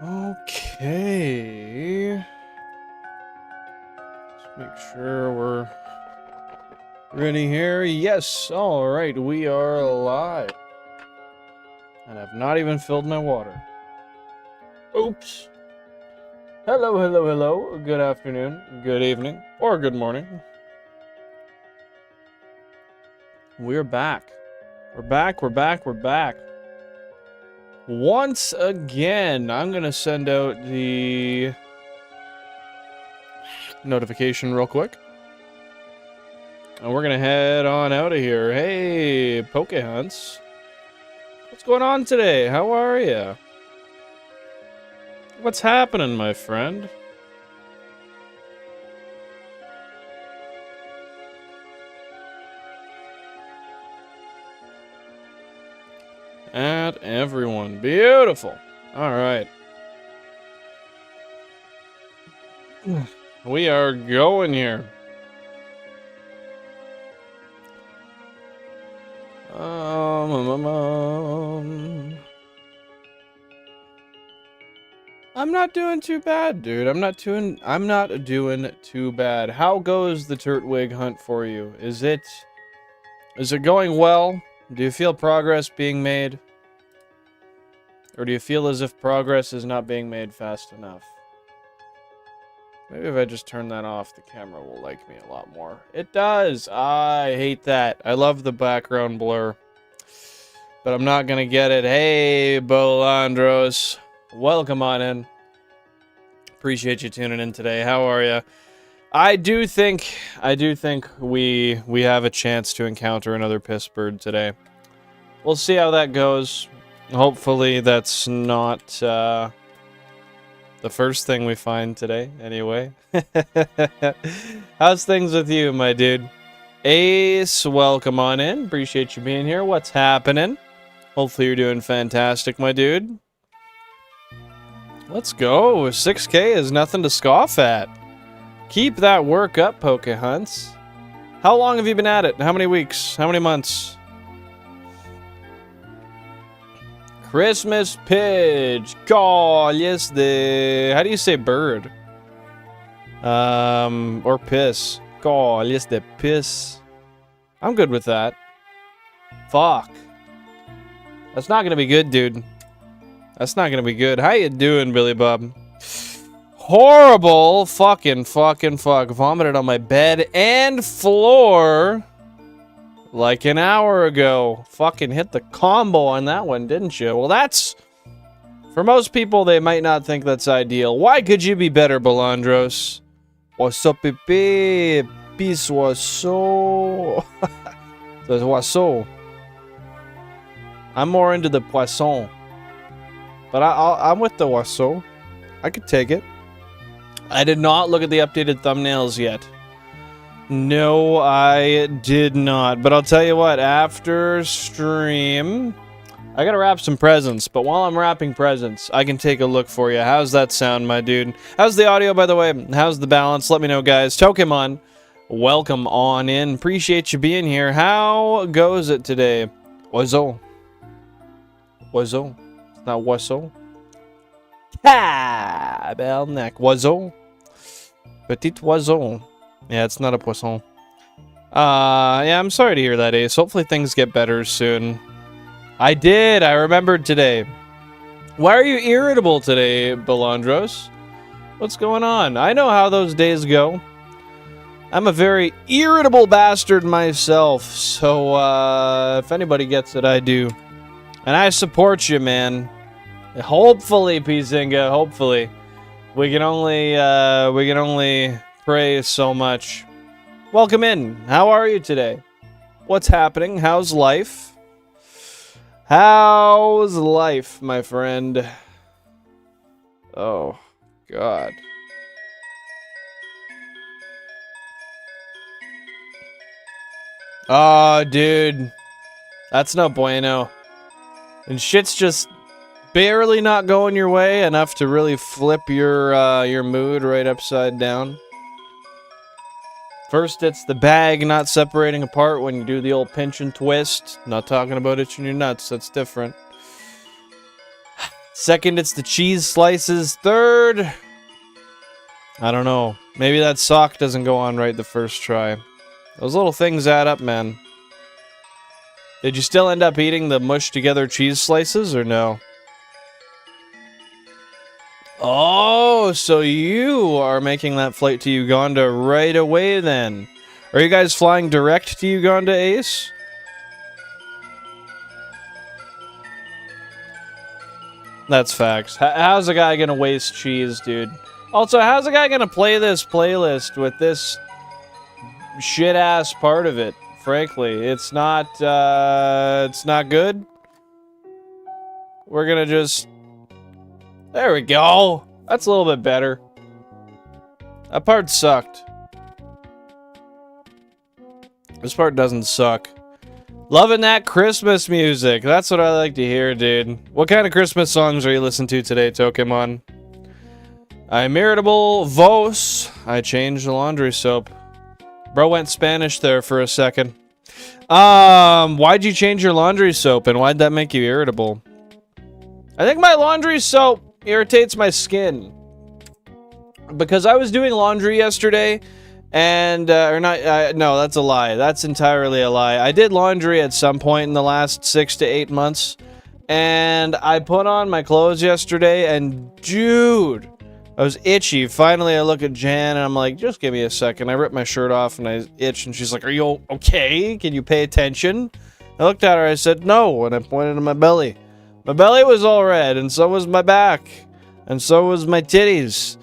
Okay. Let's make sure we're ready here. Yes. All right. We are live. And I've not even filled my water. Oops. Hello, hello, hello. Good afternoon, good evening, or good morning. We're back. We're back, we're back, we're back. Once again, I'm going to send out the notification real quick. And we're going to head on out of here. Hey, Pokehunts. What's going on today? How are you? What's happening, my friend? Add everyone. Beautiful. All right. We are going here. I'm not doing too bad, dude. I'm not doing too bad. How goes the Turtwig hunt for you? Is it going well? Do you feel progress being made? Or do you feel as if progress is not being made fast enough? Maybe if I just turn that off, the camera will like me a lot more. It does! I hate that. I love the background blur. But I'm not gonna get it. Hey, Bolandros. Welcome on in. Appreciate you tuning in today. How are you? I do think we have a chance to encounter another Pissbird today. We'll see how that goes. Hopefully that's not the first thing we find today, anyway. How's things with you, my dude? Ace, welcome on in. Appreciate you being here. What's happening? Hopefully you're doing fantastic, my dude. Let's go. 6K is nothing to scoff at. Keep that work up, Pokehunts. How long have you been at it? How many weeks? How many months? Christmas Pidge. Call, yes, how do you say bird? Or piss. Call, yes, the piss. I'm good with that. Fuck. That's not gonna be good, dude. That's not gonna be good. How you doing, Billy Bob? Horrible fuck. Vomited on my bed and floor like an hour ago. Fucking hit the combo on that one, didn't you? Well, that's... For most people, they might not think that's ideal. Why could you be better, Balandros? What's up, Pepe? Peace was so... The oiseau. I'm more into the poisson. But I'm with the oiseau. I could take it. I did not look at the updated thumbnails yet. No, I did not. But I'll tell you what, after stream, I gotta wrap some presents. But while I'm wrapping presents, I can take a look for you. How's that sound, my dude? How's the audio, by the way? How's the balance? Let me know, guys. Pokemon, welcome on in. Appreciate you being here. How goes it today? Oiseau. Oiseau. It's not oiseau. Ah, bell neck. Oiseau. Petit oiseau. Yeah, it's not a poisson. Yeah, I'm sorry to hear that, Ace. Hopefully things get better soon. I did. I remembered today. Why are you irritable today, Balandros? What's going on? I know how those days go. I'm a very irritable bastard myself. So, if anybody gets it, I do. And I support you, man. Hopefully, Pizinga, hopefully. We can only pray so much. Welcome in. How are you today? What's happening? How's life? How's life, my friend? Oh, God. Oh, dude. That's no bueno. And shit's just barely not going your way, enough to really flip your mood right upside down. First, it's the bag not separating apart when you do the old pinch and twist. Not talking about itching your nuts, that's different. Second, it's the cheese slices. Third, I don't know. Maybe that sock doesn't go on right the first try. Those little things add up, man. Did you still end up eating the mushed together cheese slices or no? Oh, so you are making that flight to Uganda right away then. Are you guys flying direct to Uganda, Ace? That's facts. How's a guy gonna waste cheese, dude? Also, how's a guy gonna play this playlist with this shit-ass part of it? Frankly, it's not good. We're gonna just... There we go. That's a little bit better. That part sucked. This part doesn't suck. Loving that Christmas music. That's what I like to hear, dude. What kind of Christmas songs are you listening to today, Pokemon? I'm irritable. Vos. I changed the laundry soap. Bro went Spanish there for a second. Why'd you change your laundry soap and why'd that make you irritable? I think my laundry soap irritates my skin. Because I was doing laundry yesterday and, no, that's a lie. That's entirely a lie. I did laundry at some point in the last 6 to 8 months and I put on my clothes yesterday and dude, I was itchy. Finally, I look at Jan and I'm like, just give me a second. I ripped my shirt off and I itched and she's like, are you okay? Can you pay attention? I looked at her, I said, no, and I pointed to my belly. My belly was all red and so was my back. And so was my titties.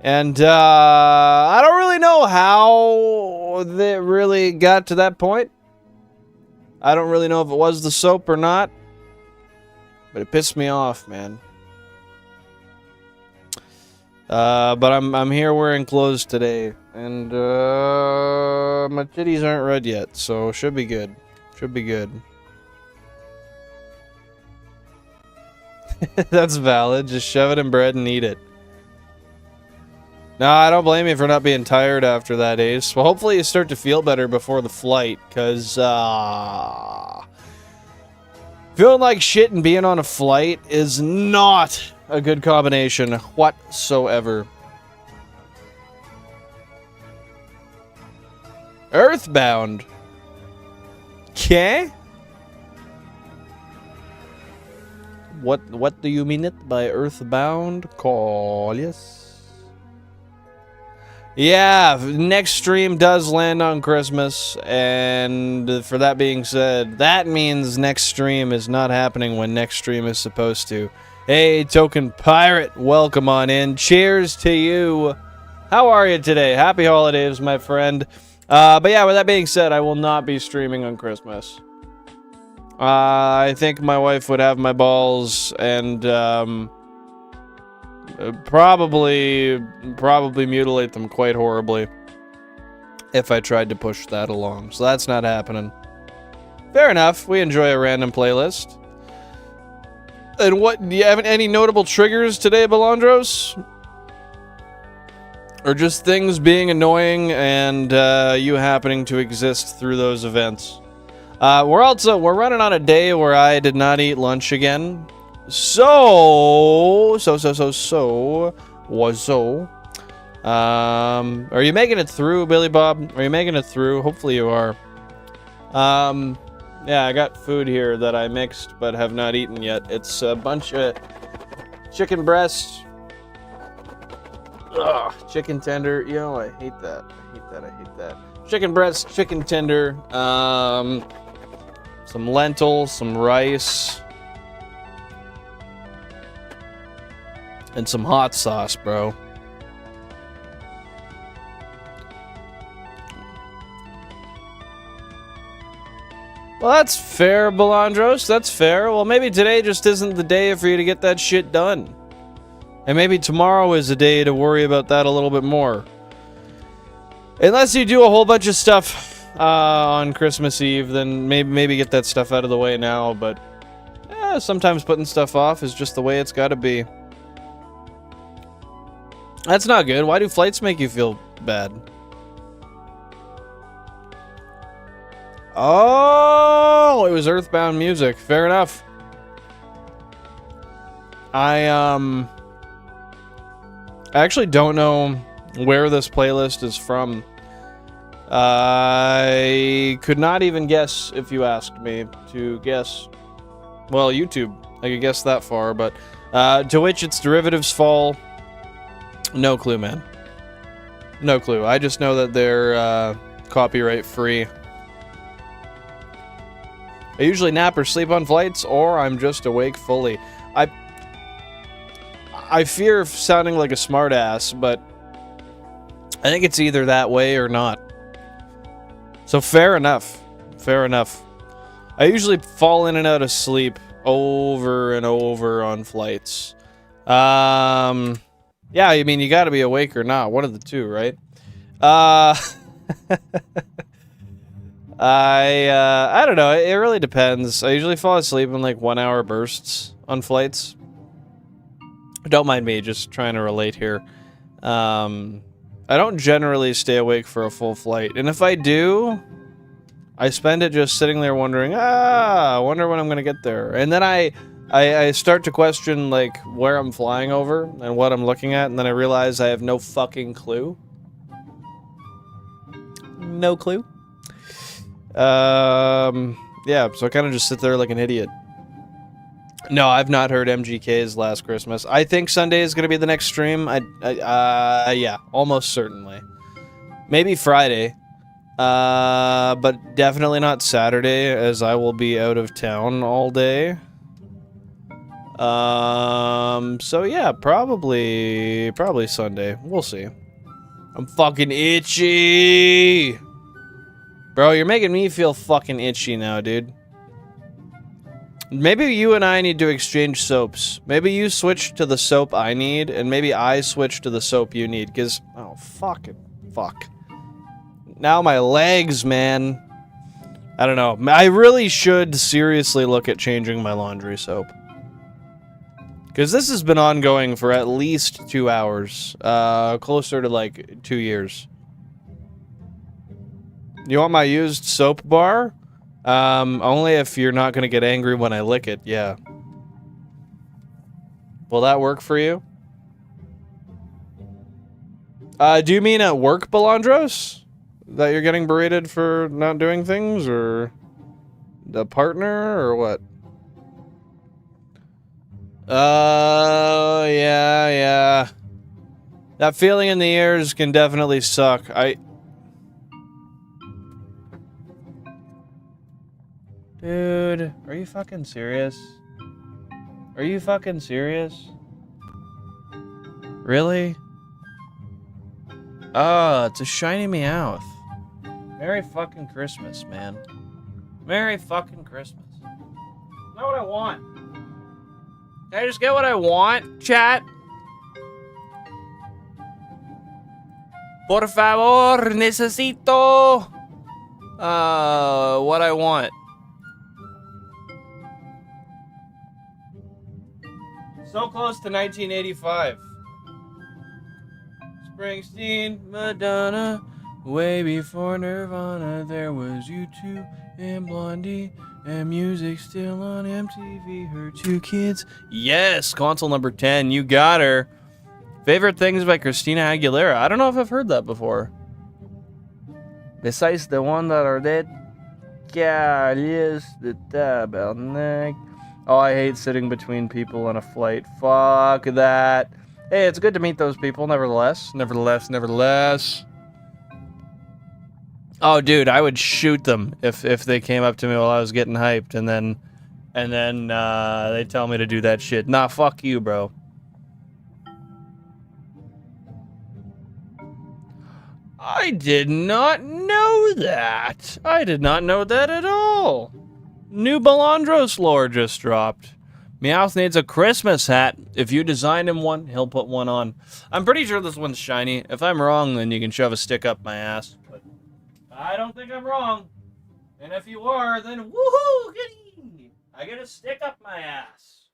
And, I don't really know how they really got to that point. I don't really know if it was the soap or not. But it pissed me off, man. But I'm here wearing clothes today, and my titties aren't red yet, so should be good. Should be good. That's valid. Just shove it in bread and eat it. No, I don't blame you for not being tired after that, Ace. Well, hopefully you start to feel better before the flight, because feeling like shit and being on a flight is not a good combination whatsoever. Earthbound. Okay. What do you mean it by Earthbound? Call yes. Yeah, next stream does land on Christmas, and for that being said, that means next stream is not happening when next stream is supposed to. Hey, Token Pirate, welcome on in. Cheers to you. How are you today? Happy holidays, my friend. But yeah, with that being said, I will not be streaming on Christmas. I think my wife would have my balls and probably mutilate them quite horribly if I tried to push that along. So that's not happening. Fair enough. We enjoy a random playlist. And what, do you have any notable triggers today, Balandros? Or just things being annoying and you happening to exist through those events? We're running on a day where I did not eat lunch again. So are you making it through, Billy Bob? Are you making it through? Hopefully you are. Yeah, I got food here that I mixed but have not eaten yet. It's a bunch of chicken breast. Ugh, chicken tender. You know, I hate that. I hate that. Chicken breast, chicken tender, some lentils, some rice, and some hot sauce, bro. Well, that's fair, Balandros. That's fair. Well, maybe today just isn't the day for you to get that shit done. And maybe tomorrow is a day to worry about that a little bit more. Unless you do a whole bunch of stuff on Christmas Eve, then maybe get that stuff out of the way now. But sometimes putting stuff off is just the way it's got to be. That's not good. Why do flights make you feel bad? Oh, it was Earthbound music. Fair enough. I actually don't know where this playlist is from. I could not even guess if you asked me to guess. Well, YouTube, I could guess that far, but to which its derivatives fall, no clue, man. No clue. I just know that they're copyright free. I usually nap or sleep on flights, or I'm just awake fully. I fear sounding like a smartass, but I think it's either that way or not. So fair enough. Fair enough. I usually fall in and out of sleep over and over on flights. Yeah, I mean, you gotta be awake or not. One of the two, right? I don't know. It really depends. I usually fall asleep in like 1 hour bursts on flights. Don't mind me, just trying to relate here. I don't generally stay awake for a full flight, and if I do, I spend it just sitting there wondering, I wonder when I'm gonna get there. And then I start to question like where I'm flying over and what I'm looking at, and then I realize I have no fucking clue. No clue. Yeah, so I kind of just sit there like an idiot. No, I've not heard MGK's Last Christmas. I think Sunday is going to be the next stream. Yeah, almost certainly. Maybe Friday. But definitely not Saturday, as I will be out of town all day. So yeah, probably Sunday. We'll see. I'm fucking itchy! Bro, you're making me feel fucking itchy now, dude. Maybe you and I need to exchange soaps. Maybe you switch to the soap I need, and maybe I switch to the soap you need, because... Oh, fuck. Now my legs, man. I don't know. I really should seriously look at changing my laundry soap. Because this has been ongoing for at least 2 hours. Closer to, like, 2 years. You want my used soap bar? Only if you're not gonna get angry when I lick it, yeah. Will that work for you? Do you mean at work, Belandros? That you're getting berated for not doing things, or the partner, or what? Yeah. That feeling in the ears can definitely suck. Dude, are you fucking serious? Are you fucking serious? Really? Oh, it's a shiny Meowth. Merry fucking Christmas, man. Merry fucking Christmas. Is that what I want? Can I just get what I want, chat? Por favor, necesito... what I want. So close to 1985. Springsteen, Madonna, way before Nirvana, there was U2 and Blondie, and music still on MTV. Her 2 kids. Yes, console number 10. You got her. Favorite things by Christina Aguilera. I don't know if I've heard that before. Besides the one that are dead. Calice the tabernacle. Oh, I hate sitting between people on a flight. Fuck that. Hey, it's good to meet those people, nevertheless. Oh, dude, I would shoot them if they came up to me while I was getting hyped, and then they tell me to do that shit. Nah, fuck you, bro. I did not know that. I did not know that at all. New Belandros lore just dropped. Meowth needs a Christmas hat. If you design him one, he'll put one on. I'm pretty sure this one's shiny. If I'm wrong, then you can shove a stick up my ass. But I don't think I'm wrong. And if you are, then woohoo! Goody! I get a stick up my ass.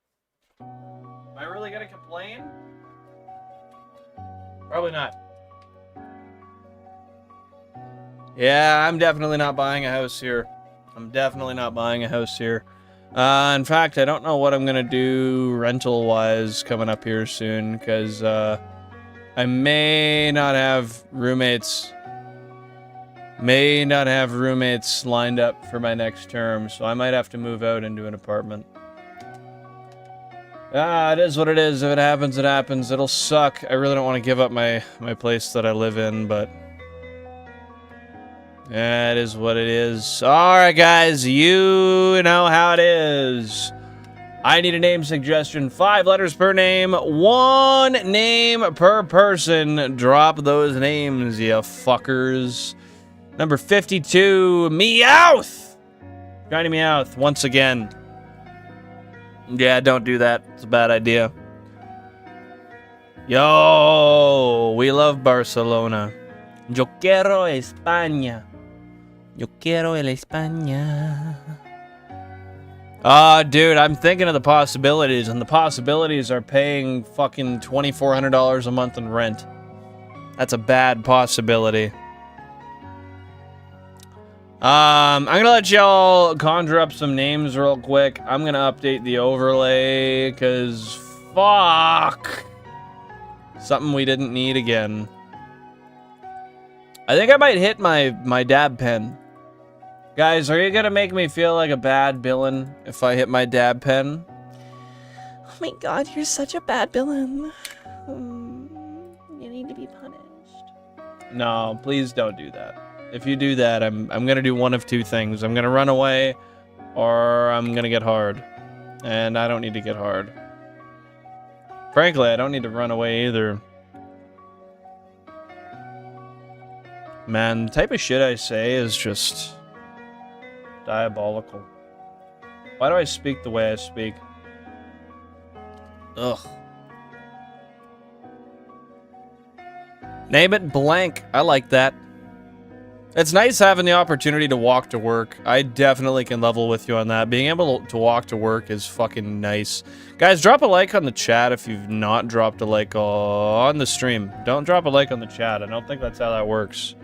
Am I really gonna complain? Probably not. Yeah, I'm definitely not buying a house here. In fact, I don't know what I'm gonna do rental-wise coming up here soon, because I may not have roommates. May not have roommates lined up for my next term, so I might have to move out into an apartment. It is what it is. If it happens, it happens. It'll suck. I really don't want to give up my place that I live in, but yeah, it is what it is. Alright, guys, you know how it is. I need a name suggestion. 5 letters per name, 1 name per person. Drop those names, you fuckers. Number 52, Meowth! Shiny Meowth, once again. Yeah, don't do that. It's a bad idea. Yo, we love Barcelona. Yo quiero España. Yo quiero el España. Dude, I'm thinking of the possibilities, and the possibilities are paying fucking $2,400 a month in rent. That's a bad possibility. I'm gonna let y'all conjure up some names real quick. I'm gonna update the overlay, cause fuck. Something we didn't need again. I think I might hit my dab pen. Guys, are you gonna make me feel like a bad villain if I hit my dab pen? Oh my god, you're such a bad villain. You need to be punished. No, please don't do that. If you do that, I'm gonna do one of two things. I'm gonna run away, or I'm gonna get hard. And I don't need to get hard. Frankly, I don't need to run away either. Man, the type of shit I say is just diabolical. Why do I speak the way I speak? Ugh. Name it blank. I like that. It's nice having the opportunity to walk to work. I definitely can level with you on that. Being able to walk to work is fucking nice. Guys, drop a like on the chat if you've not dropped a like on the stream. Don't drop a like on the chat. I don't think that's how that works.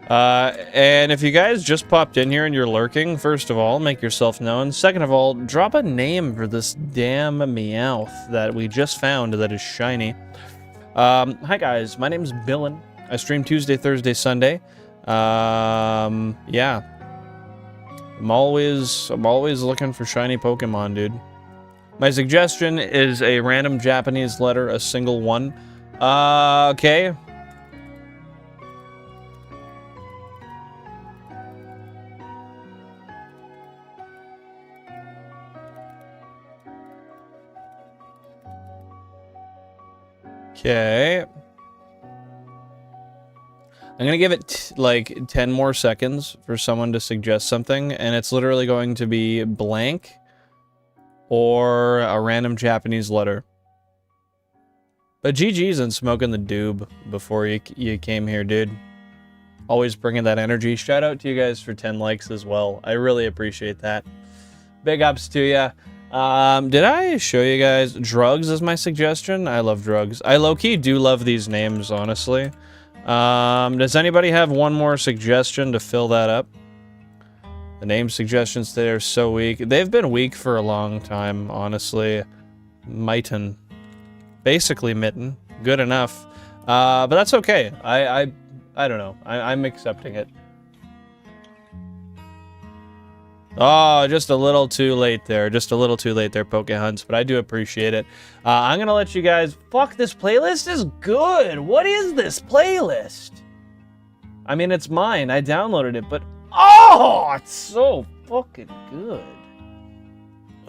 And if you guys just popped in here and you're lurking, first of all, make yourself known. Second of all, drop a name for this damn Meowth that we just found that is shiny. Hi guys, my name's Billin. I stream Tuesday, Thursday, Sunday. Yeah. I'm always looking for shiny Pokemon, dude. My suggestion is a random Japanese letter, a single one. Okay. Okay. I'm gonna give it like 10 more seconds for someone to suggest something, and it's literally going to be blank or a random Japanese letter. But GG's and smoking the doob before you came here, dude. Always bringing that energy. Shout out to you guys for 10 likes as well. I really appreciate that. Big ups to ya. Did I show you guys drugs as my suggestion? I love drugs. I low-key do love these names, honestly. Does anybody have one more suggestion to fill that up? The name suggestions today are so weak. They've been weak for a long time, honestly. Mitten. Basically Mitten. Good enough. But that's okay. I don't know. I'm accepting it. Oh, just a little too late there. Just a little too late there, Pokehunts, but I do appreciate it. I'm gonna let you guys... Fuck, this playlist is good! What is this playlist? I mean, it's mine. I downloaded it, but... Oh! It's so fucking good.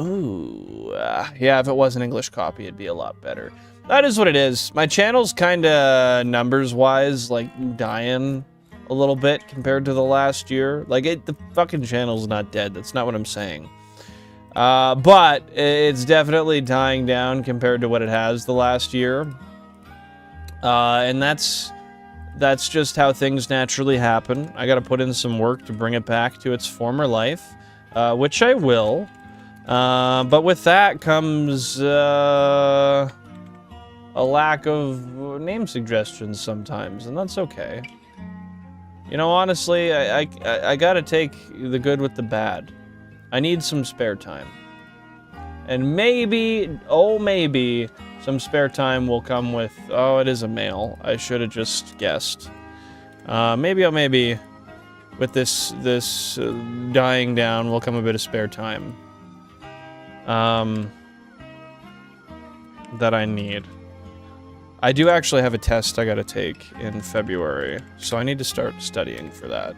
Ooh. Yeah, if it was an English copy, it'd be a lot better. That is what it is. My channel's kinda, numbers-wise, like, dying a little bit compared to the last year. Like, the fucking channel's not dead. That's not what I'm saying. But it's definitely dying down compared to what it has the last year. And that's just how things naturally happen. I gotta put in some work to bring it back to its former life, which I will. But with that comes a lack of name suggestions sometimes, and that's okay. You know, honestly, I gotta take the good with the bad. I need some spare time. And maybe, oh maybe, some spare time will come with, oh, it is a male. I should have just guessed. Maybe, oh maybe, with this dying down will come a bit of spare time. That I need. I do actually have a test I gotta take in February, so I need to start studying for that.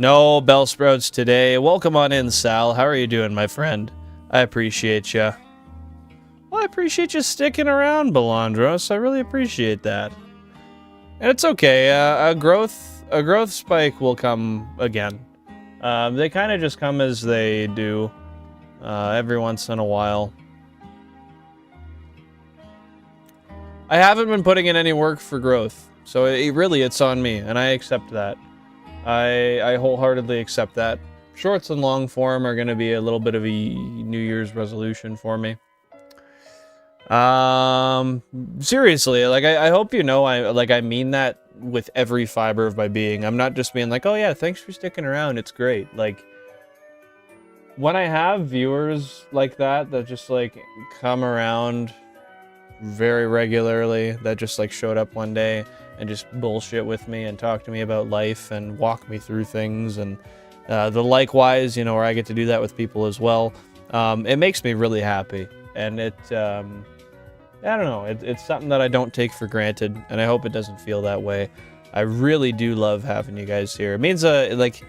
No Bellsprouts today. Welcome on in, Sal. How are you doing, my friend? I appreciate ya. Well, I appreciate you sticking around, Belandros. I really appreciate that. And it's okay. A growth spike will come again. They kind of just come as they do, every once in a while. I haven't been putting in any work for growth, so it's on me, and I accept that. I wholeheartedly accept that. Shorts and long form are going to be a little bit of a New Year's resolution for me. Seriously, like, I hope you know, I mean that with every fiber of my being. I'm not just being like, oh yeah, thanks for sticking around, it's great. Like, when I have viewers like that just, like, come around very regularly, that just, like, showed up one day and just bullshit with me and talk to me about life and walk me through things, and the likewise, you know, where I get to do that with people as well. It makes me really happy, and I don't know, it's something that I don't take for granted, and I hope it doesn't feel that way. I really do love having you guys here. It means like,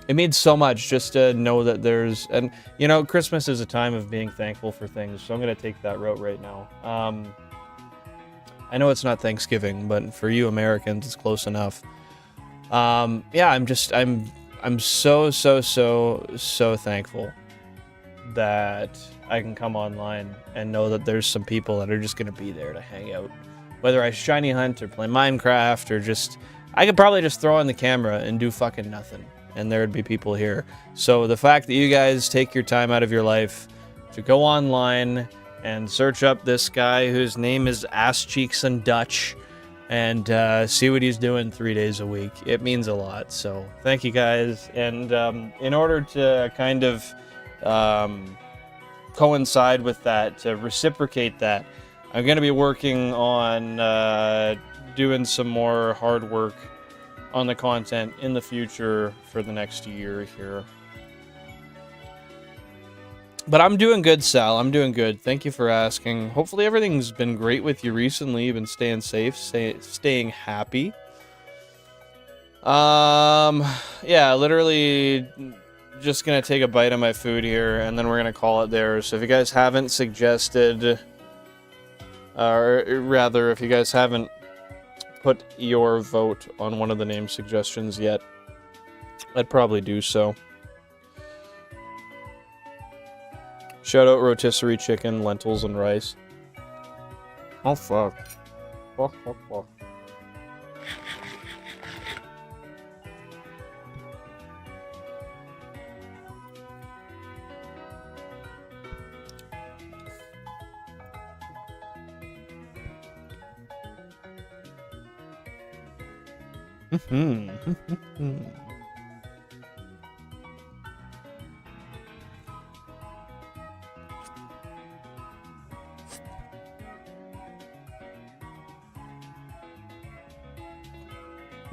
it means so much just to know that there's, and you know, Christmas is a time of being thankful for things, so I'm gonna take that route right now. I know it's not Thanksgiving, but for you Americans, it's close enough. Yeah, I'm so thankful that I can come online and know that there's some people that are just gonna be there to hang out. Whether I shiny hunt or play Minecraft or just, I could probably just throw on the camera and do fucking nothing, and there would be people here. So the fact that you guys take your time out of your life to go online and search up this guy whose name is Ass Cheeks in Dutch and see what he's doing 3 days a week, it means a lot. So thank you guys. And in order to kind of coincide with that, to reciprocate that, I'm going to be working on doing some more hard work on the content in the future for the next year here. But I'm doing good, Sal. I'm doing good. Thank you for asking. Hopefully everything's been great with you recently. You've been staying safe, staying happy. Yeah, literally just gonna take a bite of my food here, and then we're gonna call it there. So if you guys haven't suggested, or rather, if you guys haven't put your vote on one of the name suggestions yet, I'd probably do so. Shout out rotisserie chicken, lentils, and rice. Oh, fuck. Fuck.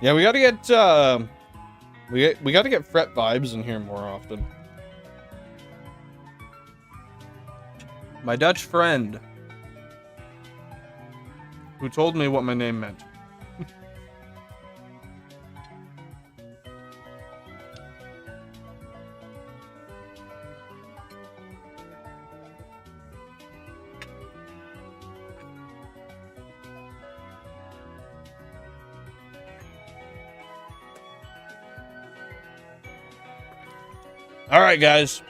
Yeah, we gotta get, we gotta get Fret Vibes in here more often. My Dutch friend, who told me what my name meant. Alright, guys.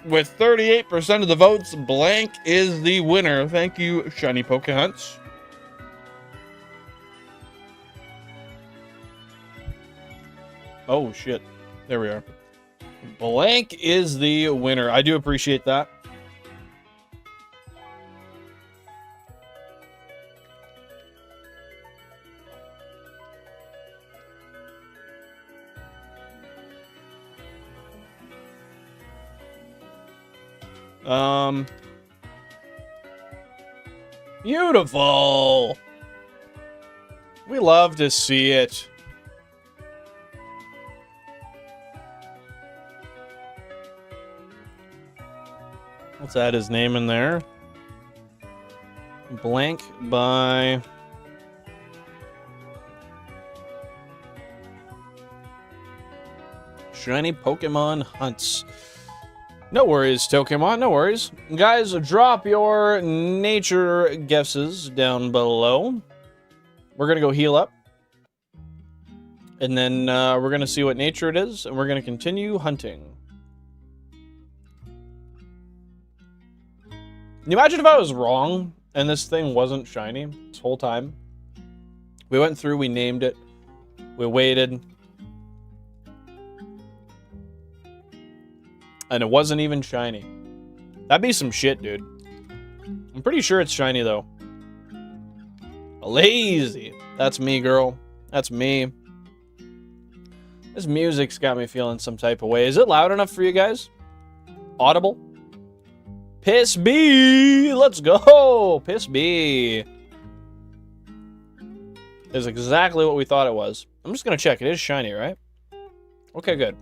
With 38% of the votes, Blank is the winner. Thank you, Shiny Pokehunts. Oh, shit. There we are. Blank is the winner. I do appreciate that. Beautiful. We love to see it. Let's add his name in there. Blank by... Shiny Pokemon Hunts. No worries, Pokemon, no worries. Guys, drop your nature guesses down below. We're gonna go heal up. And then we're gonna see what nature it is, and we're gonna continue hunting. Can you imagine if I was wrong, and this thing wasn't shiny this whole time? We went through, we named it, we waited. And it wasn't even shiny. That'd be some shit, dude. I'm pretty sure it's shiny, though. Lazy. That's me, girl. That's me. This music's got me feeling some type of way. Is it loud enough for you guys? Audible? Piss B! Let's go! Piss B. Is exactly what we thought it was. I'm just gonna check. It is shiny, right? Okay, good.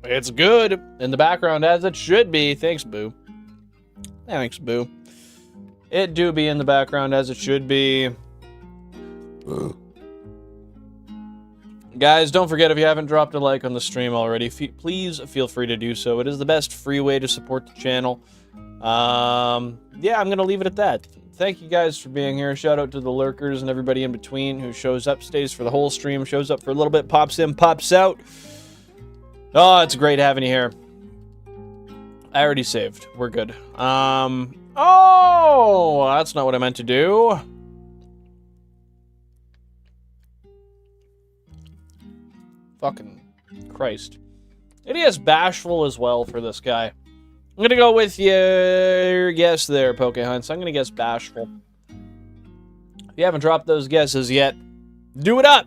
It's good in the background as it should be. Thanks, Boo. Thanks, Boo. It do be in the background as it should be. Guys, don't forget, if you haven't dropped a like on the stream already, please feel free to do so. It is the best free way to support the channel. Yeah, I'm going to leave it at that. Thank you guys for being here. Shout out to the lurkers and everybody in between who shows up, stays for the whole stream, shows up for a little bit, pops in, pops out. Oh, it's great having you here. I already saved. We're good. Oh, that's not what I meant to do. Fucking Christ. It is bashful as well for this guy. I'm gonna go with your guess there, Pokehunts. I'm gonna guess bashful. If you haven't dropped those guesses yet, do it up!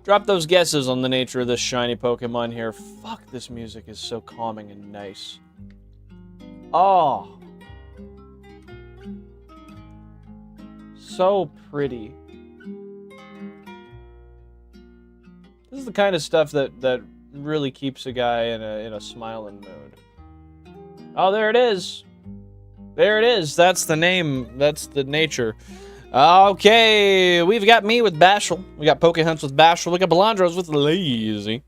Drop those guesses on the nature of this shiny Pokemon here. Fuck, this music is so calming and nice. Oh. So pretty. This is the kind of stuff that really keeps a guy in a smiling mood. Oh, there it is. There it is. That's the name. That's the nature. Okay, we've got me with Bashful. We got Pokehunts with Bashful. We got Balandros with Lazy.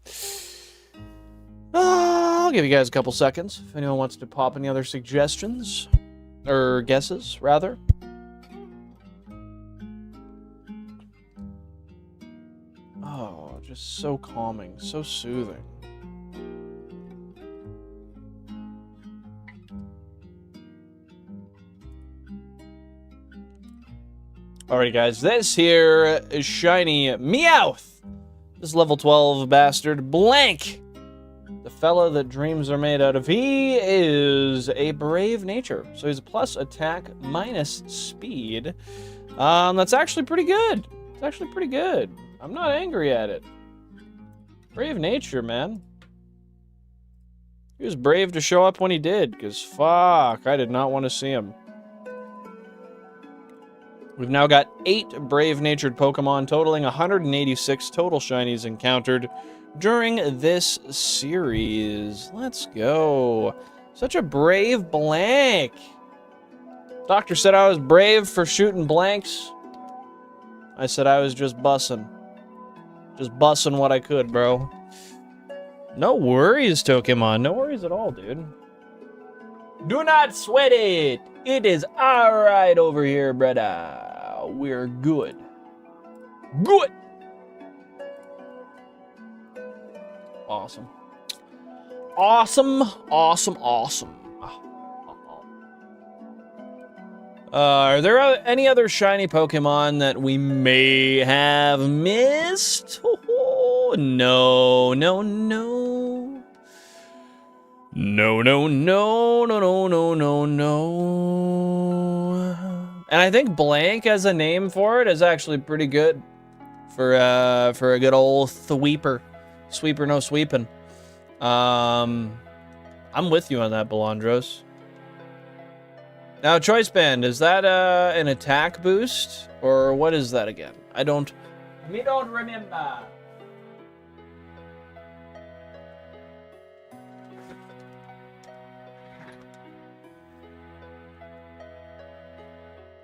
I'll give you guys a couple seconds if anyone wants to pop any other suggestions. Or guesses, rather. Oh, just so calming, so soothing. Alright guys, this here is Shiny Meowth. This level 12 bastard, Blank. The fella that dreams are made out of. He is a brave nature. So he's a plus attack, minus speed. That's actually pretty good. It's actually pretty good. I'm not angry at it. Brave nature, man. He was brave to show up when he did, because fuck, I did not want to see him. We've now got 8 brave-natured Pokemon, totaling 186 total shinies encountered during this series. Let's go. Such a brave Blank. Doctor said I was brave for shooting blanks. I said I was just bussing. Just bussing what I could, bro. No worries, Pokemon. No worries at all, dude. Do not sweat it. It is alright over here, brother. We're good. Good! Awesome. Awesome, awesome, awesome. Are there any other shiny Pokemon that we may have missed? Oh, no, no, no. No, no, no, no, no, no, no, no. And I think Blank as a name for it is actually pretty good for a good old thweeper. Sweeper, no sweeping. I'm with you on that, Belandros. Now, Choice Band, is that an attack boost? Or what is that again? We don't remember.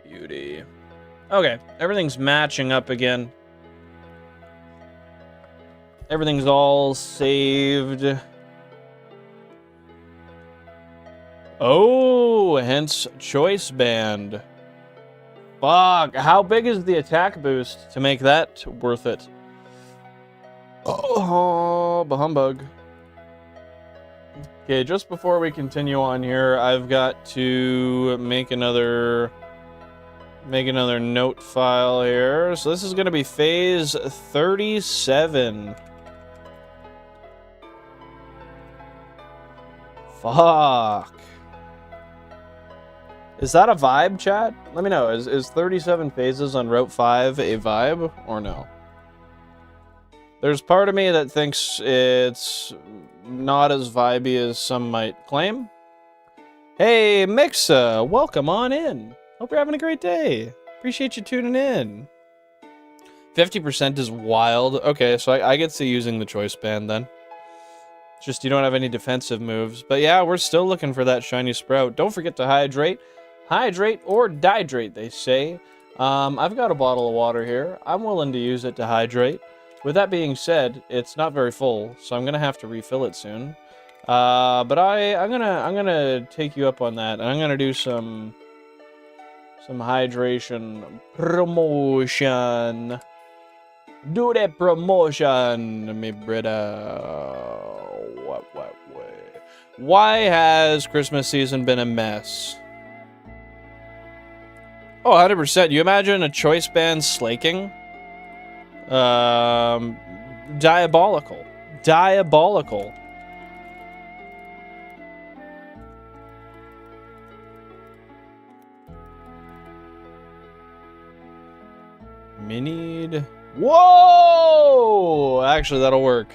Beauty. Okay, everything's matching up again. Everything's all saved. Oh, hence Choice Band. Fuck, how big is the attack boost to make that worth it? Oh, bahumbug. Okay, just before we continue on here, I've got to make another note file here. So this is going to be phase 37. Fuck. Is that a vibe, chat? Let me know. Is 37 phases on Route 5 a vibe or no? There's part of me that thinks it's not as vibey as some might claim. Hey, Mixa, welcome on in. Hope you're having a great day. Appreciate you tuning in. 50% is wild. Okay, so I get to using the Choice Band then. Just you don't have any defensive moves. But yeah, we're still looking for that shiny Sprout. Don't forget to hydrate. Hydrate or dihydrate, they say. I've got a bottle of water here. I'm willing to use it to hydrate. With that being said, it's not very full, so I'm gonna have to refill it soon. But I'm gonna take you up on that, and I'm gonna do some hydration promotion. Do that promotion, me brother. What? Why has Christmas season been a mess? Oh, 100%. You imagine a Choice Band slaking? Diabolical. Diabolical. Me need... Whoa! Actually, that'll work.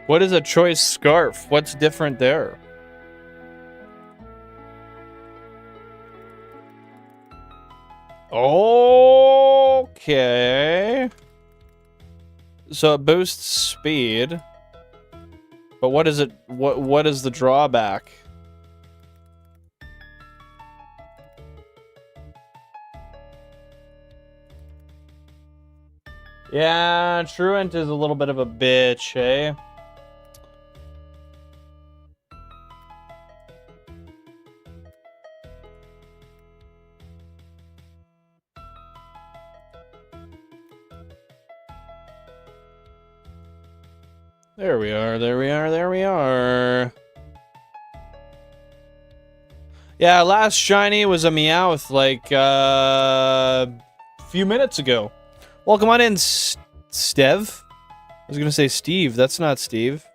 What is a choice scarf? What's different there? Okay. So it boosts speed. But what is it? What is the drawback? Yeah, Truant is a little bit of a bitch, eh? There we are, there we are, there we are. Yeah, last shiny was a Meowth like a few minutes ago. Welcome on in, Stev. I was gonna say Steve, that's not Steve.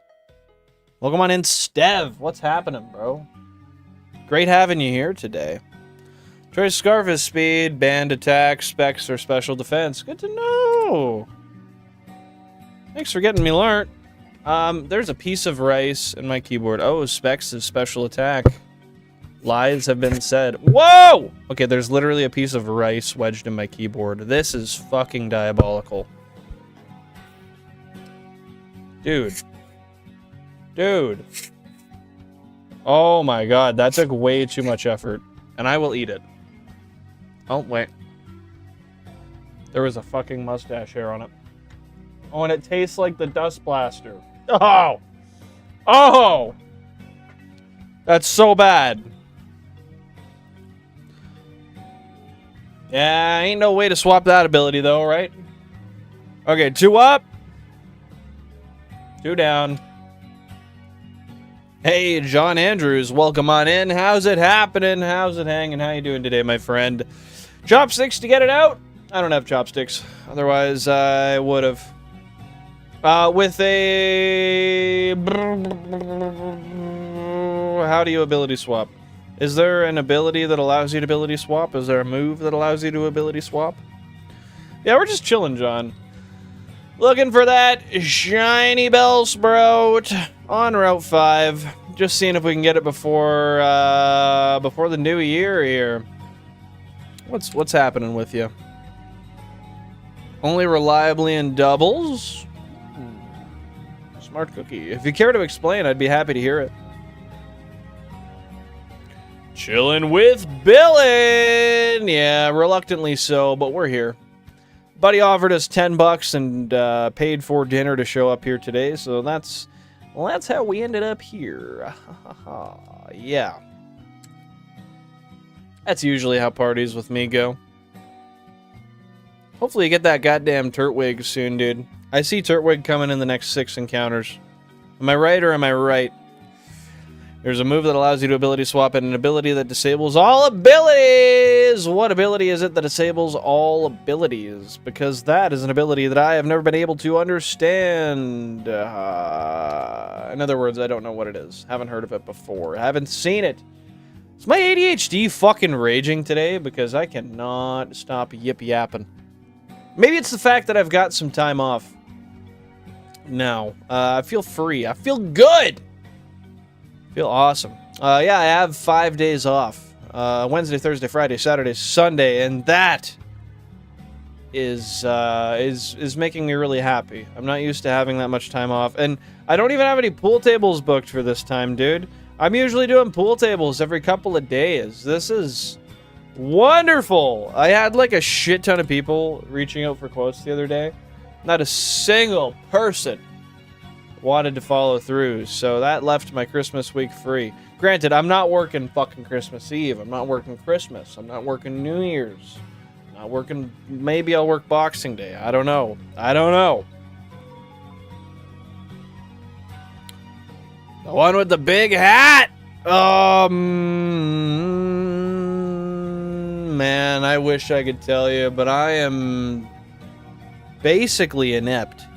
Welcome on in, Stev. What's happening, bro? Great having you here today. Choice Scarf is speed, band attack, specs, or special defense. Good to know. Thanks for getting me learnt. There's a piece of rice in my keyboard. Oh, specs is special attack. Lies have been said. Whoa! Okay, there's literally a piece of rice wedged in my keyboard. This is fucking diabolical. Dude. Dude. Oh my god, that took way too much effort. And I will eat it. Oh, wait. There was a fucking mustache hair on it. Oh, and it tastes like the Dust Blaster. Oh! Oh! That's so bad. Yeah, ain't no way to swap that ability, though, right? Okay, 2 up. 2 down. Hey, John Andrews, welcome on in. How's it happening? How's it hanging? How you doing today, my friend? Chopsticks to get it out? I don't have chopsticks. Otherwise, I would have. With a... How do you ability swap? Is there an ability that allows you to ability swap? Is there a move that allows you to ability swap? Yeah, we're just chilling, John. Looking for that shiny Bellsprout on Route 5. Just seeing if we can get it before before the new year here. What's happening with you? Only reliably in doubles? Smart cookie. If you care to explain, I'd be happy to hear it. Chilling with Billin! Yeah, reluctantly so, but we're here. Buddy offered us $10 and paid for dinner to show up here today, so that's how we ended up here. Yeah. That's usually how parties with me go. Hopefully you get that goddamn Turtwig soon, dude. I see Turtwig coming in the next 6 encounters. Am I right or am I right? There's a move that allows you to ability swap and an ability that disables all abilities! What ability is it that disables all abilities? Because that is an ability that I have never been able to understand. In other words, I don't know what it is. Haven't heard of it before. Haven't seen it. Is my ADHD fucking raging today? Because I cannot stop yip-yapping. Maybe it's the fact that I've got some time off. No. I feel free. I feel good! Feel awesome. Yeah, I have 5 days off. Wednesday, Thursday, Friday, Saturday, Sunday, and that is making me really happy. I'm not used to having that much time off, and I don't even have any pool tables booked for this time, dude. I'm usually doing pool tables every couple of days. This is wonderful. I had like a shit ton of people reaching out for quotes the other day. Not a single person wanted to follow through, so that left my Christmas week free. Granted, I'm not working fucking Christmas Eve. I'm not working Christmas. I'm not working New Year's. I'm not working... Maybe I'll work Boxing Day. I don't know. I don't know. The one with the big hat! Man, I wish I could tell you, but I am basically inept.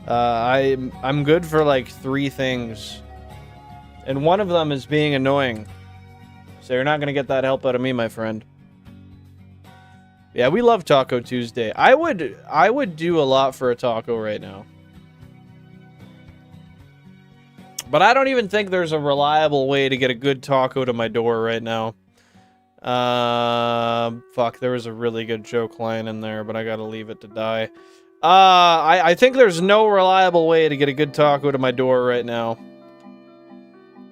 I'm good for like 3 things. And one of them is being annoying. So you're not gonna get that help out of me, my friend. Yeah, we love Taco Tuesday. I would do a lot for a taco right now. But I don't even think there's a reliable way to get a good taco to my door right now. Fuck, there was a really good joke line in there, but I gotta leave it to die. I think there's no reliable way to get a good taco to my door right now.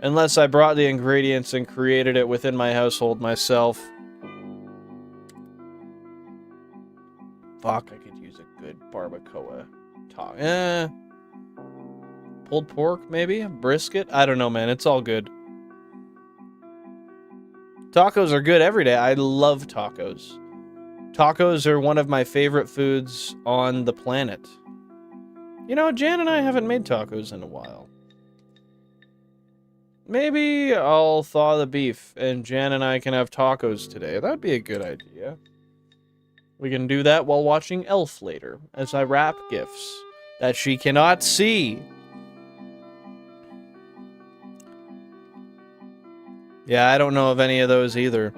Unless I brought the ingredients and created it within my household myself. Fuck, I could use a good barbacoa taco. Pulled pork, maybe? Brisket? I don't know, man. It's all good. Tacos are good every day. I love tacos. Tacos are one of my favorite foods on the planet. You know, Jan and I haven't made tacos in a while. Maybe I'll thaw the beef and Jan and I can have tacos today. That'd be a good idea. We can do that while watching Elf later, as I wrap gifts that she cannot see. Yeah, I don't know of any of those either.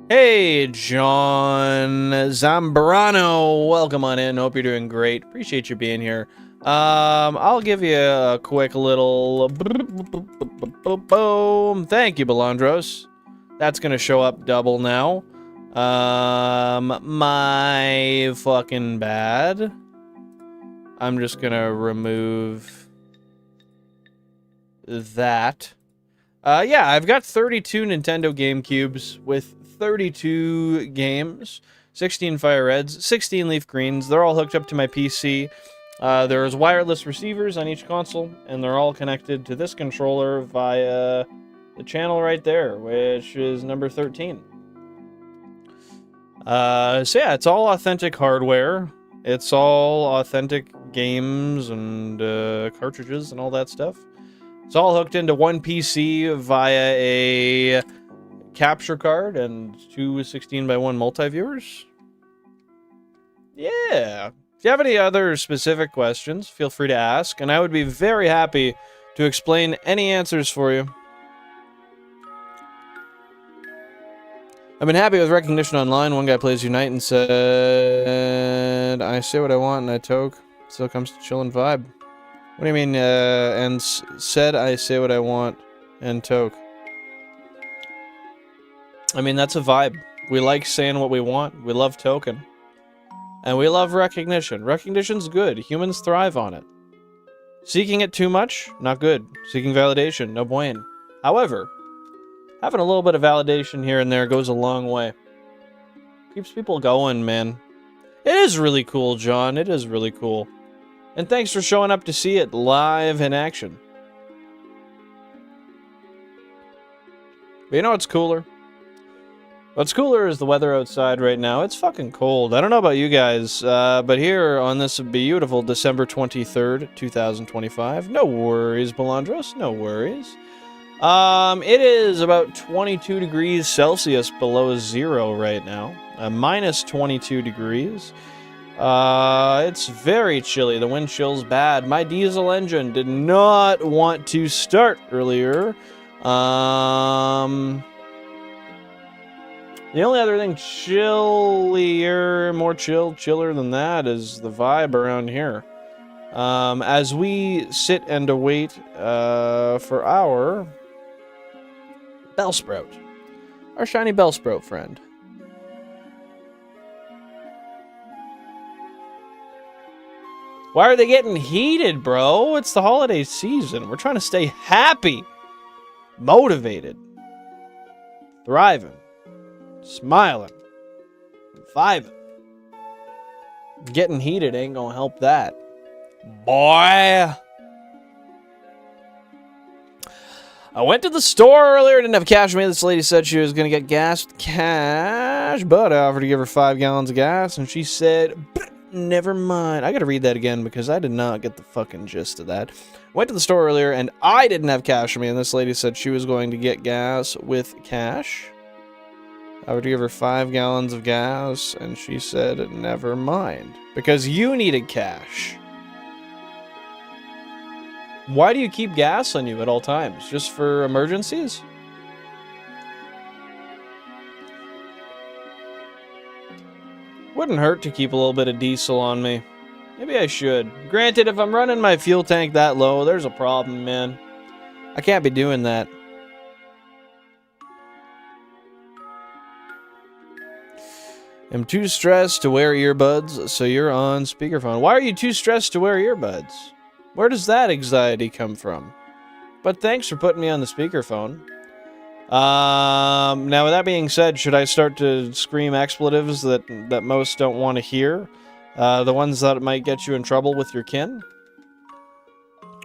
Hey, John Zambrano. Welcome on in. Hope you're doing great. Appreciate you being here. I'll give you a quick little boom. Thank you, Belandros. That's gonna show up double now. My fucking bad. I'm just gonna remove that. Yeah, I've got 32 Nintendo GameCubes with 32 games, 16 Fire Reds, 16 Leaf Greens. They're all hooked up to my PC. There's wireless receivers on each console, and they're all connected to this controller via the channel right there, which is number 13. So yeah, it's all authentic hardware. It's all authentic games and cartridges and all that stuff. It's all hooked into one PC via a capture card and two 16:1 multi-viewers. Yeah. If you have any other specific questions, feel free to ask, and I would be very happy to explain any answers for you. I've been happy with recognition online. One guy plays Unite and said, I say what I want and I toke. Still comes to chill and vibe. What do you mean, and said I say what I want and toke? I mean, that's a vibe. We like saying what we want. We love token. And we love recognition. Recognition's good. Humans thrive on it. Seeking it too much? Not good. Seeking validation? No bueno. However, having a little bit of validation here and there goes a long way. Keeps people going, man. It is really cool, John. It is really cool. And thanks for showing up to see it live in action. But you know what's cooler? What's cooler is the weather outside right now. It's fucking cold. I don't know about you guys, but here on this beautiful December 23rd, 2025, no worries, Belandros, no worries. It is about 22 degrees Celsius below zero right now. Minus 22 degrees. It's very chilly. The wind chill's bad. My diesel engine did not want to start earlier. The only other thing chillier, more chiller than that is the vibe around here. As we sit and await for our Bellsprout, our shiny Bellsprout friend. Why are they getting heated, bro? It's the holiday season. We're trying to stay happy, motivated, thriving, smiling, vibing. Getting heated ain't gonna help that, boy. I went to the store earlier, didn't have cash with me. This lady said she was gonna get gas with cash, but I offered to give her 5 gallons of gas, and she said, never mind. I gotta read that again because I did not get the fucking gist of that. Went to the store earlier, and I didn't have cash with me, and this lady said she was going to get gas with cash. I would give her 5 gallons of gas, and she said, never mind. Because you needed cash. Why do you keep gas on you at all times? Just for emergencies? Wouldn't hurt to keep a little bit of diesel on me. Maybe I should. Granted, if I'm running my fuel tank that low, there's a problem, man. I can't be doing that. I'm too stressed to wear earbuds, so you're on speakerphone. Why are you too stressed to wear earbuds? Where does that anxiety come from? But thanks for putting me on the speakerphone. Now, with that being said, should I start to scream expletives that most don't want to hear? The ones that might get you in trouble with your kin?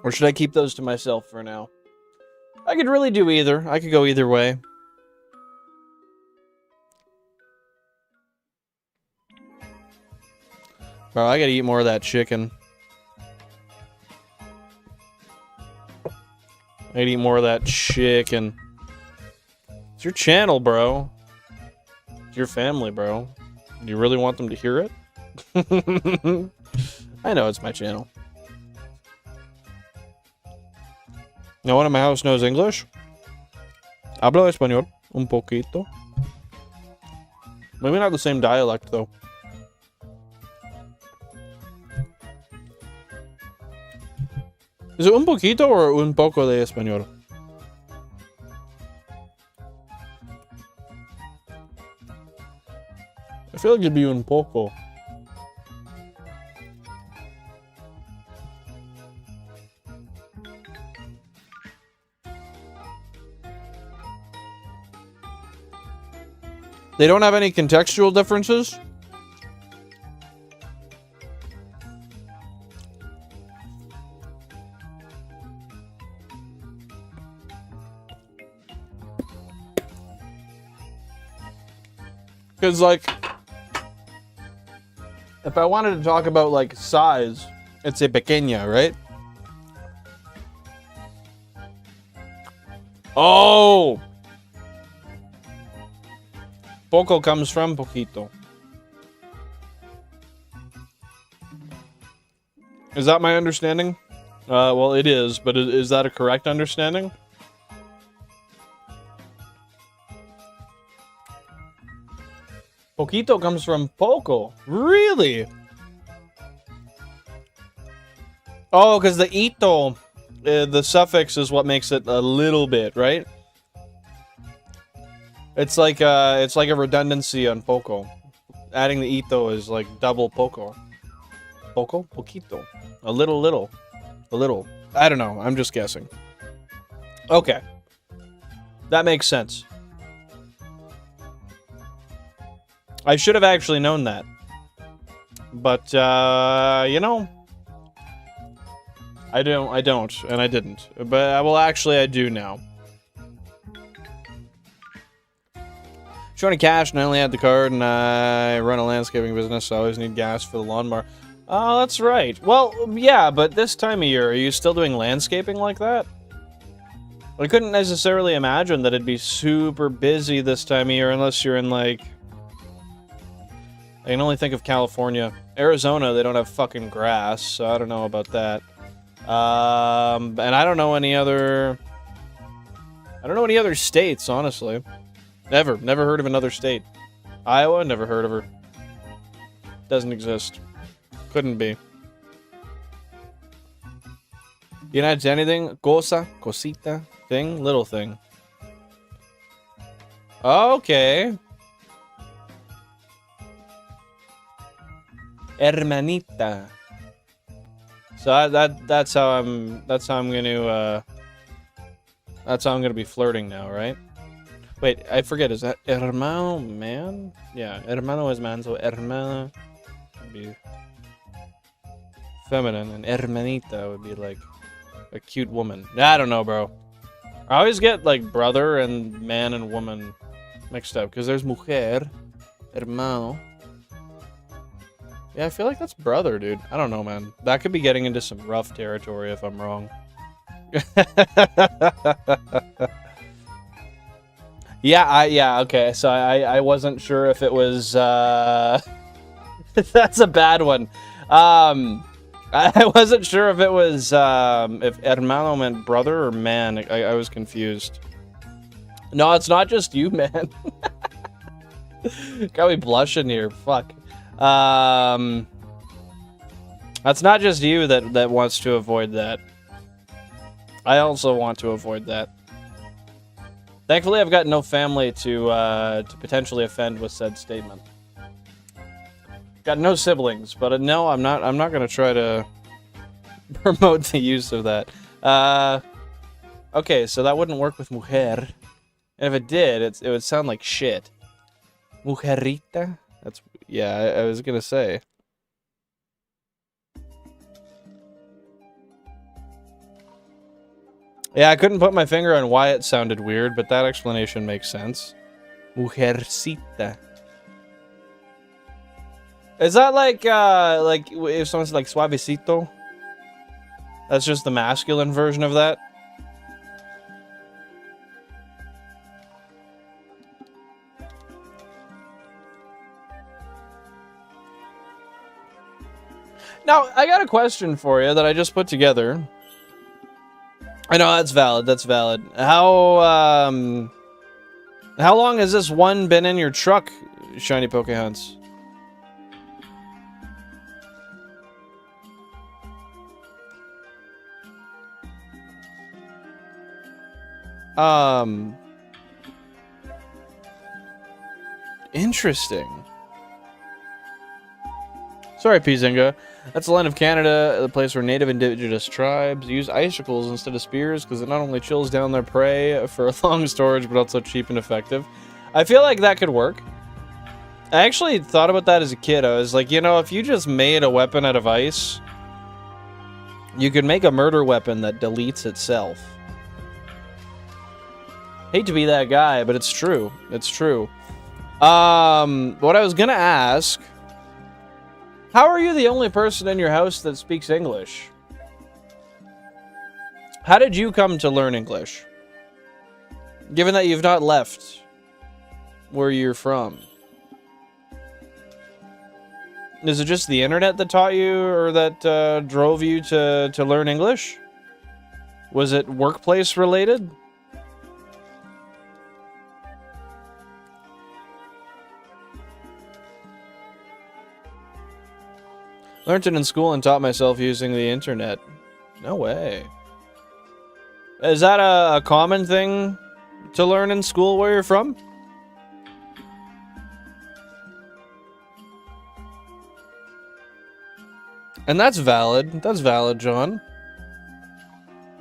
Or should I keep those to myself for now? I could really do either. I could go either way. Bro, I gotta eat more of that chicken. I gotta eat more of that chicken. It's your channel, bro. It's your family, bro. Do you really want them to hear it? I know it's my channel. No one in my house knows English. Hablo español un poquito. Maybe not the same dialect, though. Is it un poquito or un poco de español? I feel like it'd be un poco. They don't have any contextual differences? Because, like, if I wanted to talk about, like, size, it's a pequeña, right? Oh! Poco comes from poquito. Is that my understanding? Well, it is, but is that a correct understanding? Poquito comes from poco. Really? Oh, because the ito, the suffix is what makes it a little bit, right? It's like a redundancy on poco. Adding the ito is like double poco. Poco? Poquito. A little. A little. I don't know. I'm just guessing. Okay. That makes sense. I should have actually known that. But, you know, I don't, and I didn't. But, well, actually, I do now. Showing cash, and I only had the card, and I run a landscaping business, so I always need gas for the lawnmower. Oh, that's right. Well, yeah, but this time of year, are you still doing landscaping like that? I couldn't necessarily imagine that it'd be super busy this time of year unless you're in, like... I can only think of California. Arizona, they don't have fucking grass, so I don't know about that. And I don't know any other... I don't know any other states, honestly. Never heard of another state. Iowa, never heard of her. Doesn't exist. Couldn't be. You know, it's anything? Cosa, cosita, thing, little thing. Okay. Hermanita. So that's how I'm gonna be flirting now, right? Wait, I forget, is that hermano man? Yeah, hermano is man, so hermana would be feminine, and hermanita would be like a cute woman. I don't know, bro. I always get like brother and man and woman mixed up, because there's mujer, hermano. Yeah, I feel like that's brother, dude. I don't know, man. That could be getting into some rough territory if I'm wrong. Yeah, okay. So I wasn't sure if it was, that's a bad one. I wasn't sure if it was, if hermano meant brother or man. I was confused. No, it's not just you, man. Got me blushing here. Fuck. That's not just you that wants to avoid that. I also want to avoid that. Thankfully, I've got no family to potentially offend with said statement. Got no siblings, but no, I'm not gonna try to promote the use of that. Okay, so that wouldn't work with mujer, and if it did, it would sound like shit. Mujerita. That's, yeah, I was gonna say. Yeah, I couldn't put my finger on why it sounded weird, but that explanation makes sense. Mujercita. Is that like if someone's like suavecito? That's just the masculine version of that? Now, I got a question for you that I just put together. I know, that's valid, that's valid. How long has this one been in your truck, Shiny Pokehunts? Interesting. Sorry, Pizinga. That's the land of Canada, the place where native indigenous tribes use icicles instead of spears because it not only chills down their prey for long storage, but also cheap and effective. I feel like that could work. I actually thought about that as a kid. I was like, you know, if you just made a weapon out of ice, you could make a murder weapon that deletes itself. Hate to be that guy, but it's true. It's true. What I was gonna ask... How are you the only person in your house that speaks English? How did you come to learn English? Given that you've not left where you're from. Is it just the internet that taught you or that drove you to learn English? Was it workplace related? Learned it in school and taught myself using the internet. No way. Is that a common thing to learn in school where you're from? And that's valid. That's valid, John.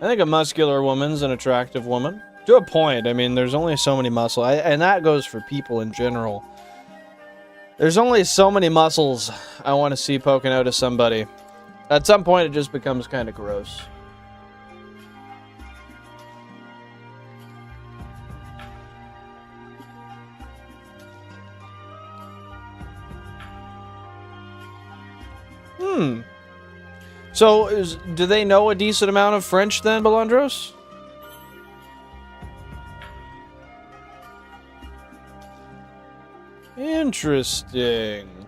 I think a muscular woman's an attractive woman. To a point. I mean, there's only so many muscles. And that goes for people in general. There's only so many muscles I want to see poking out of somebody. At some point, it just becomes kind of gross. So, do they know a decent amount of French then, Belandros? Interesting.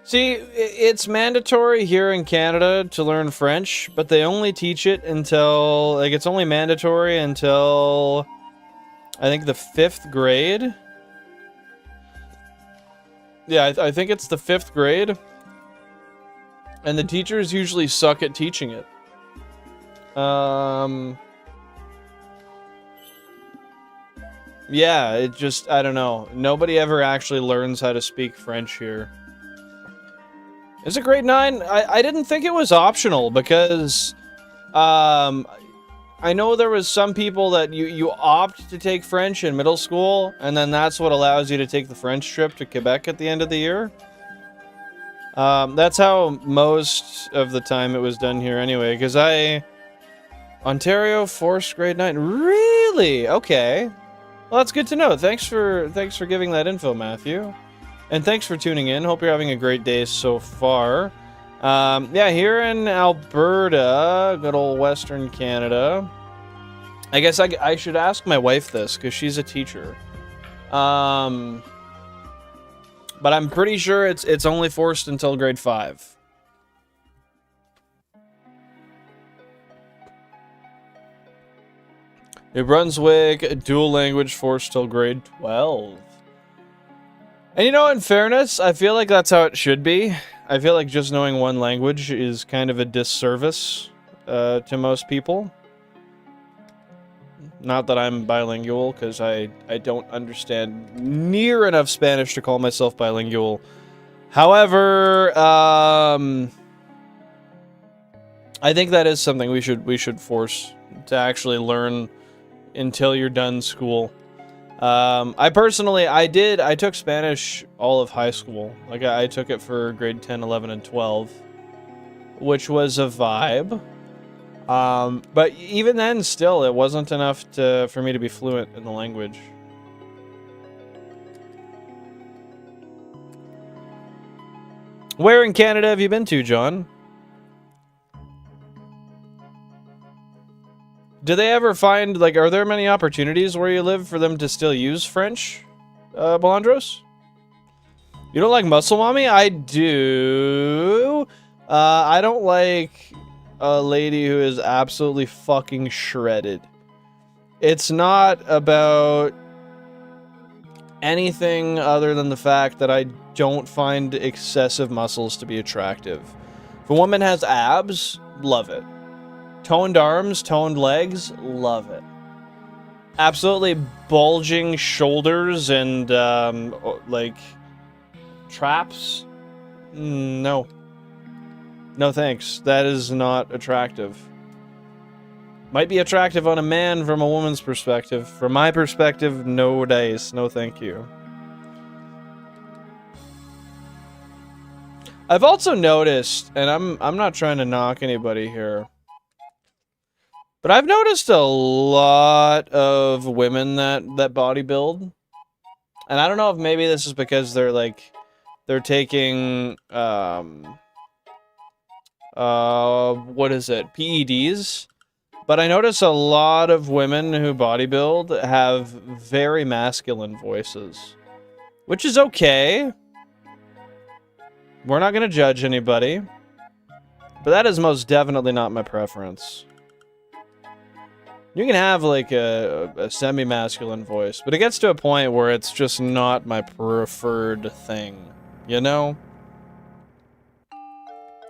See, it's mandatory here in Canada to learn French, but they only teach it until, like, it's only mandatory until, I think, the 5th grade. Yeah, I think it's the 5th grade. And the teachers usually suck at teaching it. Yeah, it just, I don't know. Nobody ever actually learns how to speak French here. Is it grade 9? I didn't think it was optional because, I know there was some people that you opt to take French in middle school, and then that's what allows you to take the French trip to Quebec at the end of the year. That's how most of the time it was done here anyway, because Ontario forced grade 9. Really? Okay. Well, that's good to know. Thanks for giving that info, Matthew. And thanks for tuning in. Hope you're having a great day so far. Yeah, here in Alberta, good old Western Canada. I guess I should ask my wife this, because she's a teacher. But I'm pretty sure it's only forced until grade 5. New Brunswick, dual language forced till grade 12. And you know, in fairness, I feel like that's how it should be. I feel like just knowing one language is kind of a disservice to most people. Not that I'm bilingual, because I don't understand near enough Spanish to call myself bilingual. However, I think that is something we should force to actually learn until you're done school. I personally, I took Spanish all of high school. Like, I took it for grade 10, 11, and 12, which was a vibe. But even then, still, it wasn't enough for me to be fluent in the language. Where in Canada have you been to, John? Do they ever find, like, are there many opportunities where you live for them to still use French, Belandros? You don't like Muscle Mommy? I do. I don't like a lady who is absolutely fucking shredded. It's not about anything other than the fact that I don't find excessive muscles to be attractive. If a woman has abs, love it. Toned arms, toned legs, love it. Absolutely bulging shoulders and, like, traps? No. No thanks. That is not attractive. Might be attractive on a man from a woman's perspective. From my perspective, no dice. No thank you. I've also noticed, and I'm not trying to knock anybody here, but I've noticed a lot of women that bodybuild. And I don't know if maybe this is because they're taking, what is it? PEDs? But I notice a lot of women who bodybuild have very masculine voices. Which is okay. We're not going to judge anybody. But that is most definitely not my preference. You can have, like, a semi-masculine voice, but it gets to a point where it's just not my preferred thing. You know?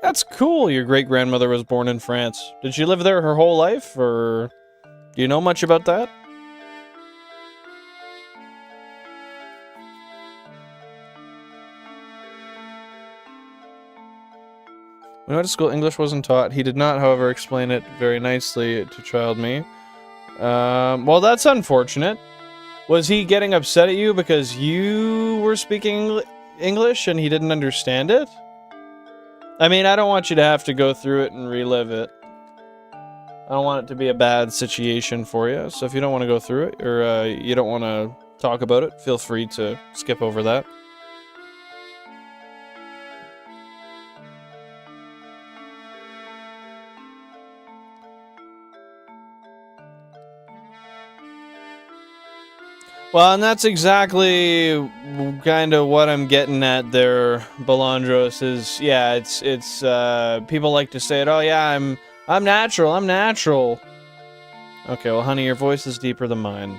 That's cool, your great-grandmother was born in France. Did she live there her whole life, or do you know much about that? When I went to school, English wasn't taught. He did not, however, explain it very nicely to child me. Well, that's unfortunate. Was he getting upset at you because you were speaking English and he didn't understand it? I mean, I don't want you to have to go through it and relive it. I don't want it to be a bad situation for you. So if you don't want to go through it, or you don't want to talk about it, feel free to skip over that. Well, and that's exactly kind of what I'm getting at there, Balandros, is, yeah, it's people like to say it, oh yeah, I'm natural. Okay, well, honey, your voice is deeper than mine.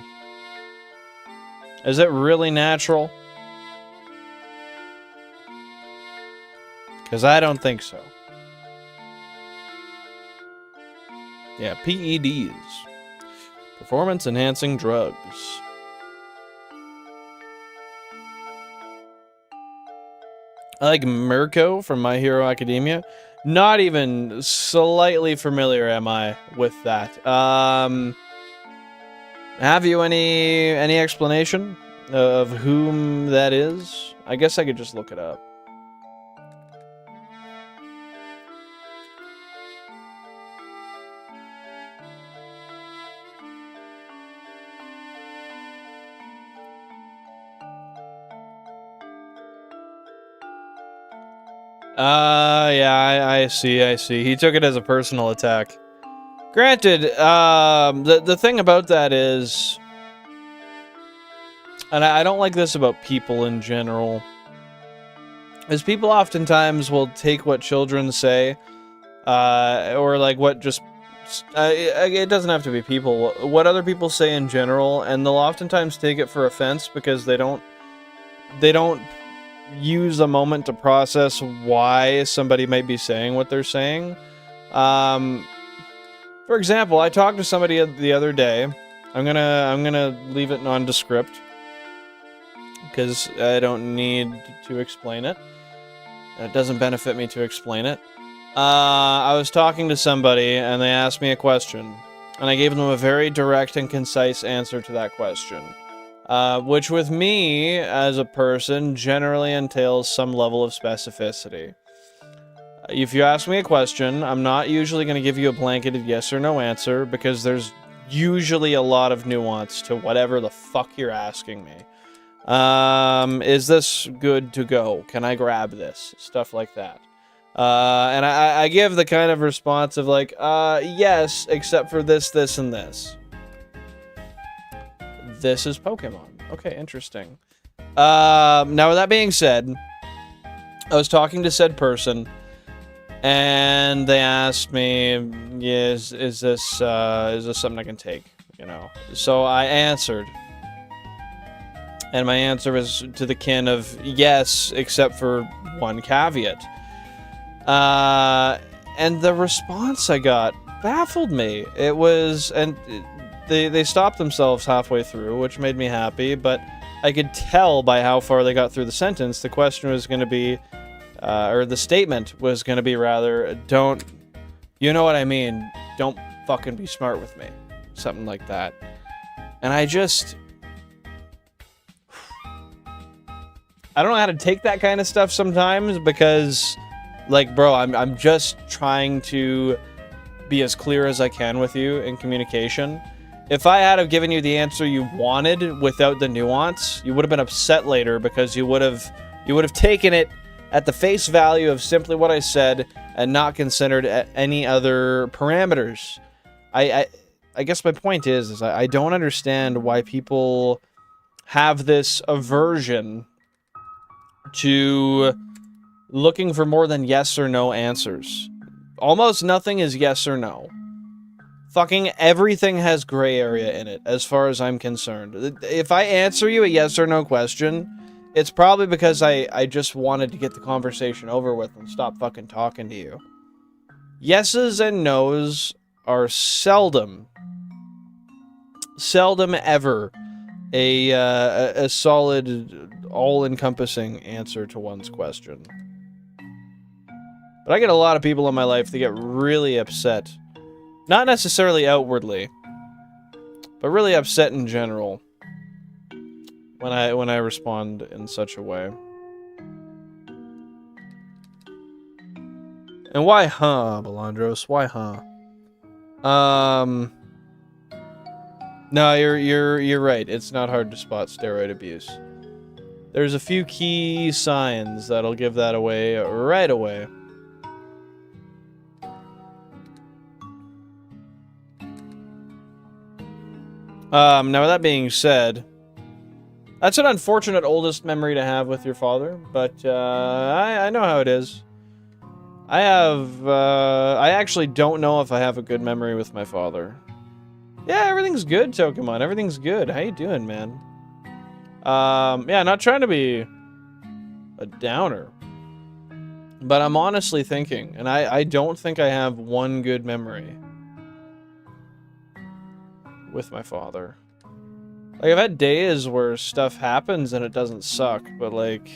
Is it really natural? Because I don't think so. Yeah, PEDs. Performance-enhancing drugs. I like Mirko from My Hero Academia. Not even slightly familiar am I with that. Have you any explanation of whom that is? I guess I could just look it up. Yeah, I see. He took it as a personal attack. Granted, the thing about that is, and I don't like this about people in general, is people oftentimes will take what children say, or like what just, it doesn't have to be people, what other people say in general, and they'll oftentimes take it for offense because they don't use a moment to process why somebody might be saying what they're saying. For example, I talked to somebody the other day. I'm gonna leave it nondescript because I don't need to explain it. It doesn't benefit me to explain it. I was talking to somebody and they asked me a question, and I gave them a very direct and concise answer to that question. Which with me, as a person, generally entails some level of specificity. If you ask me a question, I'm not usually going to give you a blanketed yes or no answer, because there's usually a lot of nuance to whatever the fuck you're asking me. Is this good to go? Can I grab this? Stuff like that. And I give the kind of response of like, yes, except for this, this, and this. This is Pokemon. Okay, interesting. Now, with that being said, I was talking to said person, and they asked me, is this something I can take? You know, so I answered, and my answer was to the kin of yes, except for one caveat. And the response I got baffled me. It was, and they stopped themselves halfway through, which made me happy, but I could tell by how far they got through the sentence, the question was going to be, or the statement was going to be rather, don't, you know what I mean, don't fucking be smart with me. Something like that. And I don't know how to take that kind of stuff sometimes, because, like, bro, I'm just trying to be as clear as I can with you in communication. If I had have given you the answer you wanted without the nuance, you would have been upset later, because you would have taken it at the face value of simply what I said and not considered any other parameters. I guess my point is I don't understand why people have this aversion to looking for more than yes or no answers. Almost nothing is yes or no. Fucking everything has gray area in it, as far as I'm concerned. If I answer you a yes or no question, it's probably because I just wanted to get the conversation over with and stop fucking talking to you. Yeses and nos are seldom ever a solid, all-encompassing answer to one's question. But I get a lot of people in my life that get really upset. Not necessarily outwardly, but really upset in general when I respond in such a way. And why, huh, Belandros? Why, huh? No, you're right. It's not hard to spot steroid abuse. There's a few key signs that'll give that away right away. Now with that being said, that's an unfortunate oldest memory to have with your father, but, I know how it is. I actually don't know if I have a good memory with my father. Yeah, everything's good, Pokemon. Everything's good. How you doing, man? Yeah, not trying to be a downer, but I'm honestly thinking, and I don't think I have one good memory with my father. Like, I've had days where stuff happens and it doesn't suck, but, like,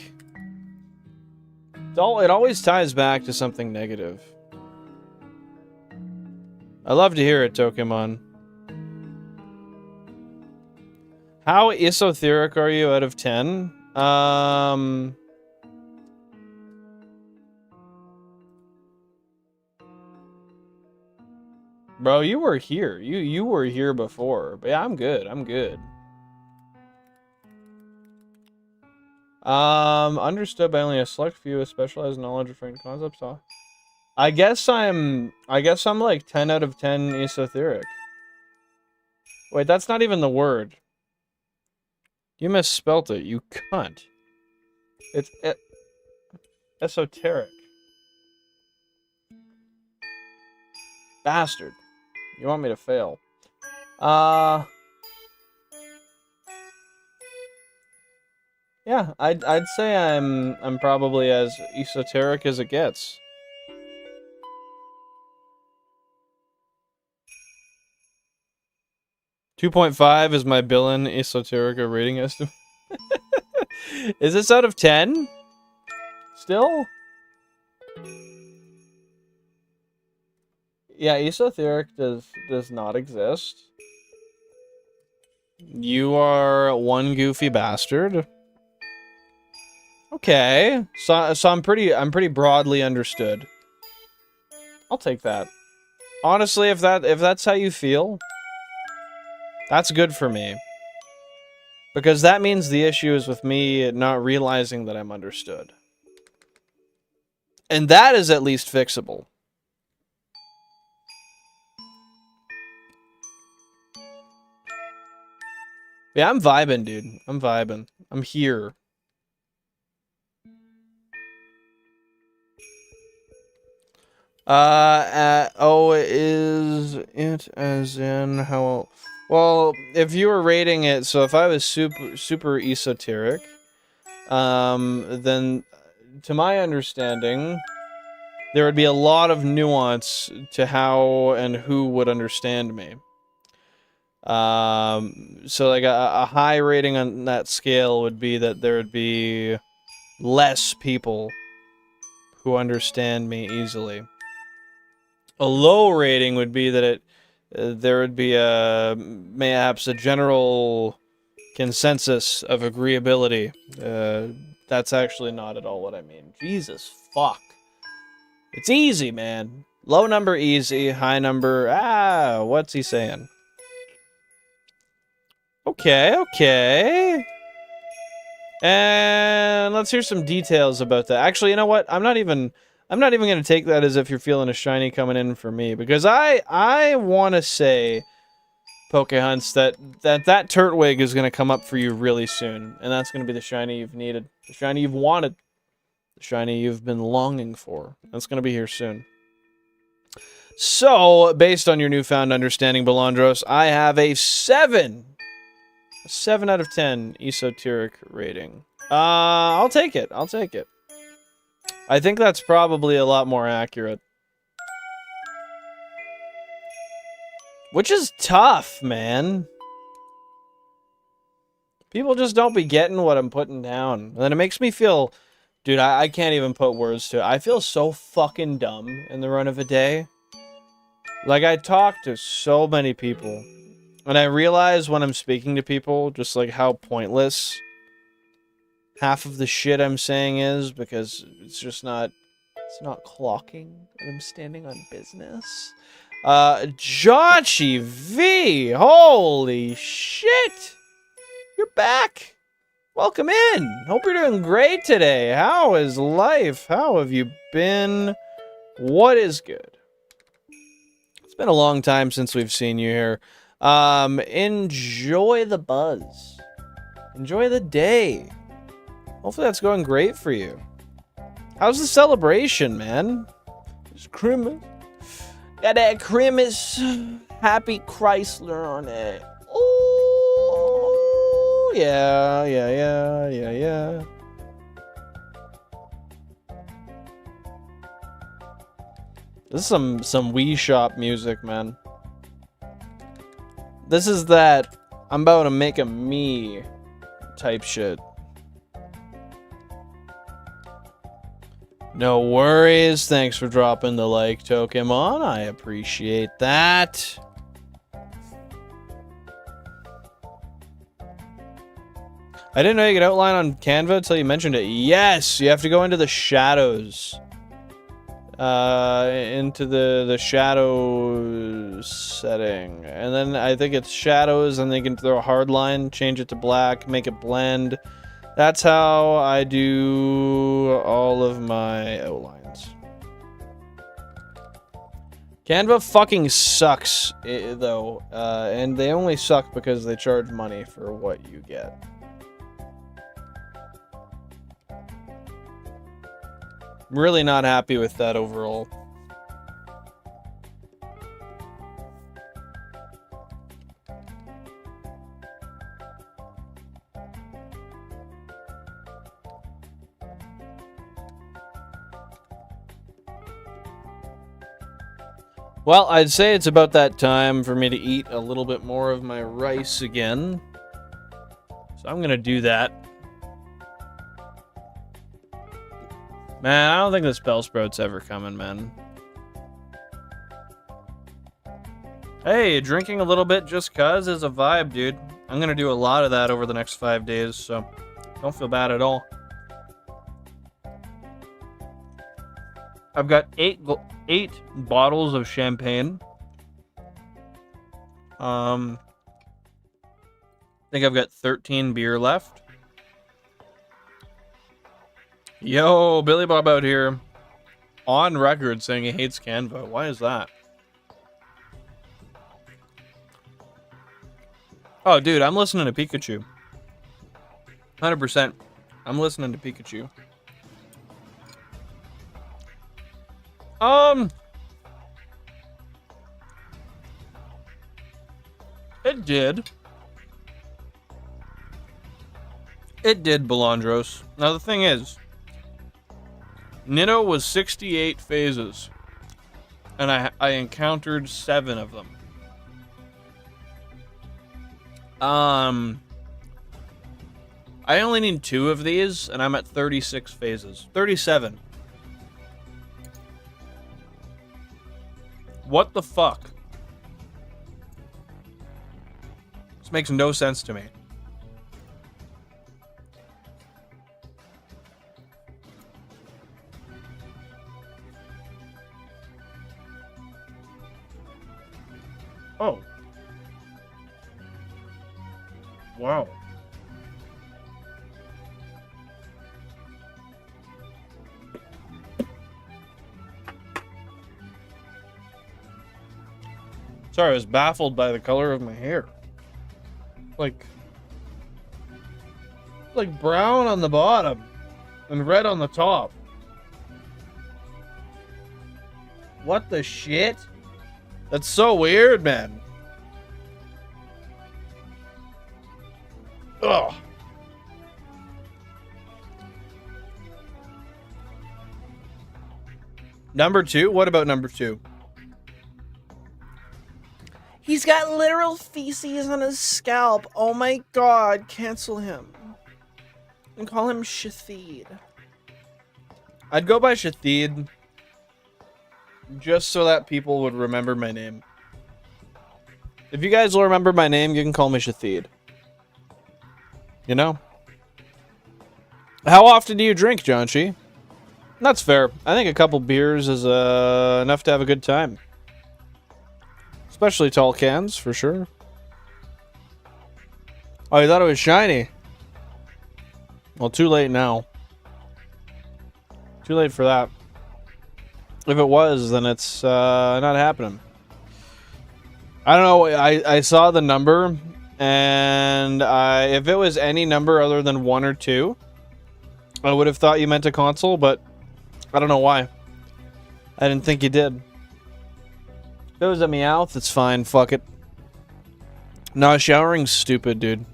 it always ties back to something negative. I love to hear it, Pokemon. How esoteric are you out of 10? Bro, you were here. You were here before. But yeah, I'm good. I'm good. Understood by only a select few with specialized knowledge of framed concepts. Huh? I guess I'm like 10 out of 10 esoteric. Wait, that's not even the word. You misspelt it, you cunt. It's esoteric. Bastard. You want me to fail. Yeah, I'd say I'm probably as esoteric as it gets. .5 is my Billin Esoterica rating estimate. Is this out of 10? Still? Yeah, esoteric does not exist. You are one goofy bastard. Okay, so I'm pretty broadly understood. I'll take that. Honestly, if that's how you feel, that's good for me. Because that means the issue is with me not realizing that I'm understood. And that is at least fixable. Yeah, I'm vibing, dude. I'm vibing. I'm here. Oh, is it as in how... Well, if you were rating it, so if I was super esoteric, then to my understanding, there would be a lot of nuance to how and who would understand me. So like a high rating on that scale would be that there would be less people who understand me easily. A low rating would be that there would be mayhaps a general consensus of agreeability. That's actually not at all what I mean. Jesus fuck. It's easy, man. Low number easy, high number, what's he saying? Okay, okay. And let's hear some details about that. Actually, you know what? I'm not even I'm not even going to take that as if you're feeling a shiny coming in for me, because I want to say, Pokehunts, that Turtwig is going to come up for you really soon, and that's going to be the shiny you've needed, the shiny you've wanted, the shiny you've been longing for. That's going to be here soon. So, based on your newfound understanding, Belandros, I have a 7 out of 10 esoteric rating. I'll take it. I'll take it. I think that's probably a lot more accurate. Which is tough, man. People just don't be getting what I'm putting down. And then it makes me feel... Dude, I can't even put words to it. I feel so fucking dumb in the run of a day. Like, I talk to so many people. And I realize when I'm speaking to people, just like how pointless half of the shit I'm saying is, because it's just not... It's not clocking, and I'm standing on business. Jochi V! Holy shit! You're back! Welcome in! Hope you're doing great today. How is life? How have you been? What is good? It's been a long time since we've seen you here. Enjoy the buzz. Enjoy the day. Hopefully that's going great for you. How's the celebration, man? It's Christmas. Got that Christmas Happy Chrysler on it. Oh, yeah. This is some Wii Shop music, man. This is that I'm about to make a me type shit. No worries. Thanks for dropping the like token on. I appreciate that. I didn't know you could outline on Canva until you mentioned it. Yes, you have to go into the shadows. Into the shadow setting. And then I think it's shadows, and then you can throw a hard line, change it to black, make it blend. That's how I do all of my outlines. Canva fucking sucks, though. And they only suck because they charge money for what you get. I'm really not happy with that overall. Well, I'd say it's about that time for me to eat a little bit more of my rice again. So I'm gonna do that. Man, I don't think this Bellsprout's ever coming, man. Hey, drinking a little bit just cuz is a vibe, dude. I'm gonna do a lot of that over the next 5 days, so don't feel bad at all. I've got eight bottles of champagne. I think I've got 13 beer left. Yo, Billy Bob out here on record saying he hates Canva. Why is that? Oh, dude, I'm listening to Pikachu. 100%. I'm listening to Pikachu. It did. It did, Belandros. Now, the thing is, Nitto was 68 phases, and I encountered 7 of them. I only need 2 of these, and I'm at 36 phases. 37. What the fuck? This makes no sense to me. Oh. Wow. Sorry, I was baffled by the color of my hair. Like brown on the bottom and red on the top. What the shit? That's so weird, man. Ugh. Number 2? What about number 2? He's got literal feces on his scalp. Oh my god, cancel him. And call him Shathid. I'd go by Shathid just so that people would remember my name. If you guys will remember my name, you can call me Shathid. You know? How often do you drink, Jonchi? That's fair. I think a couple beers is enough to have a good time. Especially tall cans, for sure. Oh, you thought it was shiny? Well, too late now. Too late for that. If it was, then it's not happening. I don't know. I saw the number, and if it was any number other than 1 or 2, I would have thought you meant a console, but I don't know why. I didn't think you did. If it was a Meowth, it's fine. Fuck it. No, showering's stupid, dude.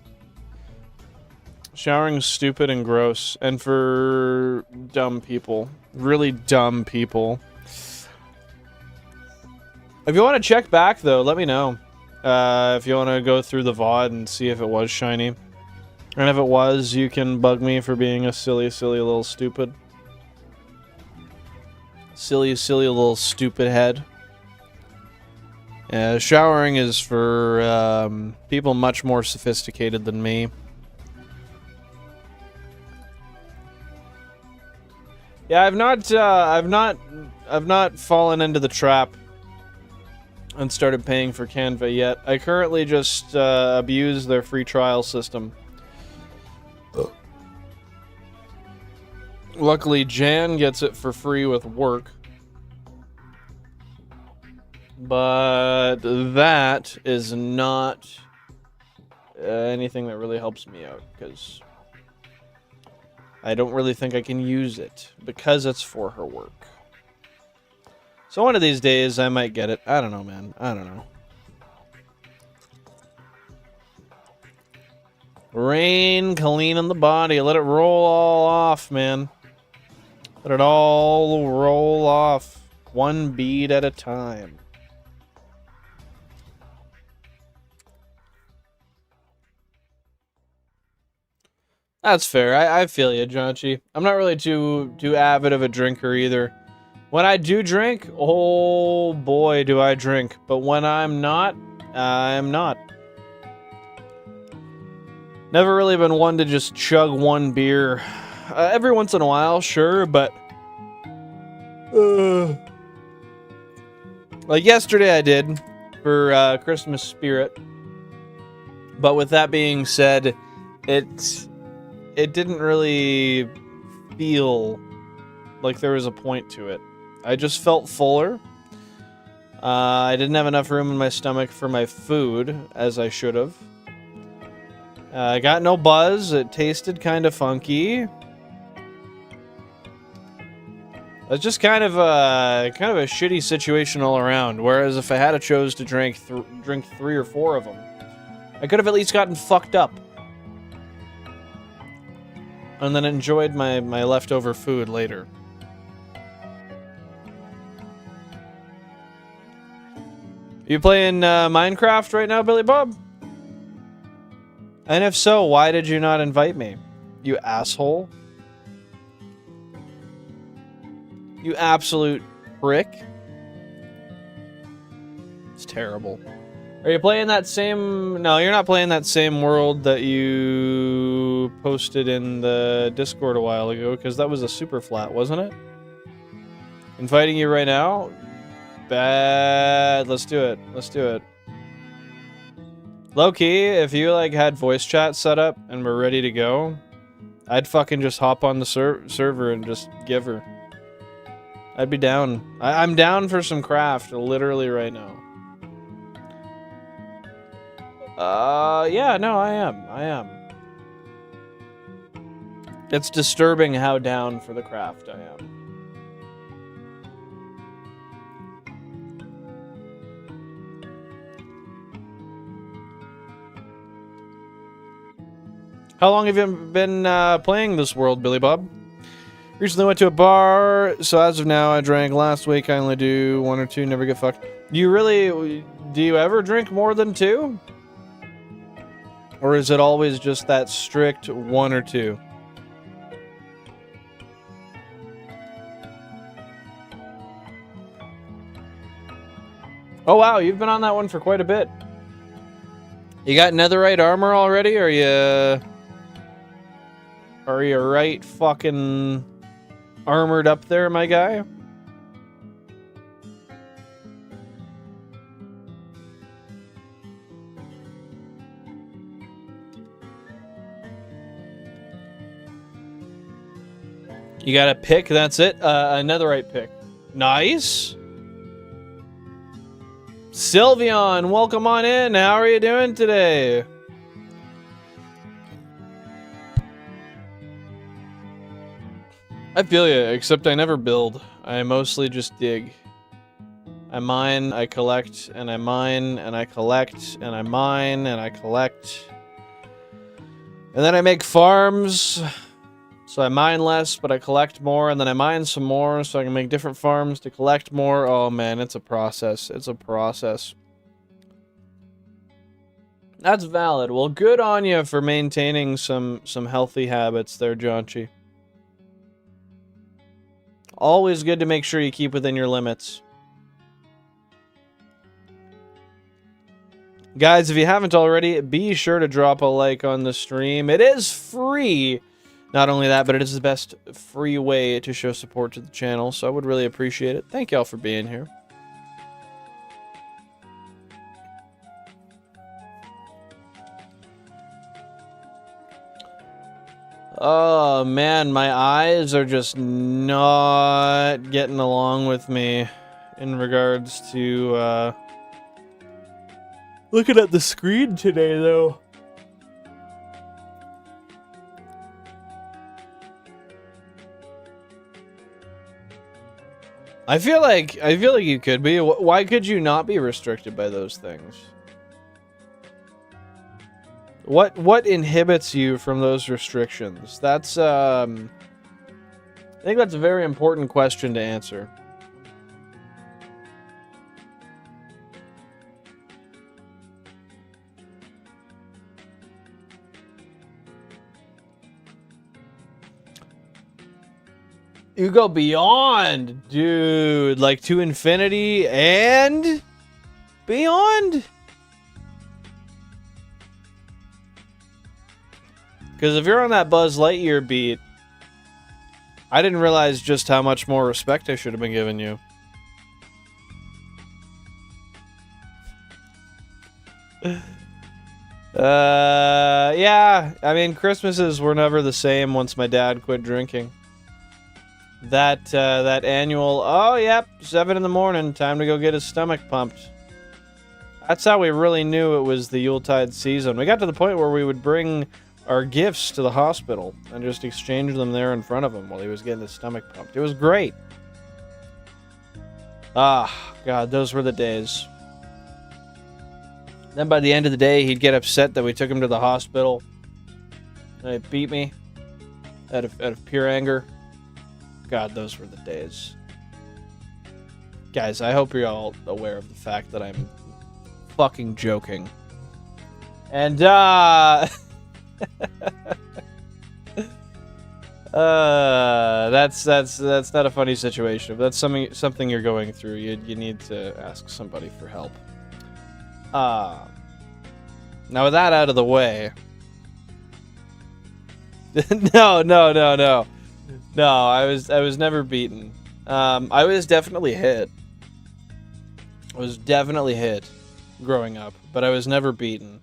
Showering's stupid and gross. And for dumb people. Really dumb people. If you want to check back, though, let me know. If you want to go through the VOD and see if it was shiny. And if it was, you can bug me for being a silly, silly little stupid. Silly, silly little stupid head. Showering is for people much more sophisticated than me. Yeah, I've not fallen into the trap and started paying for Canva yet. I currently just abuse their free trial system. Luckily, Jan gets it for free with work. But that is not anything that really helps me out, because I don't really think I can use it, because it's for her work. So one of these days, I might get it. I don't know, man. I don't know. Rain, clean on the body. Let it roll all off, man. Let it all roll off. One bead at a time. That's fair. I feel you, Jonchi. I'm not really too avid of a drinker either. When I do drink, oh boy, do I drink. But when I'm not, I'm not. Never really been one to just chug one beer. Every once in a while, sure, but... like yesterday I did, for Christmas spirit. But with that being said, it didn't really feel like there was a point to it. I just felt fuller. I didn't have enough room in my stomach for my food, as I should have. I got no buzz. It tasted kind of funky. It's just kind of a shitty situation all around. Whereas if I had a chose to drink 3 or 4 of them, I could have at least gotten fucked up. And then enjoyed my leftover food later. You playing Minecraft right now, Billy Bob? And if so, why did you not invite me? You asshole. You absolute prick. It's terrible. Are you playing that same... No, you're not playing that same world that you posted in the Discord a while ago, because that was a super flat, wasn't it? Inviting you right now? Bad. Let's do it. Let's do it. Low-key, if you like had voice chat set up and were ready to go, I'd fucking just hop on the server and just give her. I'd be down. I'm down for some craft, literally right now. Yeah, no, I am. It's disturbing how down for the craft I am. How long have you been playing this world, Billy Bob? Recently went to a bar, so as of now, I drank last week. I only do 1 or 2, never get fucked. Do you ever drink more than 2? Or is it always just that strict 1 or 2? Oh wow, you've been on that one for quite a bit. You got netherite armor already? Are you right fucking armored up there, my guy? You got a pick, that's it? A netherite pick. Nice. Sylveon, welcome on in. How are you doing today? I feel you, except I never build. I mostly just dig. I mine, I collect, and I mine, and I collect, and I mine, and I collect. And then I make farms. So I mine less, but I collect more, and then I mine some more so I can make different farms to collect more. Oh man, it's a process. It's a process. That's valid. Well, good on you for maintaining some healthy habits there, Jonchi. Always good to make sure you keep within your limits. Guys, if you haven't already, be sure to drop a like on the stream. It is free. Not only that, but it is the best free way to show support to the channel, so I would really appreciate it. Thank y'all for being here. Oh man, my eyes are just not getting along with me in regards to looking at the screen today, though. I feel like you could be. Why could you not be restricted by those things? What inhibits you from those restrictions? That's I think that's a very important question to answer. You go beyond, dude, like to infinity and beyond. Because if you're on that Buzz Lightyear beat, I didn't realize just how much more respect I should have been giving you. Yeah, I mean, Christmases were never the same once my dad quit drinking. That annual, oh, yep, 7 in the morning, time to go get his stomach pumped. That's how we really knew it was the Yuletide season. We got to the point where we would bring our gifts to the hospital and just exchange them there in front of him while he was getting his stomach pumped. It was great. Ah, God, those were the days. Then by the end of the day, he'd get upset that we took him to the hospital. And he beat me out of pure anger. God, those were the days. Guys, I hope you're all aware of the fact that I'm fucking joking. And, that's not a funny situation. If that's something you're going through, you need to ask somebody for help. Now with that out of the way. No, I was never beaten. I was definitely hit. I was definitely hit growing up, but I was never beaten.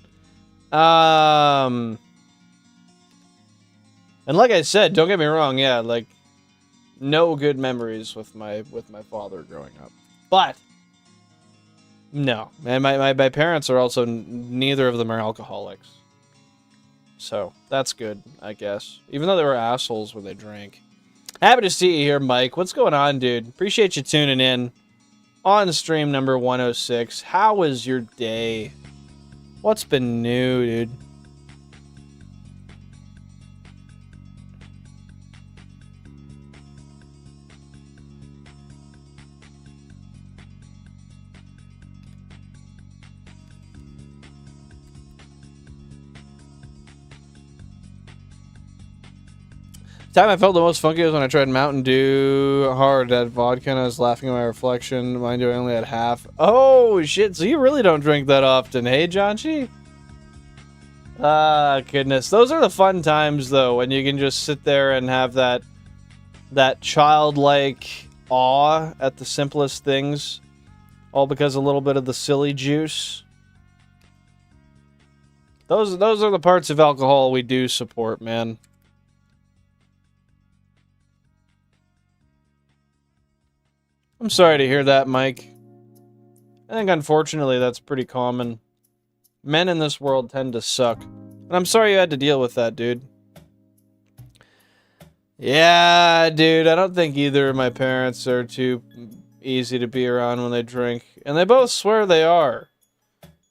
And like I said, don't get me wrong, yeah, like no good memories with my father growing up. But No. And my parents are also, neither of them are alcoholics. So, that's good, I guess. Even though they were assholes when they drank. Happy to see you here, Mike. What's going on, dude? Appreciate you tuning in on stream number 106. How was your day? What's been new, dude? Time I felt the most funky was when I tried Mountain Dew hard at vodka and I was laughing at my reflection. Mind you, I only had half. Oh, shit. So you really don't drink that often, hey, Janchi? Ah, goodness. Those are the fun times, though, when you can just sit there and have that childlike awe at the simplest things. All because a little bit of the silly juice. Those are the parts of alcohol we do support, man. I'm sorry to hear that, Mike. I think, unfortunately, that's pretty common. Men in this world tend to suck. And I'm sorry you had to deal with that, dude. Yeah, dude, I don't think either of my parents are too easy to be around when they drink. And they both swear they are.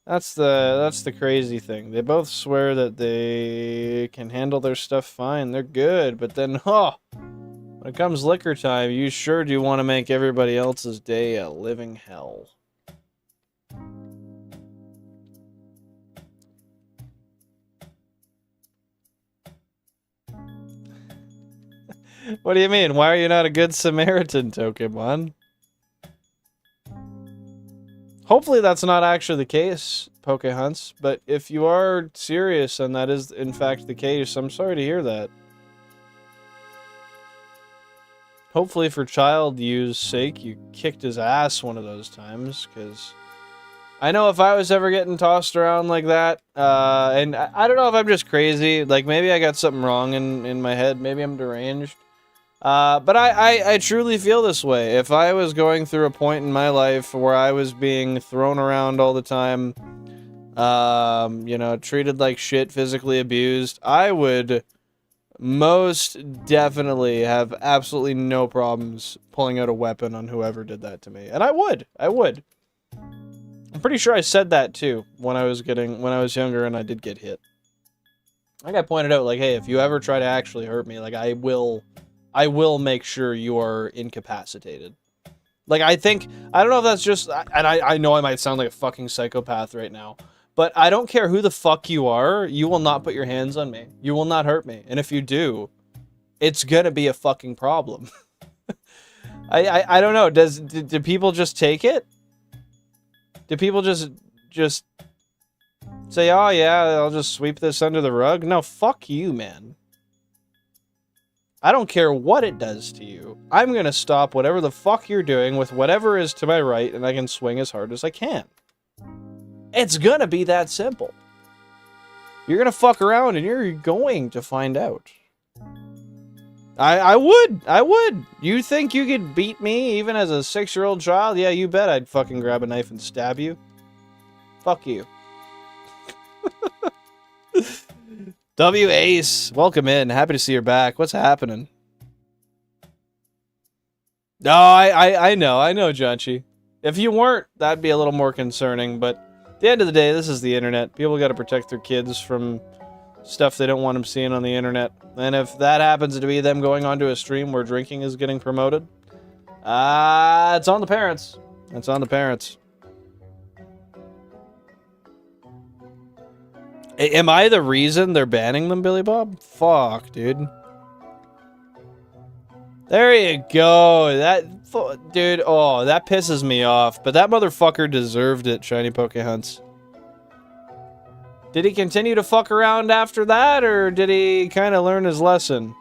That's the crazy thing. They both swear that they can handle their stuff fine. They're good, but then, when it comes liquor time, you sure do want to make everybody else's day a living hell. What do you mean? Why are you not a good Samaritan, Pokemon? Hopefully that's not actually the case, Pokehunts, but if you are serious and that is in fact the case, I'm sorry to hear that. Hopefully for child use sake, you kicked his ass one of those times, because I know if I was ever getting tossed around like that, and I don't know if I'm just crazy, like maybe I got something wrong in my head, maybe I'm deranged, but I truly feel this way. If I was going through a point in my life where I was being thrown around all the time, you know, treated like shit, physically abused, I would most definitely have absolutely no problems pulling out a weapon on whoever did that to me. And I would. I'm pretty sure I said that too when I was younger and I did get hit. I got pointed out like, hey, if you ever try to actually hurt me, like I will make sure you are incapacitated. Like I don't know if that's just, and I know I might sound like a fucking psychopath right now, but I don't care who the fuck you are, you will not put your hands on me. You will not hurt me. And if you do, it's gonna be a fucking problem. I don't know. Do people just take it? Do people just say, oh yeah, I'll just sweep this under the rug? No, fuck you, man. I don't care what it does to you. I'm gonna stop whatever the fuck you're doing with whatever is to my right, and I can swing as hard as I can. It's gonna be that simple. You're gonna fuck around and you're going to find out. I would. You think you could beat me even as a 6-year-old child? Yeah, you bet I'd fucking grab a knife and stab you. Fuck you. W Ace, welcome in. Happy to see you're back. What's happening? No, I know, Janchi. If you weren't, that'd be a little more concerning, but at the end of the day, this is the internet. People gotta protect their kids from stuff they don't want them seeing on the internet. And if that happens to be them going onto a stream where drinking is getting promoted, it's on the parents. It's on the parents. Am I the reason they're banning them, Billy Bob? Fuck, dude. There you go. Dude, oh, that pisses me off. But that motherfucker deserved it, Shiny Pokehunts. Did he continue to fuck around after that, or did he kind of learn his lesson?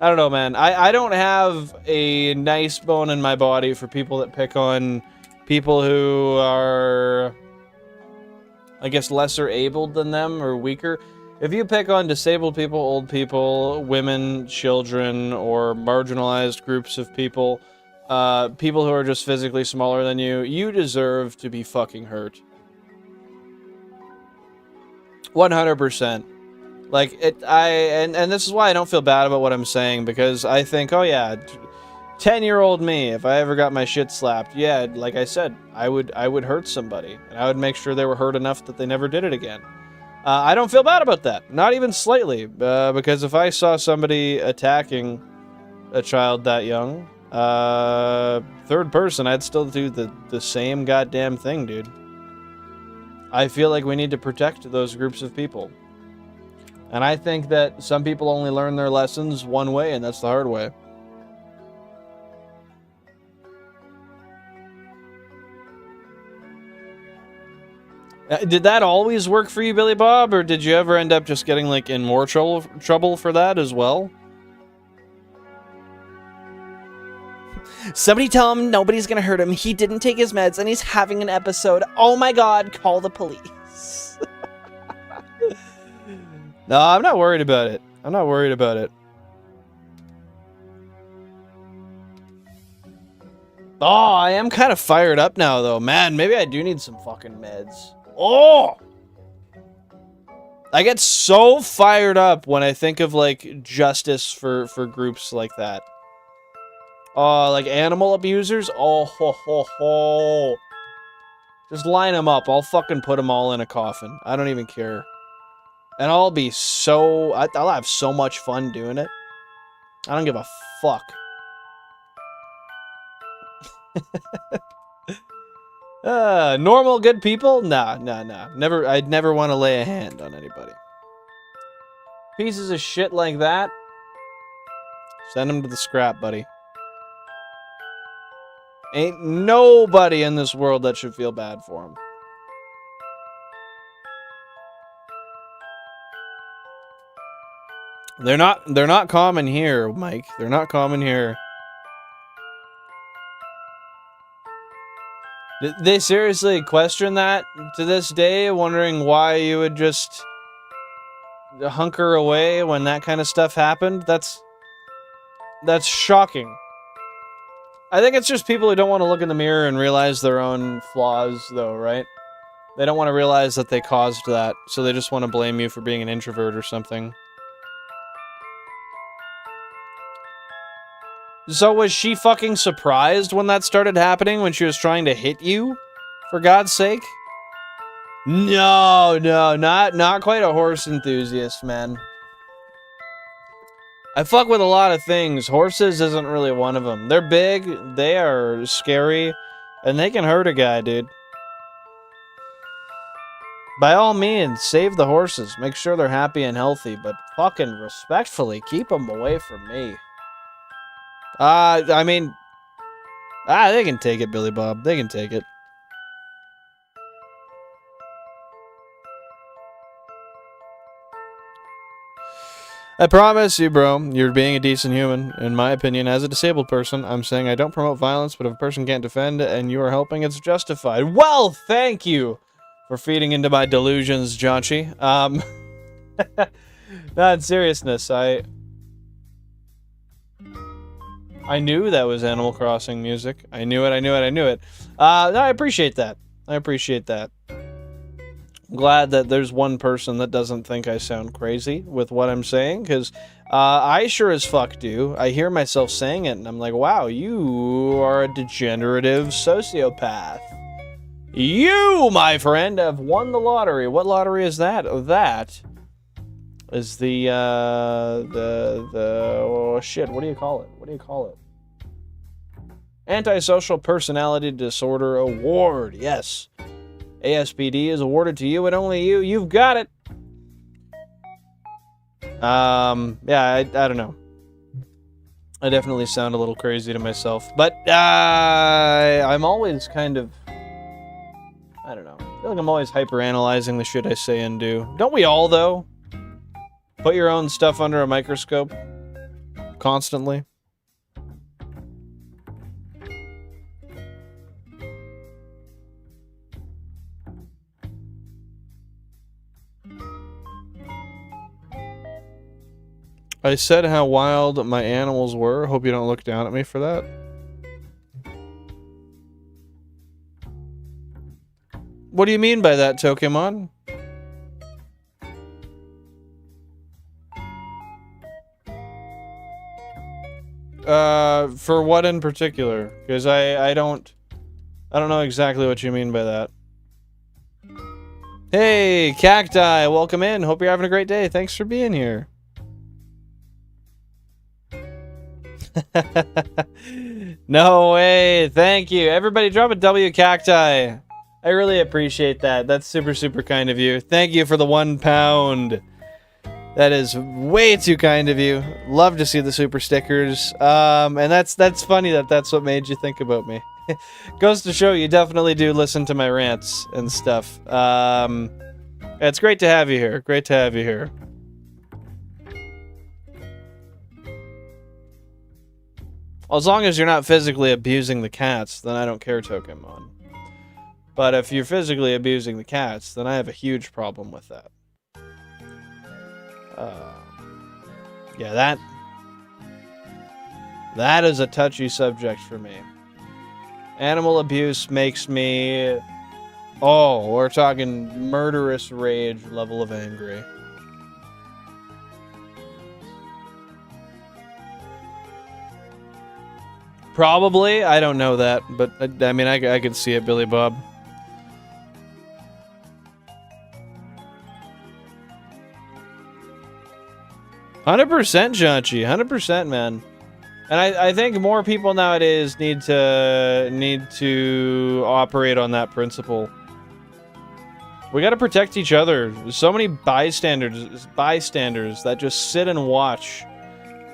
I don't know, man. I don't have a nice bone in my body for people that pick on people who are, I guess, lesser abled than them or weaker. If you pick on disabled people, old people, women, children, or marginalized groups of people, people who are just physically smaller than you, you deserve to be fucking hurt. 100%. Like, and this is why I don't feel bad about what I'm saying, because I think, oh yeah, 10-year-old me, if I ever got my shit slapped, yeah, like I said, I would hurt somebody, and I would make sure they were hurt enough that they never did it again. I don't feel bad about that, not even slightly, because if I saw somebody attacking a child that young, third person, I'd still do the same goddamn thing, dude. I feel like we need to protect those groups of people. And I think that some people only learn their lessons one way, and that's the hard way. Did that always work for you, Billy Bob, or did you ever end up just getting, like, in more trouble for that as well? Somebody tell him nobody's gonna hurt him. He didn't take his meds and he's having an episode. Oh my god, call the police. No, I'm not worried about it. I'm not worried about it. Oh, I am kind of fired up now, though. Man, maybe I do need some fucking meds. Oh! I get so fired up when I think of, like, justice for groups like that. Like animal abusers? Oh, ho, ho, ho. Just line them up. I'll fucking put them all in a coffin. I don't even care. And I'll be so... I'll have so much fun doing it. I don't give a fuck. Normal good people? Nah. Never. I'd never want to lay a hand on anybody. Pieces of shit like that? Send them to the scrap, buddy. Ain't nobody in this world that should feel bad for him. They're not common here, Mike. They're not common here. They seriously question that to this day, wondering why you would just hunker away when that kind of stuff happened. That's shocking. I think it's just people who don't want to look in the mirror and realize their own flaws, though, right? They don't want to realize that they caused that, so they just want to blame you for being an introvert or something. So was she fucking surprised when that started happening, when she was trying to hit you? For God's sake? No, not quite a horse enthusiast, man. I fuck with a lot of things. Horses isn't really one of them. They're big, they are scary, and they can hurt a guy, dude. By all means, save the horses. Make sure they're happy and healthy, but fucking respectfully, keep them away from me. I mean... they can take it, Billy Bob. They can take it. I promise you, bro, you're being a decent human. In my opinion, as a disabled person, I'm saying I don't promote violence, but if a person can't defend and you are helping, it's justified. Well, thank you for feeding into my delusions, Jonchi. Not in seriousness, I knew that was Animal Crossing music. I knew it. No, I appreciate that. I'm glad that there's one person that doesn't think I sound crazy with what I'm saying, because I sure as fuck do. I hear myself saying it, and I'm like, wow, you are a degenerative sociopath. You, my friend, have won the lottery. What lottery is that? Oh, that is the oh shit, what do you call it? Antisocial Personality Disorder Award. Yes. ASPD is awarded to you and only you. You've got it. Yeah, I don't know. I definitely sound a little crazy to myself, but I'm always kind of, I don't know. I feel like I'm always hyper-analyzing the shit I say and do. Don't we all, though? Put your own stuff under a microscope constantly. I said how wild my animals were. Hope you don't look down at me for that. What do you mean by that, Pokemon? For what in particular? Because I don't know exactly what you mean by that. Hey, Cacti, welcome in. Hope you're having a great day. Thanks for being here. No way. Thank you. Everybody drop a W, Cacti. I really appreciate that. That's super, super kind of you. Thank you for the £1. That is way too kind of you. Love to see the super stickers. And that's funny that that's what made you think about me. Goes to show you definitely do listen to my rants and stuff. It's great to have you here. Great to have you here. As long as you're not physically abusing the cats, then I don't care, Pokemon. But if you're physically abusing the cats, then I have a huge problem with that. Yeah, that is a touchy subject for me. Animal abuse makes me... Oh, we're talking murderous rage level of angry. Probably, I don't know that, but I mean, I could see it, Billy Bob. %, Janchi, 100%, man. And I think more people nowadays need to operate on that principle. We gotta protect each other. There's so many bystanders that just sit and watch.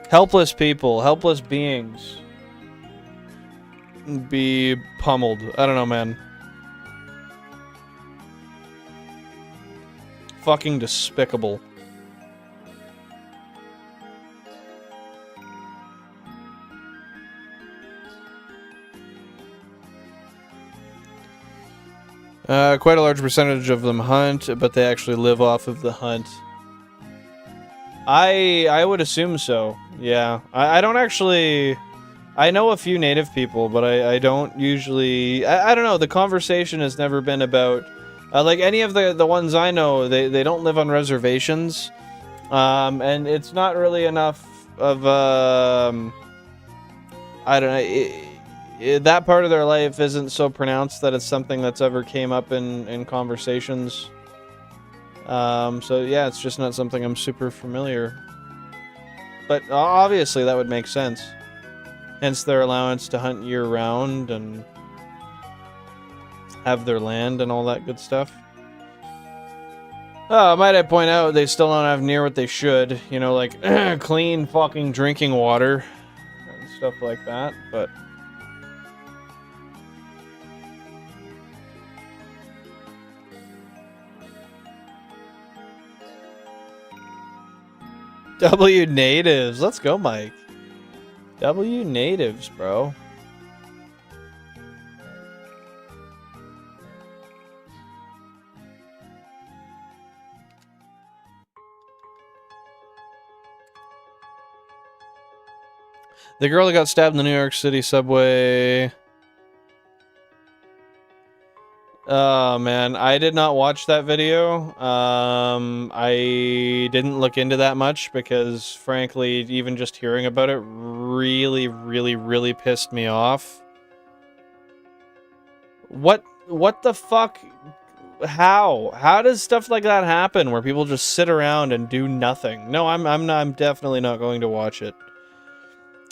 Helpless people, helpless beings be pummeled. I don't know, man. Fucking despicable. Quite a large percentage of them hunt, but they actually live off of the hunt. I would assume so. Yeah. I don't actually... I know a few native people, but I don't usually... I don't know, the conversation has never been about... like, any of the ones I know, they don't live on reservations. And it's not really enough of... I don't know... that part of their life isn't so pronounced that it's something that's ever came up in conversations. So yeah, it's just not something I'm super familiar. But obviously that would make sense. Hence their allowance to hunt year-round and have their land and all that good stuff. Might I point out, they still don't have near what they should. You know, like, clean fucking drinking water and stuff like that, but... W natives. Let's go, Mike. W natives, bro. The girl that got stabbed in the New York City subway. Oh man, I did not watch that video. I didn't look into that much because, frankly, even just hearing about it really, really, really pissed me off. What the fuck? How? How does stuff like that happen where people just sit around and do nothing? No, I'm definitely not going to watch it.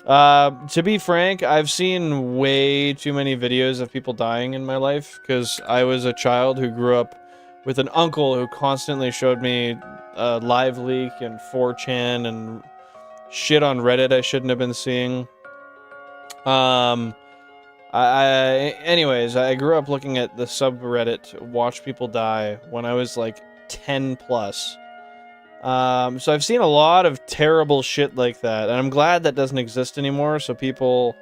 To be frank, I've seen way too many videos of people dying in my life because I was a child who grew up with an uncle who constantly showed me Live Leak and 4chan and shit on Reddit I shouldn't have been seeing. Anyways, I grew up looking at the subreddit Watch People Die when I was like 10 plus. So I've seen a lot of terrible shit like that, and I'm glad that doesn't exist anymore, so people...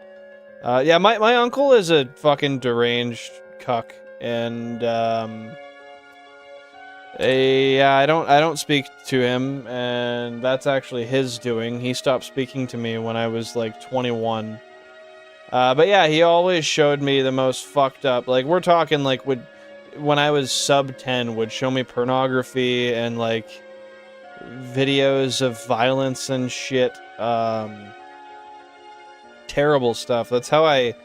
yeah, my uncle is a fucking deranged cuck, and, yeah, I don't speak to him, and that's actually his doing. He stopped speaking to me when I was, like, 21. But yeah, he always showed me the most fucked up, like, we're talking, like, when I was sub 10, would show me pornography and like videos of violence and shit. Terrible stuff. That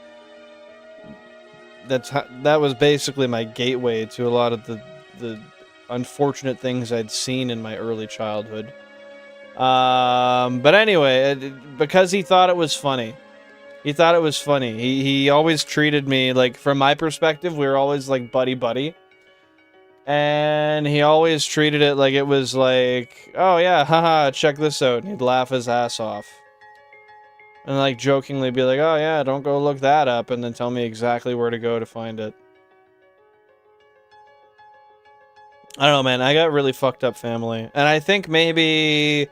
was basically my gateway to a lot of the unfortunate things I'd seen in my early childhood. But anyway, because he thought it was funny. He thought it was funny. He always treated me, like, from my perspective, we were always, like, buddy-buddy. And he always treated it like it was like, oh yeah, haha, check this out. And he'd laugh his ass off. And, like, jokingly be like, oh yeah, don't go look that up, and then tell me exactly where to go to find it. I don't know, man. I got really fucked up family. And I think maybe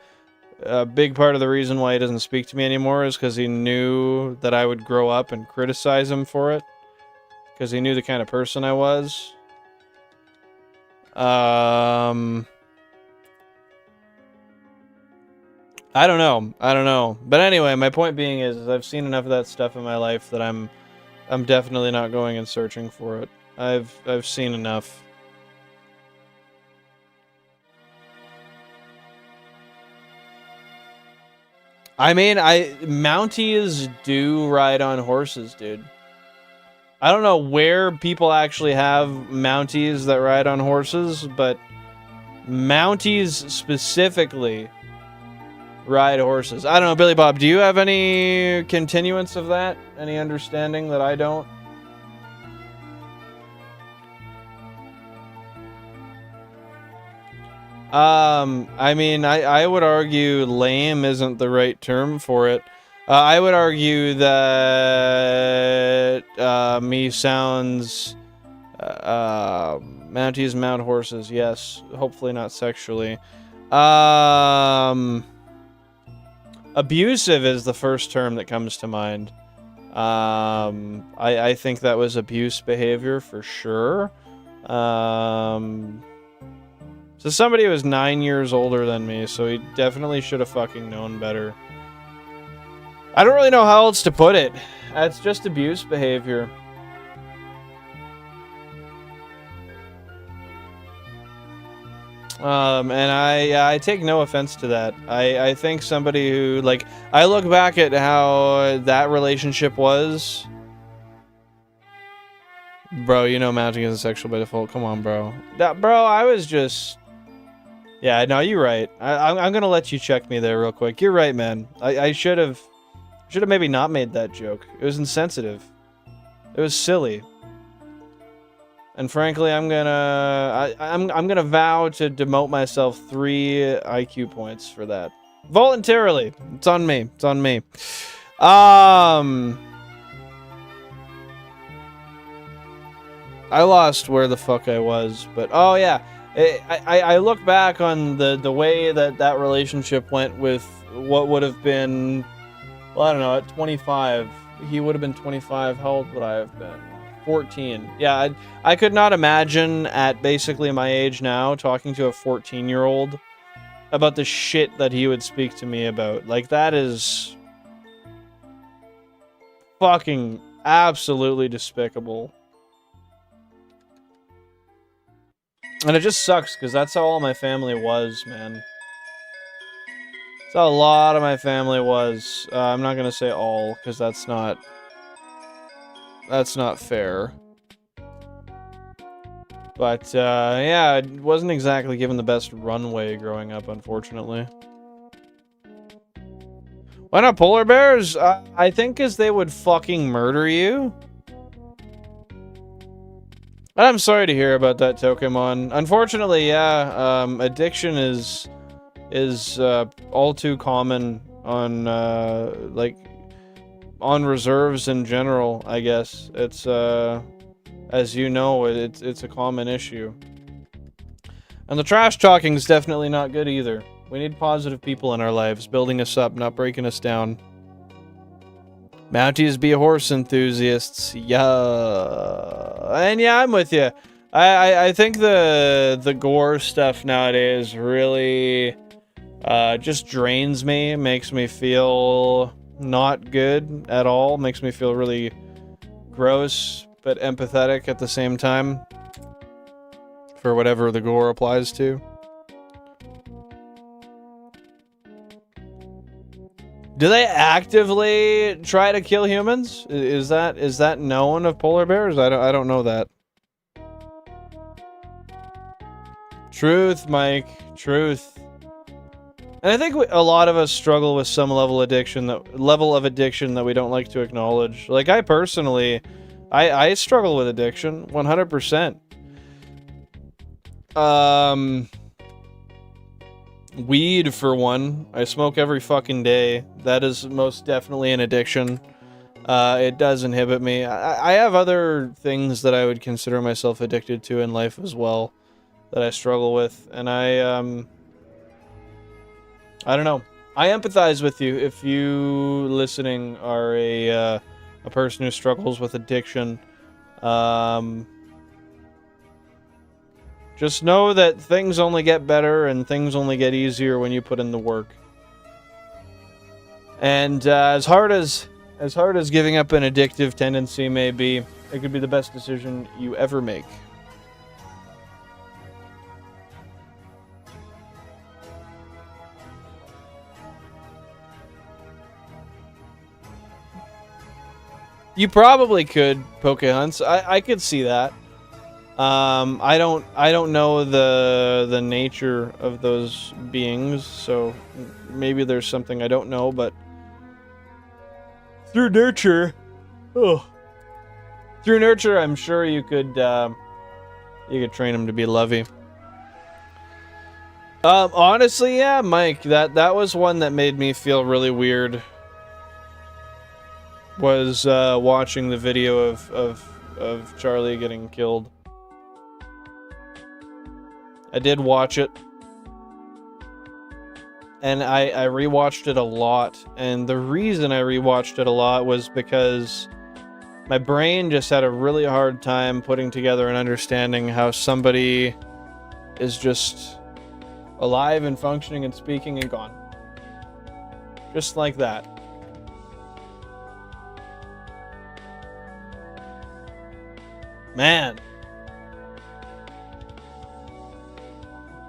a big part of the reason why he doesn't speak to me anymore is because he knew that I would grow up and criticize him for it. Because he knew the kind of person I was. I don't know. But anyway, my point being is I've seen enough of that stuff in my life that I'm definitely not going and searching for it. I've seen enough. I mean, Mounties do ride on horses, dude. I don't know where people actually have Mounties that ride on horses, but Mounties specifically ride horses. I don't know, Billy Bob, do you have any continuance of that? Any understanding that I don't? I mean, I would argue lame isn't the right term for it. I would argue that me sounds Mounties mount horses, yes. Hopefully not sexually. Abusive is the first term that comes to mind. I think that was abuse behavior for sure. So somebody who was 9 years older than me, so he definitely should have fucking known better. I don't really know how else to put it. It's just abuse behavior. And I take no offense to that. I think somebody who, like, I look back at how that relationship was. Bro, you know mounting is a sexual by default. Come on, bro. Bro, I was just... Yeah, no, you're right. I'm gonna let you check me there real quick. You're right, man. I should have maybe not made that joke. It was insensitive. It was silly. And frankly, I'm gonna vow to demote myself 3 IQ points for that. Voluntarily. It's on me. It's on me. I lost where the fuck I was, but oh yeah. I look back on the way that relationship went with what would have been, well, I don't know, at 25. He would have been 25. How old would I have been? 14. Yeah, I could not imagine at basically my age now talking to a 14-year-old about the shit that he would speak to me about. Like, that is fucking absolutely despicable. And it just sucks, because that's how all my family was, man. That's how a lot of my family was. I'm not gonna say all, because that's not fair. But, yeah, I wasn't exactly given the best runway growing up, unfortunately. Why not polar bears? I think because they would fucking murder you. I'm sorry to hear about that, Tokemon. Unfortunately, yeah, addiction is all too common on, like, on reserves in general, I guess. It's, as you know, it's a common issue. And the trash talking is definitely not good either. We need positive people in our lives, building us up, not breaking us down. Mounties be horse enthusiasts, yeah. And yeah, I'm with you. I think the gore stuff nowadays really just drains me, makes me feel not good at all, makes me feel really gross but empathetic at the same time. for whatever the gore applies to. Do they actively try to kill humans? Is that known of polar bears? I don't know that. Truth, Mike. Truth. And I think a lot of us struggle with some level of addiction that we don't like to acknowledge. Like I personally, I struggle with addiction 100%. Weed for one. I smoke every fucking day. That is most definitely an addiction. It does inhibit me. I have other things that I would consider myself addicted to in life as well that I struggle with, and I don't know. I empathize with you if you listening are a person who struggles with addiction. Just know that things only get better and things only get easier when you put in the work. And as hard as giving up an addictive tendency may be, it could be the best decision you ever make. You probably could, Pokehunts. I could see that. I don't know the nature of those beings, so maybe there's something I don't know, but through nurture, I'm sure you could train them to be lovey. Honestly, yeah, Mike, that was one that made me feel really weird. Was watching the video of Charlie getting killed. I did watch it, and I rewatched it a lot, and the reason I rewatched it a lot was because my brain just had a really hard time putting together and understanding how somebody is just alive and functioning and speaking and gone. Just like that. Man.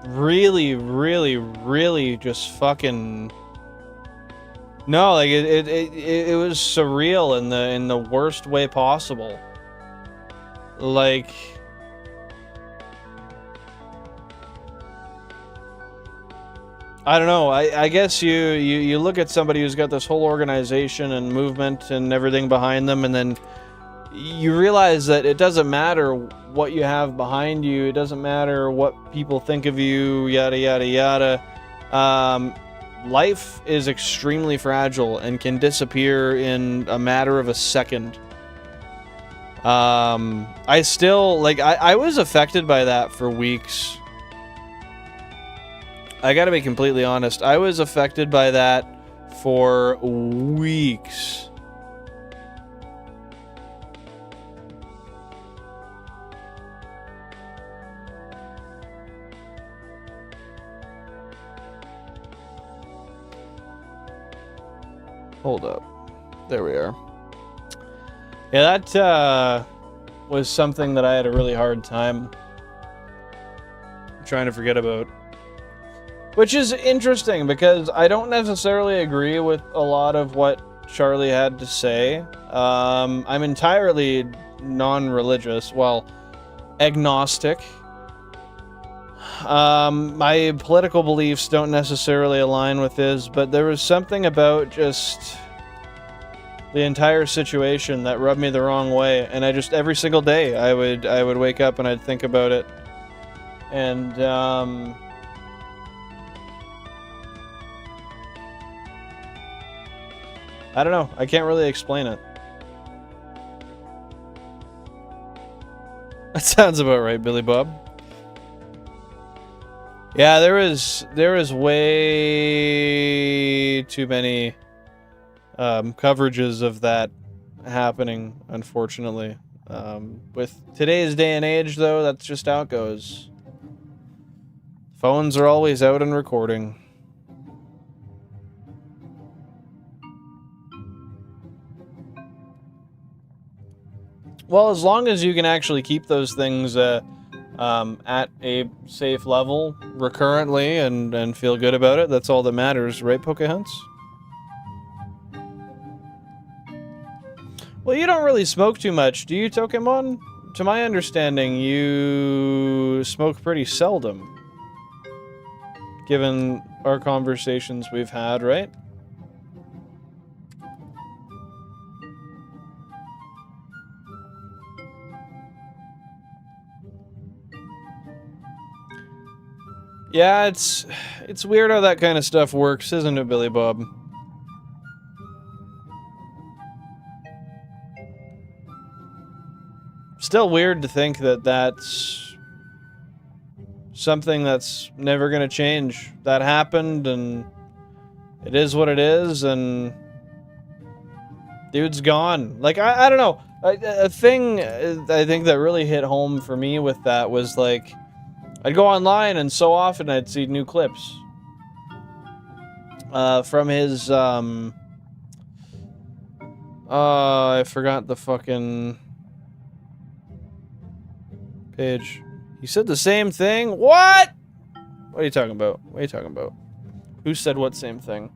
Really, really, really just fucking... No, like, it was surreal in the worst way possible. Like... I don't know, I guess you look at somebody who's got this whole organization and movement and everything behind them, and then you realize that it doesn't matter what you have behind you, it doesn't matter what people think of you, yada yada yada. Life is extremely fragile and can disappear in a matter of a second. I still, like, I was affected by that for weeks. I gotta be completely honest, I was affected by that for weeks. Hold up. There we are. Yeah, that was something that I had a really hard time trying to forget about. Which is interesting, because I don't necessarily agree with a lot of what Charlie had to say. I'm entirely non-religious, well, agnostic. My political beliefs don't necessarily align with his, but there was something about just the entire situation that rubbed me the wrong way, and I just, every single day, I would wake up and I'd think about it, and, I don't know, I can't really explain it. That sounds about right, Billy Bob. Yeah, there was way too many coverages of that happening, unfortunately. With today's day and age, though, that's just how it goes. Phones are always out and recording. Well, as long as you can actually keep those things at a safe level recurrently and feel good about it. That's all that matters, right, Pokehunts? Well, you don't really smoke too much, do you, Tokemon? To my understanding, you smoke pretty seldom. Given our conversations we've had, right? Yeah, it's weird how that kind of stuff works, isn't it, Billy Bob? Still weird to think that that's something that's never gonna change. That happened, and it is what it is, and dude's gone. Like, I don't know. A thing I think that really hit home for me with that was, like, I'd go online, and so often I'd see new clips from his, I forgot the fucking page. He said the same thing? What? What are you talking about? What are you talking about? Who said what same thing?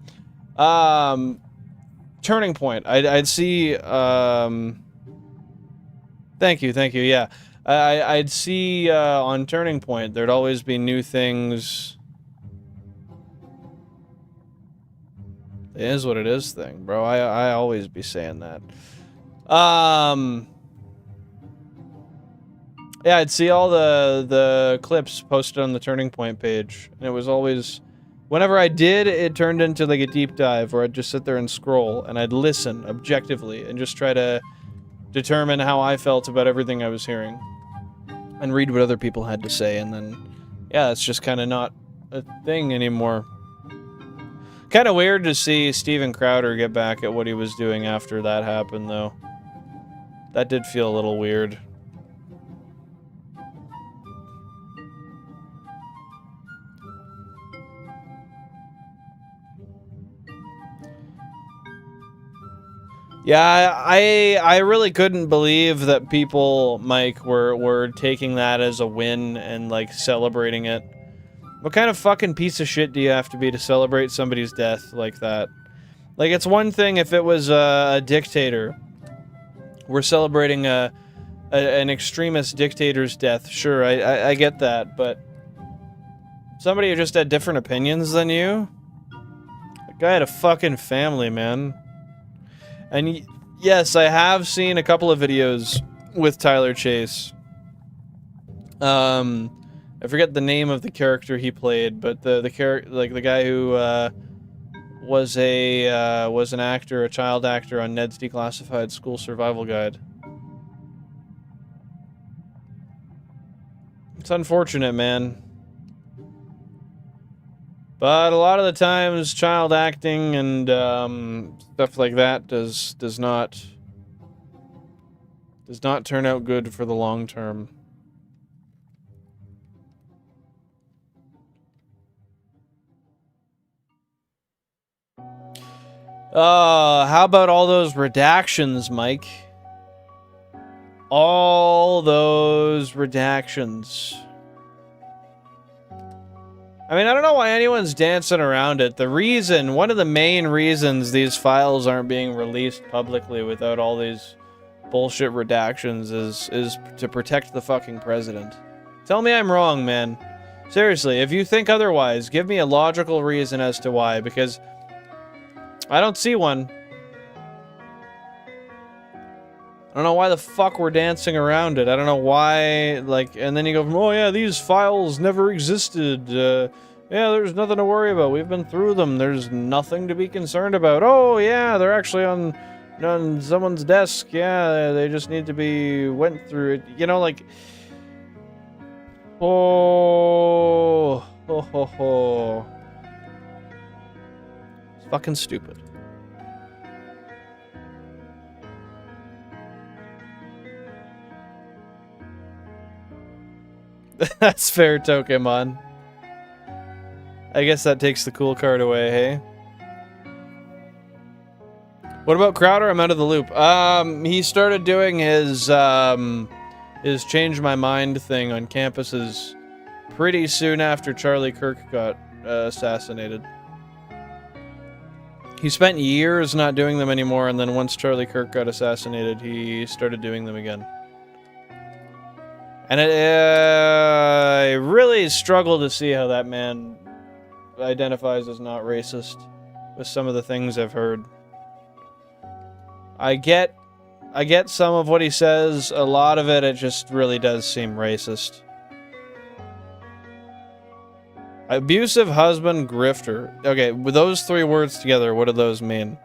Turning Point. I'd see, thank you, yeah. I'd see, on Turning Point, there'd always be new things. It is what it is thing, bro. I always be saying that. Yeah, I'd see all the clips posted on the Turning Point page, and it was always, whenever I did, it turned into like a deep dive where I'd just sit there and scroll, and I'd listen objectively and just try to determine how I felt about everything I was hearing, and read what other people had to say, and then, yeah, it's just kind of not a thing anymore. Kind of weird to see Steven Crowder get back at what he was doing after that happened, though. That did feel a little weird. Yeah, I really couldn't believe that people, Mike, were taking that as a win and, like, celebrating it. What kind of fucking piece of shit do you have to be to celebrate somebody's death like that? Like, it's one thing if it was a dictator. We're celebrating an extremist dictator's death. Sure, I get that, but somebody who just had different opinions than you? That guy had a fucking family, man. And yes, I have seen a couple of videos with Tyler Chase. I forget the name of the character he played, but the character, like the guy who was an actor, a child actor on Ned's Declassified School Survival Guide. It's unfortunate, man. But a lot of the times, child acting and stuff like that does not turn out good for the long term. How about all those redactions, Mike? All those redactions. I mean, I don't know why anyone's dancing around it. The reason, one of the main reasons these files aren't being released publicly without all these bullshit redactions is to protect the fucking president. Tell me I'm wrong, man. Seriously, if you think otherwise, give me a logical reason as to why, because I don't see one. I don't know why the fuck we're dancing around it. I don't know why, like, and then you go from, oh yeah, these files never existed. Yeah, there's nothing to worry about. We've been through them. There's nothing to be concerned about. Oh yeah, they're actually on someone's desk. Yeah, they just need to be went through it. You know, like, oh. It's fucking stupid. That's fair, Tokemon. I guess that takes the cool card away, hey? What about Crowder? I'm out of the loop. He started doing his his change my mind thing on campuses pretty soon after Charlie Kirk got assassinated. He spent years not doing them anymore, and then once Charlie Kirk got assassinated, he started doing them again. And I really struggle to see how that man identifies as not racist with some of the things I've heard. I get some of what he says. A lot of it just really does seem racist. Abusive husband, grifter. Okay, with those three words together, what do those mean?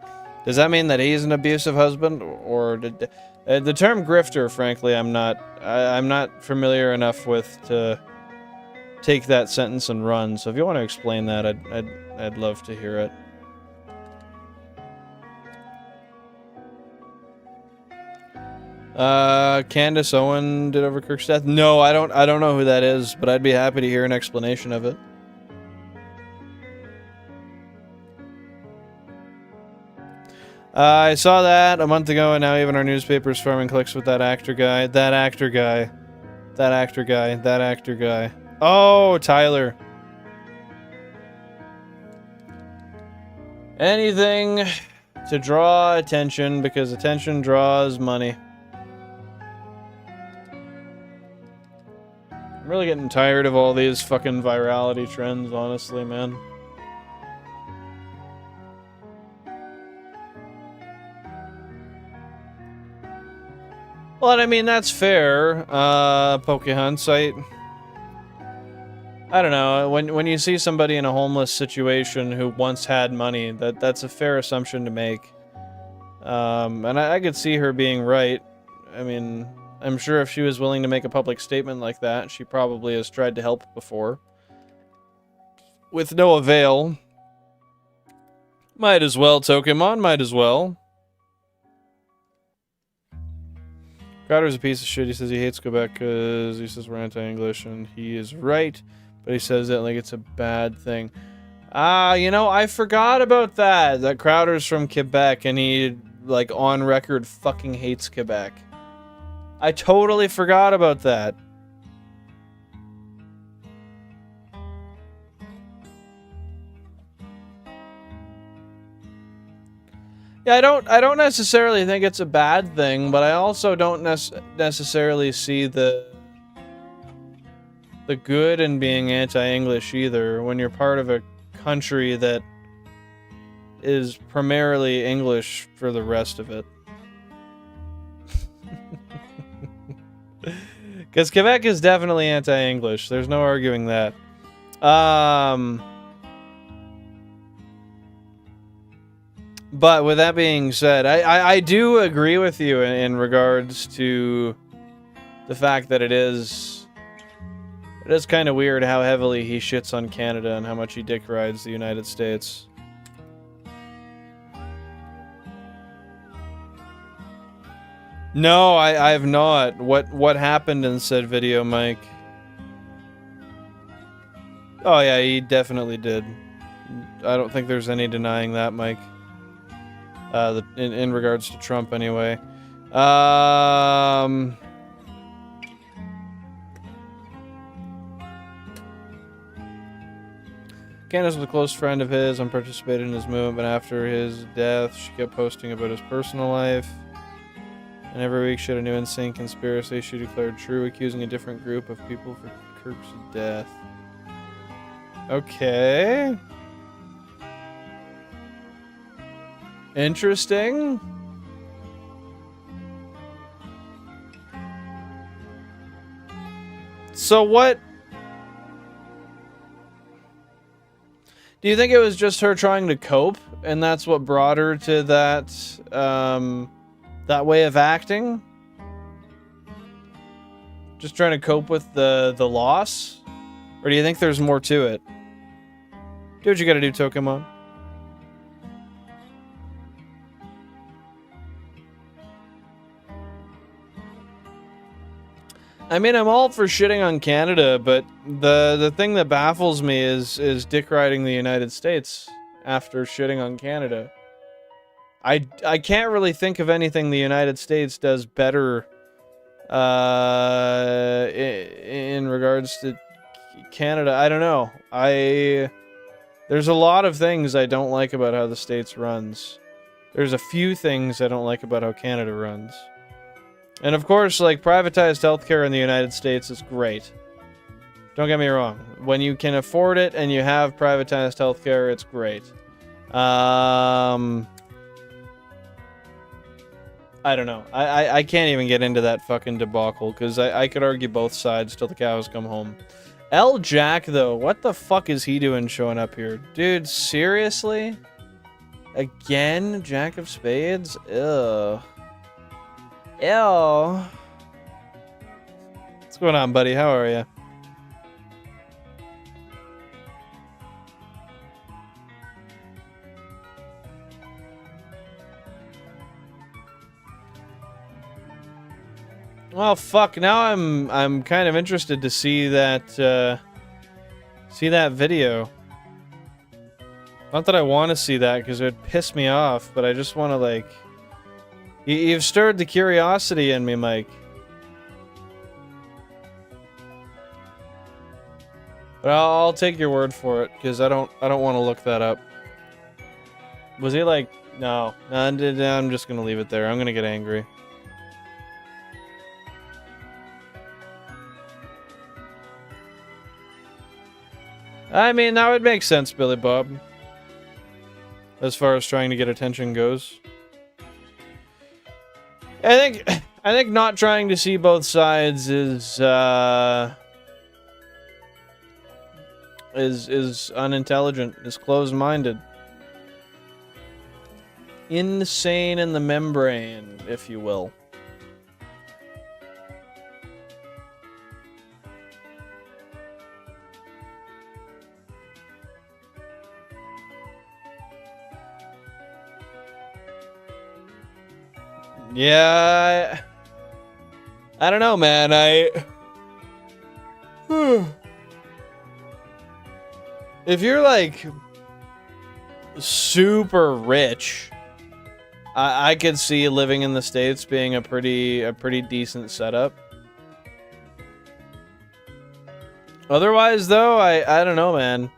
Does that mean that he's an abusive husband, or did, the term grifter? Frankly, I'm not familiar enough with to take that sentence and run. So if you want to explain that, I'd love to hear it. Candace Owen did over Kirk's death. No, I don't know who that is, but I'd be happy to hear an explanation of it. I saw that a month ago, and now even our newspaper's farming clicks with that actor guy. That actor guy. That actor guy. That actor guy. Oh, Tyler. Anything to draw attention, because attention draws money. I'm really getting tired of all these fucking virality trends, honestly, man. Well, I mean, that's fair, Pokehunt. I don't know, when you see somebody in a homeless situation who once had money, that's a fair assumption to make. And I could see her being right. I mean, I'm sure if she was willing to make a public statement like that, she probably has tried to help before. With no avail. Might as well, Pokemon, might as well. Crowder's a piece of shit. He says he hates Quebec because he says we're anti-English, and he is right, but he says it like it's a bad thing. You know, I forgot about that. That Crowder's from Quebec, and he, like, on record fucking hates Quebec. I totally forgot about that. Yeah, I don't necessarily think it's a bad thing, but I also don't necessarily see the good in being anti-English either, when you're part of a country that is primarily English for the rest of it. Because Quebec is definitely anti-English. There's no arguing that. But with that being said, I do agree with you in regards to the fact that it is kind of weird how heavily he shits on Canada and how much he dick rides the United States. No, I have not. What happened in said video, Mike? Oh yeah, he definitely did. I don't think there's any denying that, Mike. In regards to Trump, anyway. Candace was a close friend of his and participated in his movement, but after his death, she kept posting about his personal life. And every week she had a new insane conspiracy she declared true, accusing a different group of people for Kirk's death. Okay. Interesting. So what... Do you think it was just her trying to cope, and that's what brought her to that, that way of acting? Just trying to cope with the loss? Or do you think there's more to it? Do what you gotta do, Pokemon. I mean, I'm all for shitting on Canada, but the thing that baffles me is dick riding the United States after shitting on Canada. I can't really think of anything the United States does better In regards to Canada, I don't know. There's a lot of things I don't like about how the States runs. There's a few things I don't like about how Canada runs. And of course, like, privatized healthcare in the United States is great. Don't get me wrong. When you can afford it and you have privatized healthcare, it's great. I don't know. I can't even get into that fucking debacle, because I could argue both sides till the cows come home. L. Jack, though, what the fuck is he doing showing up here? Dude, seriously? Again? Jack of Spades? Ugh. Ew. What's going on, buddy? How are you? Well, fuck. Now I'm kind of interested to see that video. Not that I want to see that, because it would piss me off, but I just want to, like... You've stirred the curiosity in me, Mike. But I'll take your word for it, because I don't want to look that up. Was he like... No. I'm just gonna leave it there. I'm gonna get angry. I mean, that would make sense, Billy Bob. As far as trying to get attention goes. I think not trying to see both sides is unintelligent, is closed-minded. Insane in the membrane, if you will. Yeah, I don't know, man. If you're like super rich, I could see living in the States being a pretty decent setup. Otherwise, though, I don't know, man.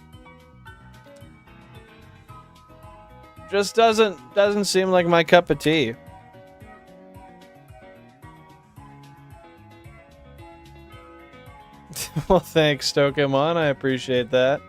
Just doesn't seem like my cup of tea. Well, thanks, Pokemon. I appreciate that.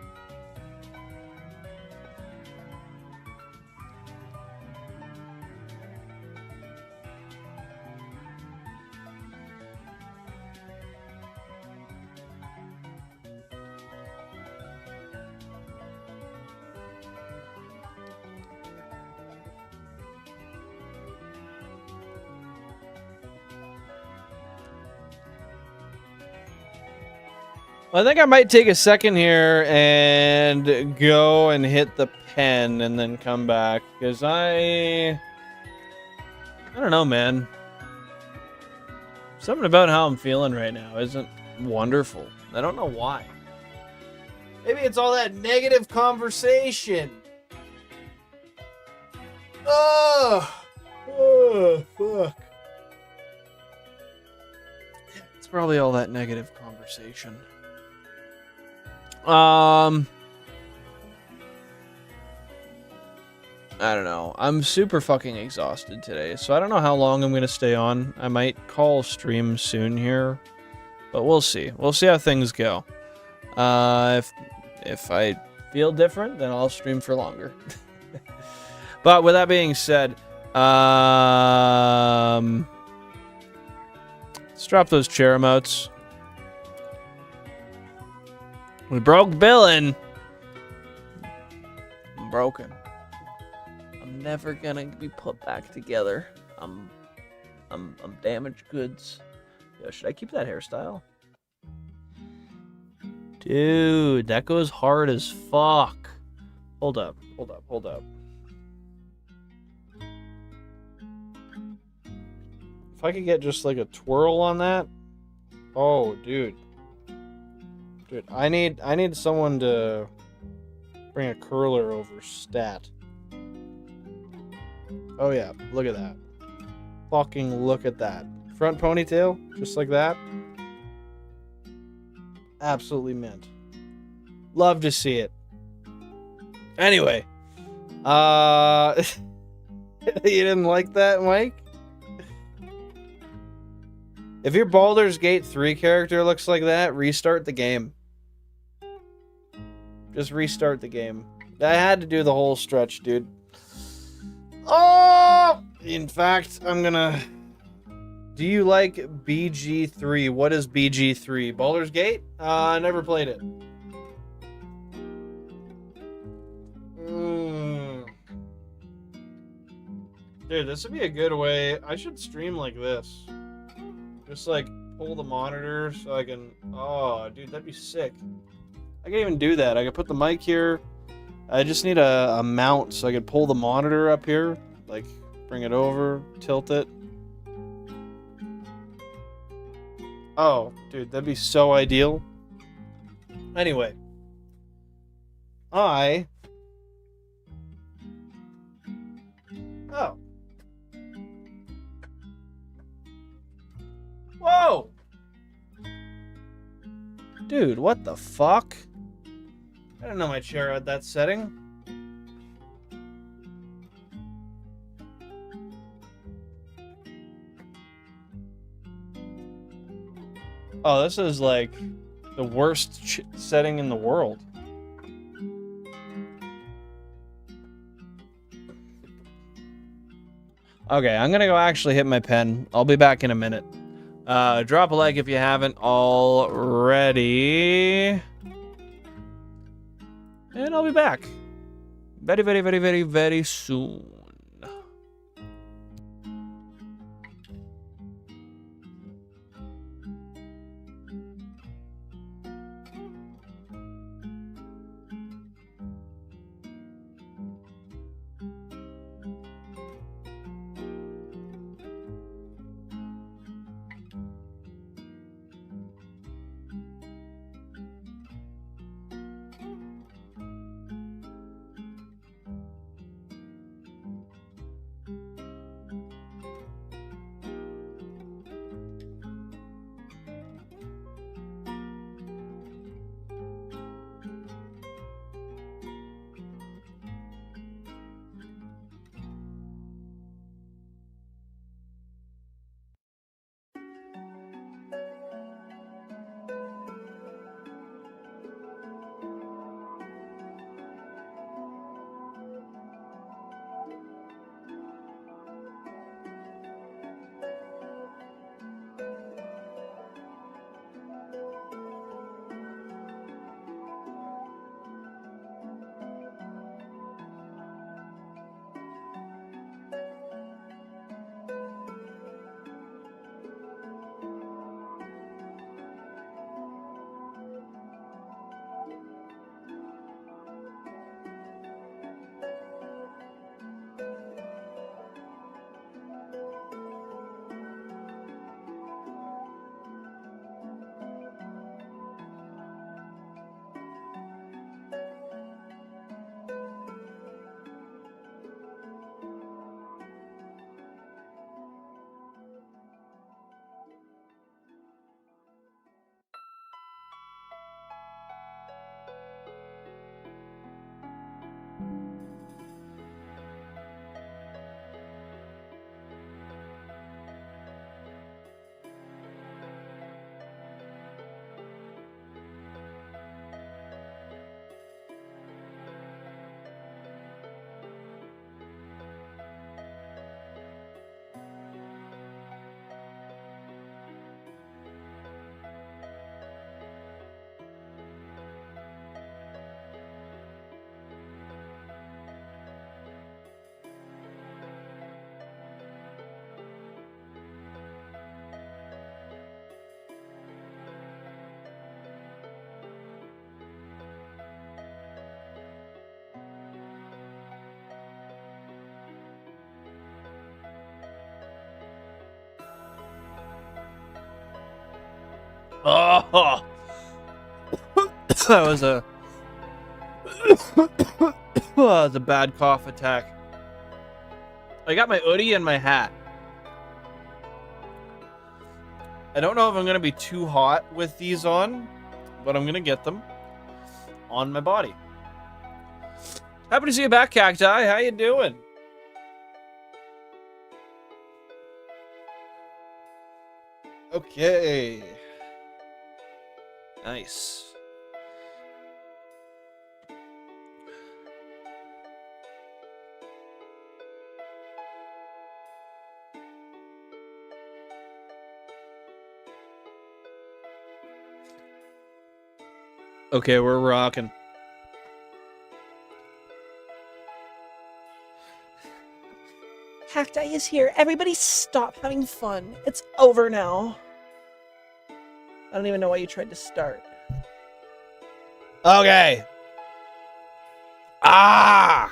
Well, I think I might take a second here and go and hit the pen and then come back, because I don't know, man. Something about how I'm feeling right now isn't wonderful. I don't know why. Maybe it's all that negative conversation. Oh, fuck. It's probably all that negative conversation. I don't know. I'm super fucking exhausted today, so I don't know how long I'm gonna stay on. I might call stream soon here, but we'll see. We'll see how things go. If I feel different, then I'll stream for longer. But with that being said, let's drop those chair emotes. We broke Billin. I'm broken. I'm never gonna be put back together. I'm damaged goods. Yo, should I keep that hairstyle? Dude, that goes hard as fuck. Hold up. If I could get just like a twirl on that. Oh, dude. Dude, I need someone to bring a curler over stat. Oh yeah, look at that. Fucking look at that. front ponytail, just like that. Absolutely mint. Love to see it. Anyway, you didn't like that, Mike? If your Baldur's Gate 3 character looks like that, restart the game. Just restart the game. I had to do the whole stretch, dude. Oh! In fact, I'm gonna... Do you like BG3? What is BG3? Baldur's Gate? I never played it. Dude, this would be a good way. I should stream like this. Just like pull the monitor so I can... Oh, dude, that'd be sick. I can't even do that. I could put the mic here. I just need a mount so I could pull the monitor up here. Like, bring it over, tilt it. Oh, dude, that'd be so ideal. Anyway. Oh. Whoa! Dude, what the fuck? I didn't know my chair had that setting. Oh, this is like the worst setting in the world. Okay, I'm gonna go actually hit my pen. I'll be back in a minute. Drop a like if you haven't already. And I'll be back. Very, very, very, very, very soon. Oh, that was a that was a bad cough attack. I got my hoodie and my hat. I don't know if I'm going to be too hot with these on, but I'm going to get them on my body. Happy to see you back, Cacti. How you doing? Okay. Nice. Okay, we're rocking. Cacti is here. Everybody stop having fun. It's over now. I don't even know why you tried to start. Okay. Ah!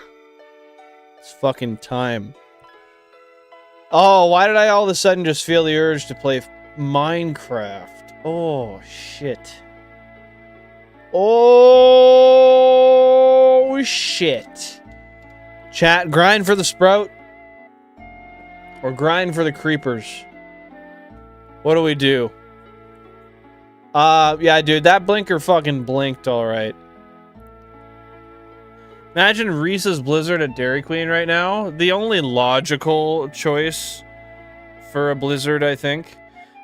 It's fucking time. Oh, why did I all of a sudden just feel the urge to play Minecraft? Oh, shit. Oh, shit. Chat, grind for the sprout. Or grind for the creepers. What do we do? Yeah, dude, that blinker fucking blinked alright. Imagine Reese's Blizzard at Dairy Queen right now. The only logical choice for a Blizzard, I think.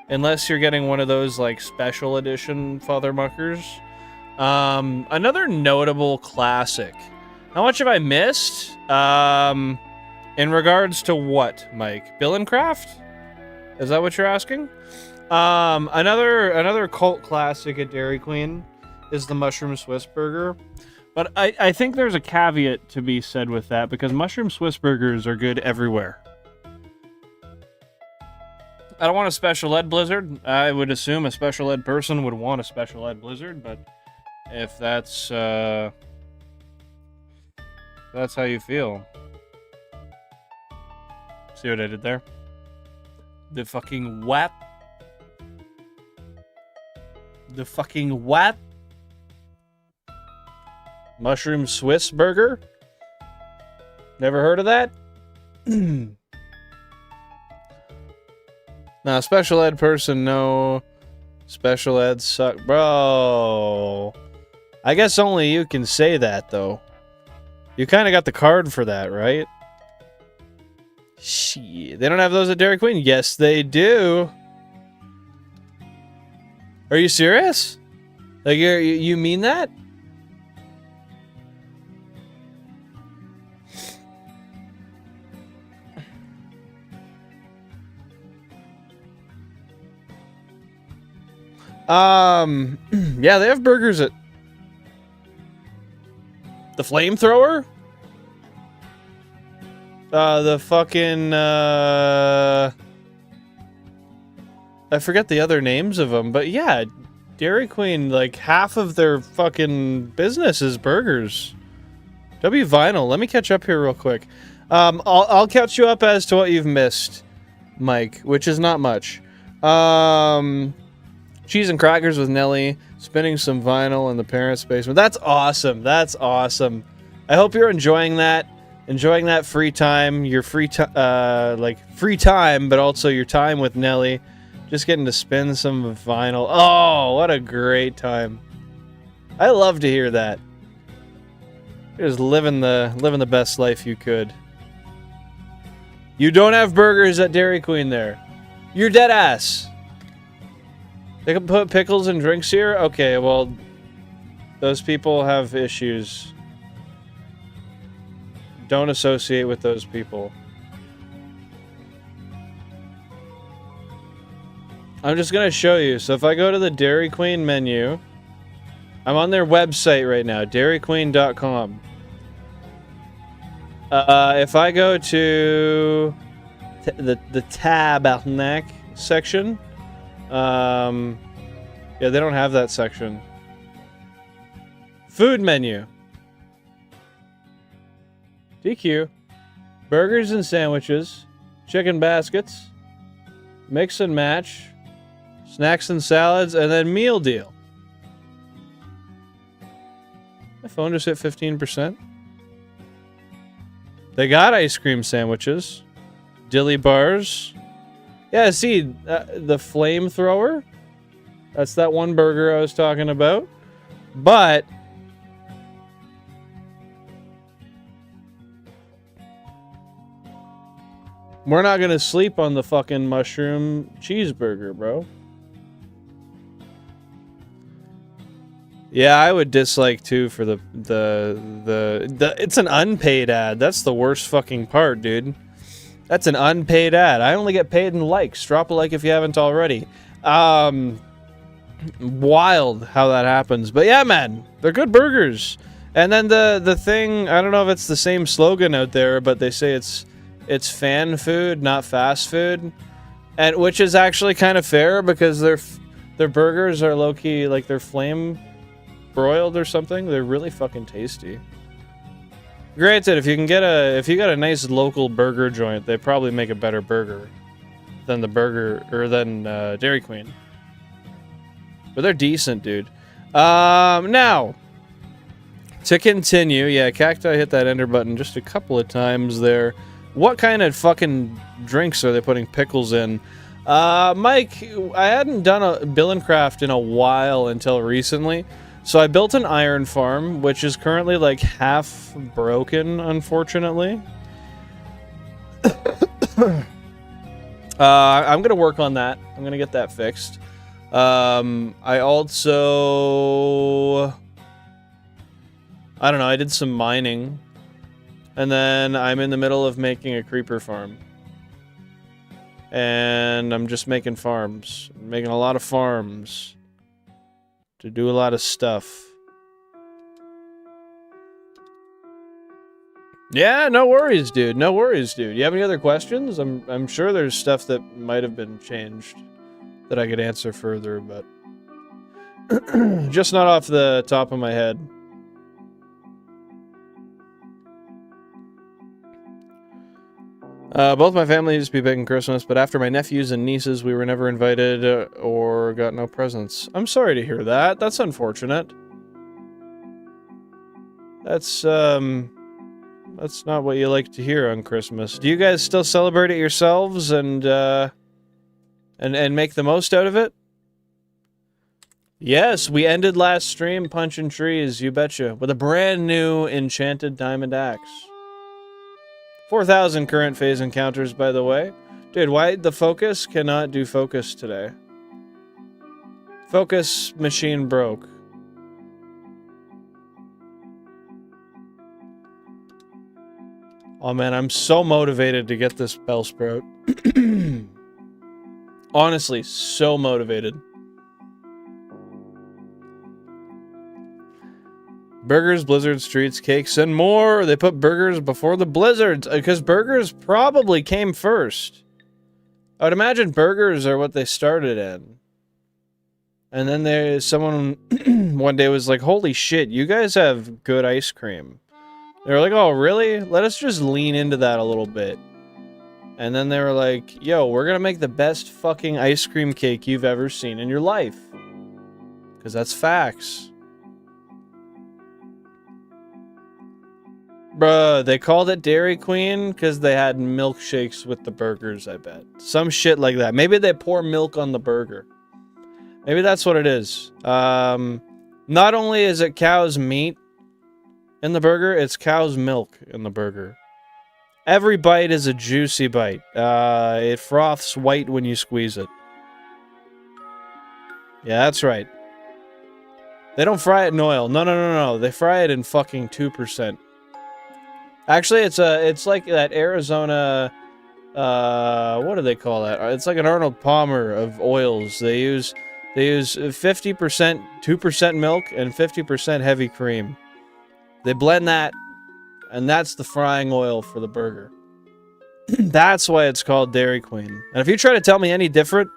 Unless you're getting one of those, like, special edition Father Muckers. Another notable classic. How much have I missed? In regards to what, Mike? Bill and Craft? Is that what you're asking? Another cult classic at Dairy Queen is the Mushroom Swiss Burger. But I think there's a caveat to be said with that, because Mushroom Swiss Burgers are good everywhere. I don't want a special ed Blizzard. I would assume a special ed person would want a special ed Blizzard, but if that's how you feel. See what I did there? The fucking WAP. The fucking WAP. Mushroom Swiss Burger? Never heard of that? Now, special ed person, no. Special ed suck. Bro. I guess only you can say that, though. You kind of got the card for that, right? Shit. They don't have those at Dairy Queen? Yes, they do. Are you serious? Like, you mean that? Yeah, they have burgers at the Flamethrower? The fucking, I forget the other names of them, but yeah, Dairy Queen, like, half of their fucking business is burgers. W Vinyl, let me catch up here real quick. I'll catch you up as to what you've missed, Mike, which is not much. Cheese and crackers with Nelly, spinning some vinyl in the parents' basement. That's awesome. That's awesome. I hope you're enjoying that. Enjoying that free time. Your free time, free time, but also your time with Nelly. Just getting to spin some vinyl. Oh, what a great time. I love to hear that. You're just living the best life you could. You don't have burgers at Dairy Queen there. You're dead ass. They can put pickles in drinks here? Okay, well, those people have issues. Don't associate with those people. I'm just going to show you. So if I go to the Dairy Queen menu, I'm on their website right now, dairyqueen.com. If I go to the tab section, yeah, they don't have that section. Food menu. DQ. Burgers and sandwiches. Chicken baskets. Mix and match. Snacks and salads. And then meal deal. My phone just hit 15%. They got ice cream sandwiches. Dilly bars. Yeah, see, the flamethrower. That's that one burger I was talking about. But we're not gonna sleep on the fucking mushroom cheeseburger, bro. Yeah, I would dislike too for the it's an unpaid ad. That's the worst fucking part, dude. That's an unpaid ad. I only get paid in likes. Drop a like if you haven't already. Wild how that happens. But yeah, man, they're good burgers. And then the thing, I don't know if it's the same slogan out there, but they say it's fan food, not fast food. And which is actually kind of fair because their burgers are low-key, like they're flame broiled or something. They're really fucking tasty. Granted, if you got a nice local burger joint, they probably make a better burger than the burger or than Dairy Queen. But they're decent, dude. Now to continue, yeah, Cacti hit that enter button just a couple of times there. What kind of fucking drinks are they putting pickles in? Mike, I hadn't done a Billincraft in a while until recently. So I built an iron farm, which is currently like half broken, unfortunately. I'm gonna work on that. I'm gonna get that fixed. I also, I don't know, I did some mining. And then I'm in the middle of making a creeper farm. And I'm just making farms. I'm making a lot of farms. To do a lot of stuff. Yeah, no worries, dude. No worries, dude. You have any other questions? I'm sure there's stuff that might have been changed that I could answer further, but just not off the top of my head. Both my family used to be big in Christmas, but after my nephews and nieces, we were never invited or got no presents. I'm sorry to hear that. That's unfortunate. That's not what you like to hear on Christmas. Do you guys still celebrate it yourselves and make the most out of it? Yes, we ended last stream punching trees, you betcha, with a brand new enchanted diamond axe. 4,000 current phase encounters, by the way. Dude, why the focus cannot do focus today? Focus machine broke. Oh man, I'm so motivated to get this Bellsprout. Honestly, so motivated. Burgers, blizzards, treats, cakes, and more. They put burgers before the blizzards because burgers probably came first. I would imagine burgers are what they started in. And then someone one day was like, holy shit, you guys have good ice cream. They were like, oh, really? Let us just lean into that a little bit. And then they were like, yo, we're going to make the best fucking ice cream cake you've ever seen in your life. Because that's facts. Bruh, they called it Dairy Queen because they had milkshakes with the burgers, I bet. Some shit like that. Maybe they pour milk on the burger. Maybe that's what it is. Not only is it cow's meat in the burger, it's cow's milk in the burger. Every bite is a juicy bite. It froths white when you squeeze it. Yeah, that's right. They don't fry it in oil. No. They fry it in fucking 2%. Actually, it's like that Arizona, what do they call that? It's like an Arnold Palmer of oils. They use 50%, 2% milk and 50% heavy cream. They blend that, and that's the frying oil for the burger. That's why it's called Dairy Queen. And if you try to tell me any different,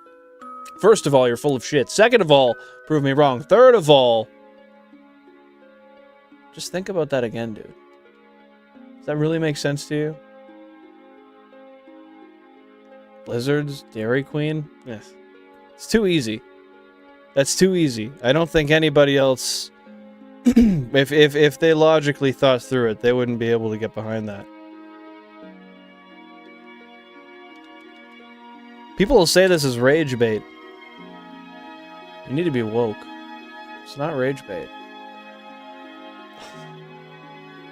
first of all, you're full of shit. Second of all, prove me wrong. Third of all, just think about that again, dude. Does that really make sense to you? Blizzards, Dairy Queen? Yes. It's too easy. That's too easy. I don't think anybody else, if they logically thought through it, they wouldn't be able to get behind that. People will say this is rage bait. You need to be woke. It's not rage bait.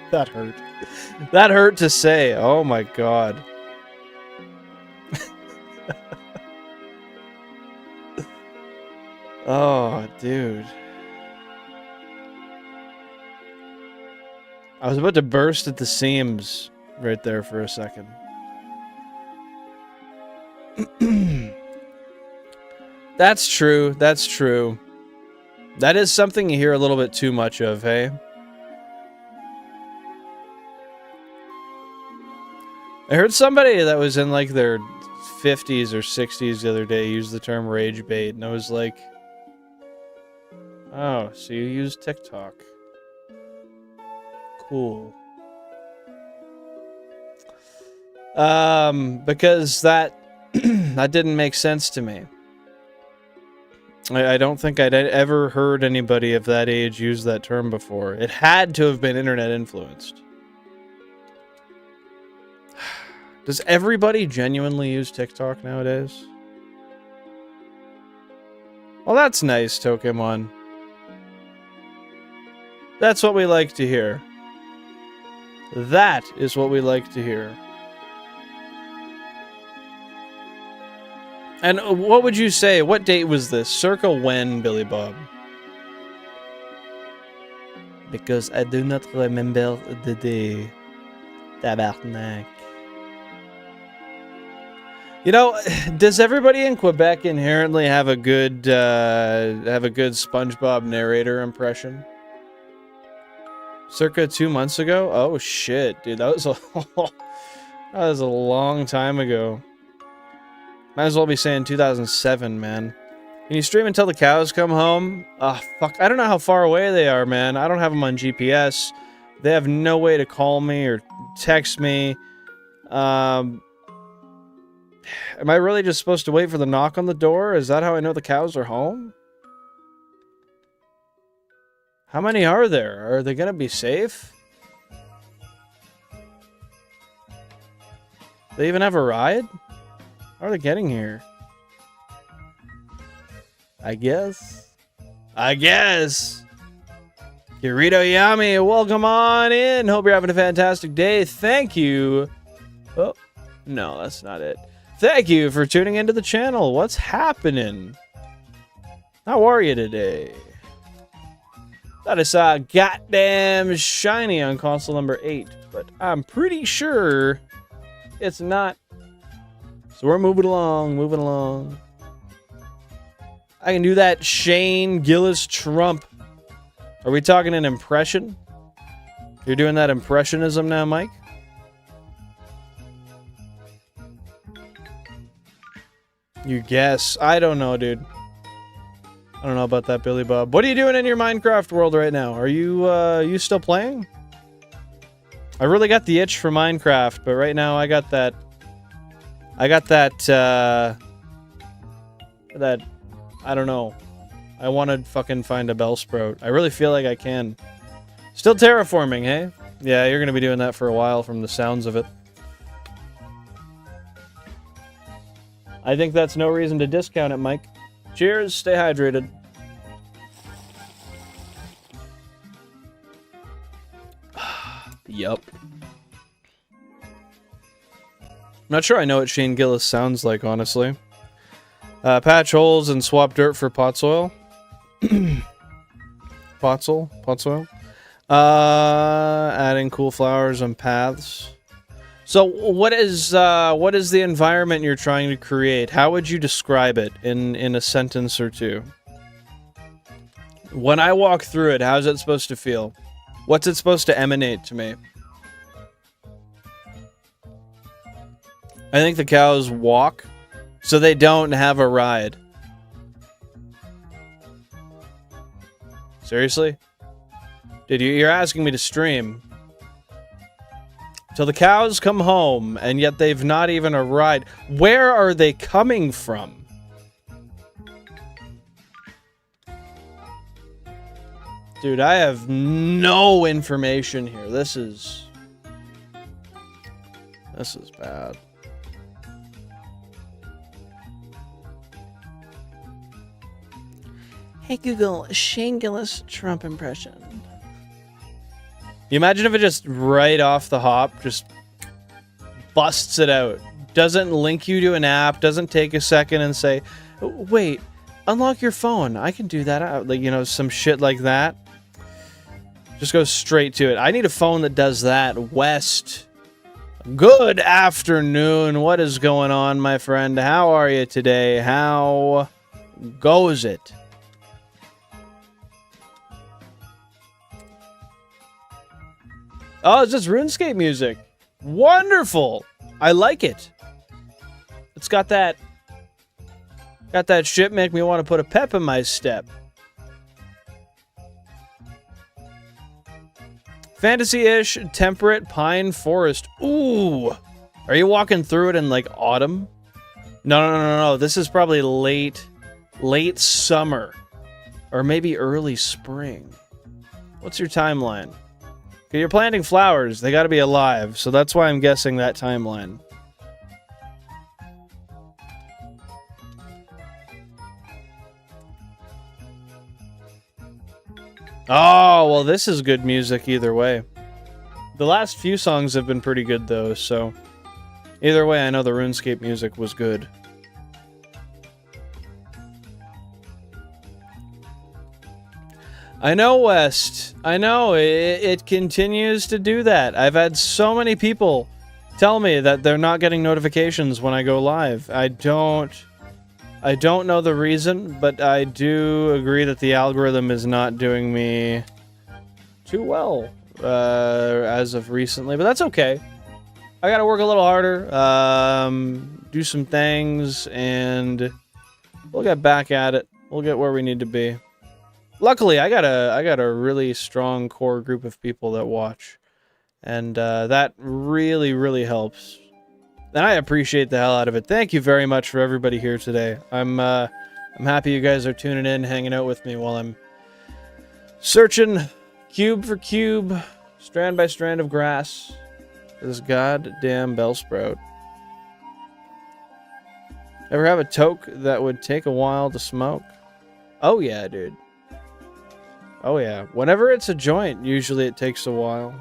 That hurt. That hurt to say. Oh my god. Oh, dude. I was about to burst at the seams right there for a second. That's true. That's true. That is something you hear a little bit too much of, hey? I heard somebody that was in like their 50s or 60s the other day use the term rage bait, and I was like, oh, so you use TikTok. Cool. Because that that didn't make sense to me. I don't think I'd ever heard anybody of that age use that term before. It had to have been internet influenced. Does everybody genuinely use TikTok nowadays? Well, that's nice, Pokemon. That's what we like to hear. That is what we like to hear. And what would you say? What date was this? Circa when, Billy Bob? Because I do not remember the day. Tabarnak. You know, does everybody in Quebec inherently have a good SpongeBob narrator impression? Circa 2 months ago? Oh shit, dude, that was a long time ago. Might as well be saying 2007, man. Can you stream until the cows come home? Ah, fuck. I don't know how far away they are, man. I don't have them on GPS. They have no way to call me or text me. Am I really just supposed to wait for the knock on the door? Is that how I know the cows are home? How many are there? Are they gonna be safe? They even have a ride? How are they getting here? I guess. Kirito Yami, welcome on in. Hope you're having a fantastic day. Thank you. Oh, no, that's not it. Thank you for tuning into the channel. What's happening? How are you today? That is goddamn shiny on console number 8, but I'm pretty sure it's not. So we're moving along. I can do that Shane Gillis Trump. Are we talking an impression? You're doing that impressionism now, Mike? You guess. I don't know, dude. I don't know about that, Billy Bob. What are you doing in your Minecraft world right now? Are you still playing? I really got the itch for Minecraft, but right now I got that, I don't know. I want to fucking find a Bellsprout. I really feel like I can. Still terraforming, hey? Yeah, you're going to be doing that for a while from the sounds of it. I think that's no reason to discount it, Mike. Cheers, stay hydrated. Yup. I'm not sure I know what Shane Gillis sounds like, honestly. Patch holes and swap dirt for pot soil. Pot soil. Adding cool flowers and paths. So what is the environment you're trying to create? How would you describe it in a sentence or two? When I walk through it, how's it supposed to feel? What's it supposed to emanate to me? I think the cows walk, so they don't have a ride. Seriously? Dude, you're asking me to stream. Till the cows come home, and yet they've not even a ride. Where are they coming from? Dude, I have no information here. This is bad. Hey Google, Shane Gillis Trump impression. You imagine if it just right off the hop just busts it out. Doesn't link you to an app, doesn't take a second and say, wait, unlock your phone. I can do that. Like, you know, some shit like that. Just goes straight to it. I need a phone that does that. West. Good afternoon. What is going on, my friend? How are you today? How goes it? Oh, it's just RuneScape music. Wonderful. I like it. It's got that shit make me want to put a pep in my step. Fantasy-ish, temperate pine forest. Ooh. Are you walking through it in like autumn? No. This is probably late summer or maybe early spring. What's your timeline? Okay, you're planting flowers. They got to be alive, so that's why I'm guessing that timeline. Oh, well, this is good music either way. The last few songs have been pretty good, though, so... Either way, I know the RuneScape music was good. I know, West. I know, it continues to do that. I've had so many people tell me that they're not getting notifications when I go live. I don't know the reason, but I do agree that the algorithm is not doing me too well as of recently, but that's okay. I gotta work a little harder, do some things, and we'll get back at it. We'll get where we need to be. Luckily, I got a really strong core group of people that watch, and that really helps. And I appreciate the hell out of it. Thank you very much for everybody here today. I'm happy you guys are tuning in, hanging out with me while I'm searching cube for cube, strand by strand of grass for this goddamn Bellsprout. Ever have a toke that would take a while to smoke? Oh yeah, dude. Oh yeah. Whenever it's a joint, usually it takes a while.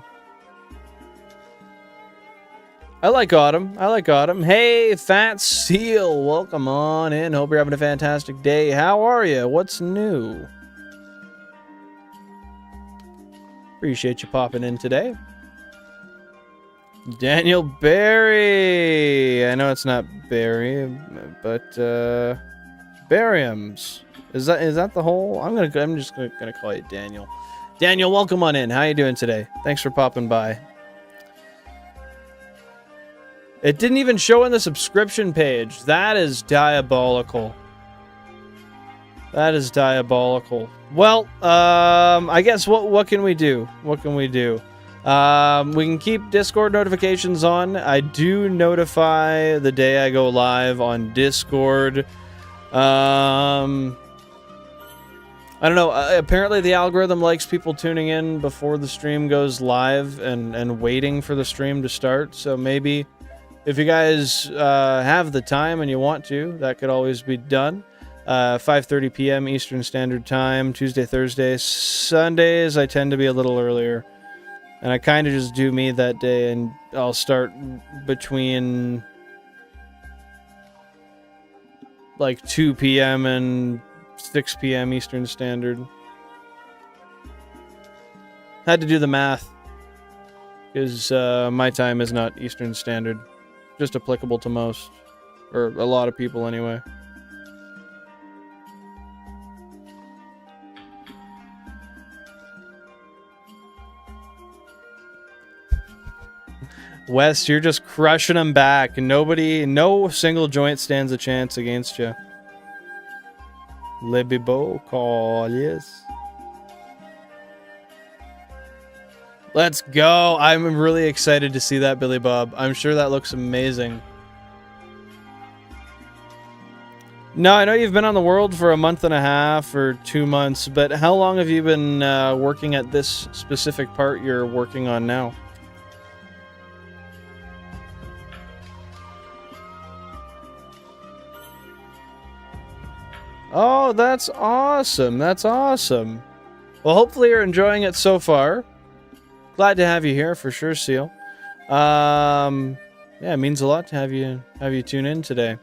I like autumn. I like autumn. Hey, Fat Seal. Welcome on in. Hope you're having a fantastic day. How are you? What's new? Appreciate you popping in today. Daniel Barry. I know it's not Barry, but Bariums. Is that the whole? I'm just gonna call you Daniel. Daniel, welcome on in. How you doing today? Thanks for popping by. It didn't even show in the subscription page. That is diabolical. That is diabolical. Well, I guess what can we do? What can we do? We can keep Discord notifications on. I do notify the day I go live on Discord. I don't know. Apparently the algorithm likes people tuning in before the stream goes live and waiting for the stream to start. So maybe if you guys have the time and you want to, that could always be done. 5:30 p.m. Eastern Standard Time, Tuesday, Thursday. Sundays, I tend to be a little earlier. And I kind of just do me that day, and I'll start between like 2 p.m. and 6 p.m. Eastern Standard. Had to do the math, because my time is not Eastern Standard. Just applicable to most, or a lot of people anyway. West, you're just crushing them back. No single joint stands a chance against you. Libby Bo call, yes. Let's go. I'm really excited to see that, Billy Bob. I'm sure that looks amazing. No, I know you've been on the world for a month and a half or 2 months, but how long have you been working at this specific part you're working on now? Oh, that's awesome. That's awesome. Well, hopefully you're enjoying it so far. Glad to have you here for sure, Seal. Yeah, it means a lot to have you tune in today.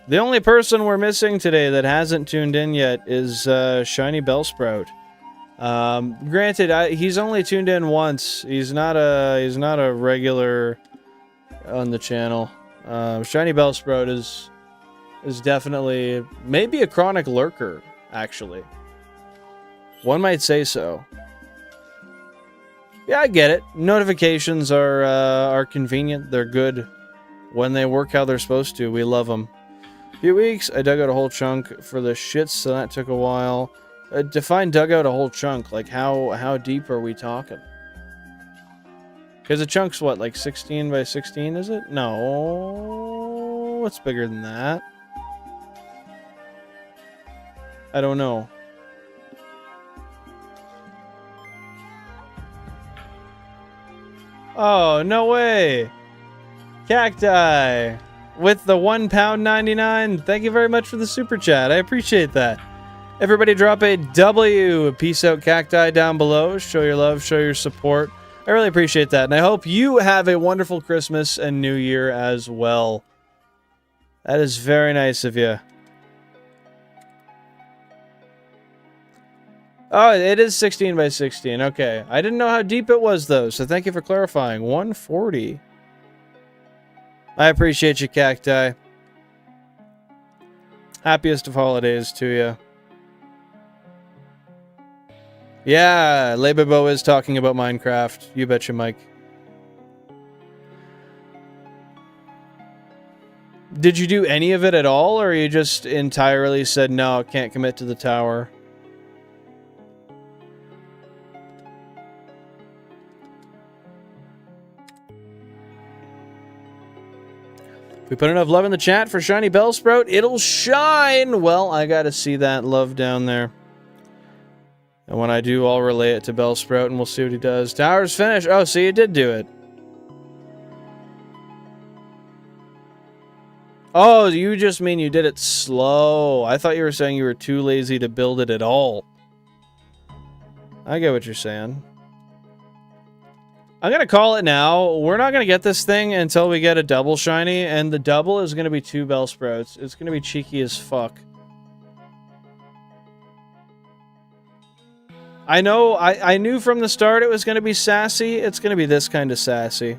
The only person we're missing today that hasn't tuned in yet is Shiny Bellsprout. Granted, he's only tuned in once. He's not a regular on the channel. Shiny Bellsprout is definitely maybe a chronic lurker, actually. One might say so. Yeah, I get it. Notifications are convenient. They're good when they work how they're supposed to. We love them. A few weeks, I dug out a whole chunk for the shits, so that took a while. Define dug out a whole chunk. Like, how deep are we talking? Because a chunk's what, like 16 by 16, is it? No. It's bigger than that. I don't know. Oh, no way. Cacti with the £1.99. Thank you very much for the super chat. I appreciate that. Everybody drop a W. Peace out, Cacti, down below. Show your love, show your support. I really appreciate that. And I hope you have a wonderful Christmas and New Year as well. That is very nice of you. Oh, it is 16 by 16. Okay. I didn't know how deep it was, though, so thank you for clarifying. 140. I appreciate you, Cacti. Happiest of holidays to you. Yeah, Labobo is talking about Minecraft. You betcha, Mike. Did you do any of it at all, or you just entirely said, no, can't commit to the tower? If we put enough love in the chat for Shiny Bellsprout, it'll shine! Well, I gotta see that love down there. And when I do, I'll relay it to Bellsprout and we'll see what he does. Tower's finished. Oh, so you did do it. Oh, you just mean you did it slow. I thought you were saying you were too lazy to build it at all. I get what you're saying. I'm going to call it now. We're not going to get this thing until we get a double shiny, and the double is going to be 2 Bellsprouts. It's going to be cheeky as fuck. I know, I knew from the start it was going to be sassy. It's going to be this kind of sassy.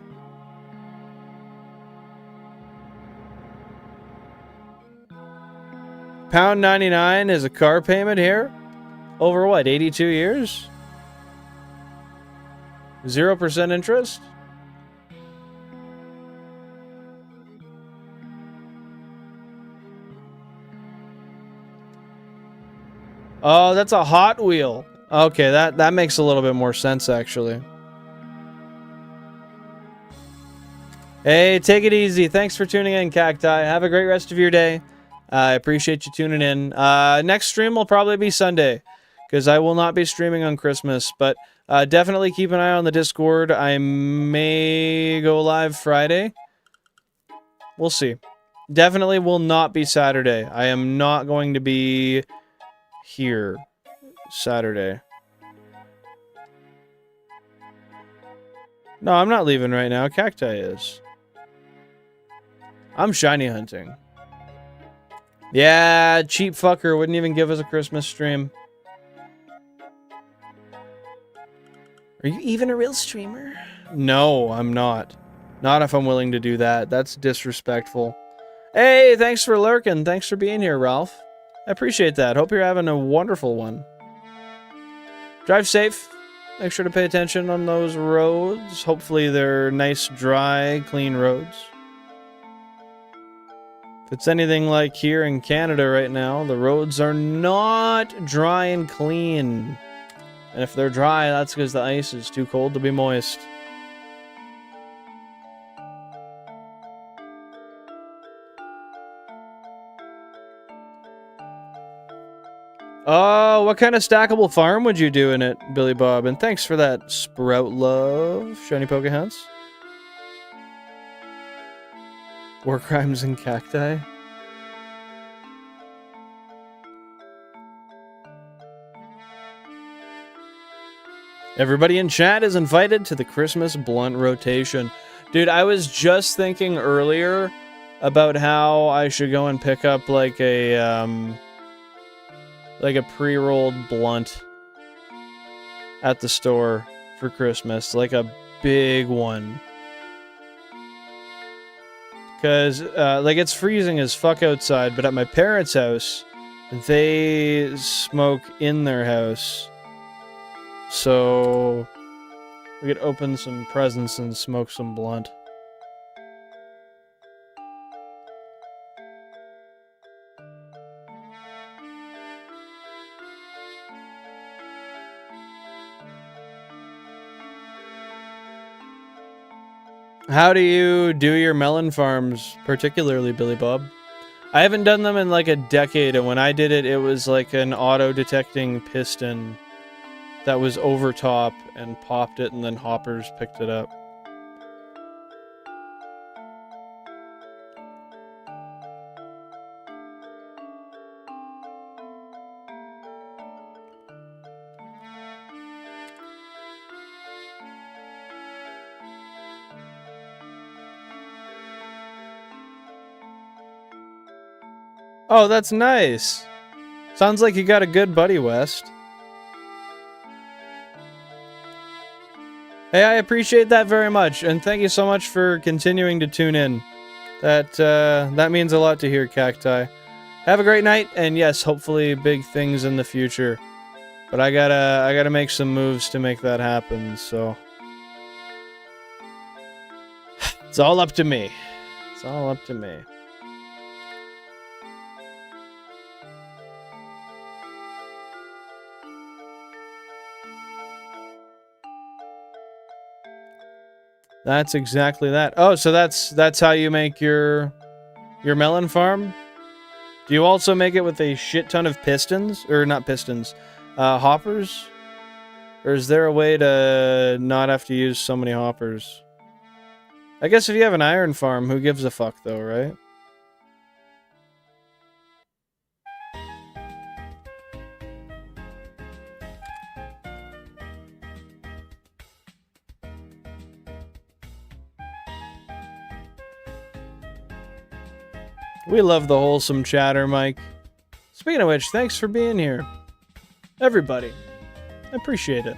£1.99 is a car payment here? Over what, 82 years? 0% interest? Oh, that's a Hot Wheel. Okay, that makes a little bit more sense, actually. Hey, take it easy. Thanks for tuning in, Cacti. Have a great rest of your day. I appreciate you tuning in. Next stream will probably be Sunday, because I will not be streaming on Christmas, but definitely keep an eye on the Discord. I may go live Friday. We'll see. Definitely will not be Saturday. I am not going to be here Saturday. No, I'm not leaving right now. Cacti is. I'm shiny hunting. Yeah, cheap fucker wouldn't even give us a Christmas stream. Are you even a real streamer? No, I'm not. Not if I'm willing to do that. That's disrespectful. Hey, thanks for lurking. Thanks for being here, Ralph. I appreciate that. Hope you're having a wonderful one. Drive safe. Make sure to pay attention on those roads. Hopefully they're nice, dry, clean roads. If it's anything like here in Canada right now, the roads are not dry and clean. And if they're dry, that's because the ice is too cold to be moist. Oh, what kind of stackable farm would you do in it, Billy Bob? And thanks for that, Sprout Love, Shiny Pokehunts. War crimes and cacti. Everybody in chat is invited to the Christmas blunt rotation. Dude, I was just thinking earlier about how I should go and pick up like a pre-rolled blunt at the store for Christmas, like a big one. Because, like, it's freezing as fuck outside, but at my parents' house, they smoke in their house. So, we could open some presents and smoke some blunt. How do you do your melon farms, particularly, Billy Bob? I haven't done them in like a decade, and when I did it, it was like an auto-detecting piston that was over top and popped it, and then hoppers picked it up. Oh, that's nice. Sounds like you got a good buddy, West. Hey, I appreciate that very much, and thank you so much for continuing to tune in. That means a lot to hear, Cacti. Have a great night, and yes, hopefully big things in the future. But I gotta make some moves to make that happen, so... It's all up to me. It's all up to me. That's exactly that. Oh, so that's how you make your melon farm? Do you also make it with a shit ton of pistons? Or not pistons, hoppers? Or is there a way to not have to use so many hoppers? I guess if you have an iron farm, who gives a fuck though, right? We love the wholesome chatter, Mike. Speaking of which, thanks for being here. Everybody. I appreciate it.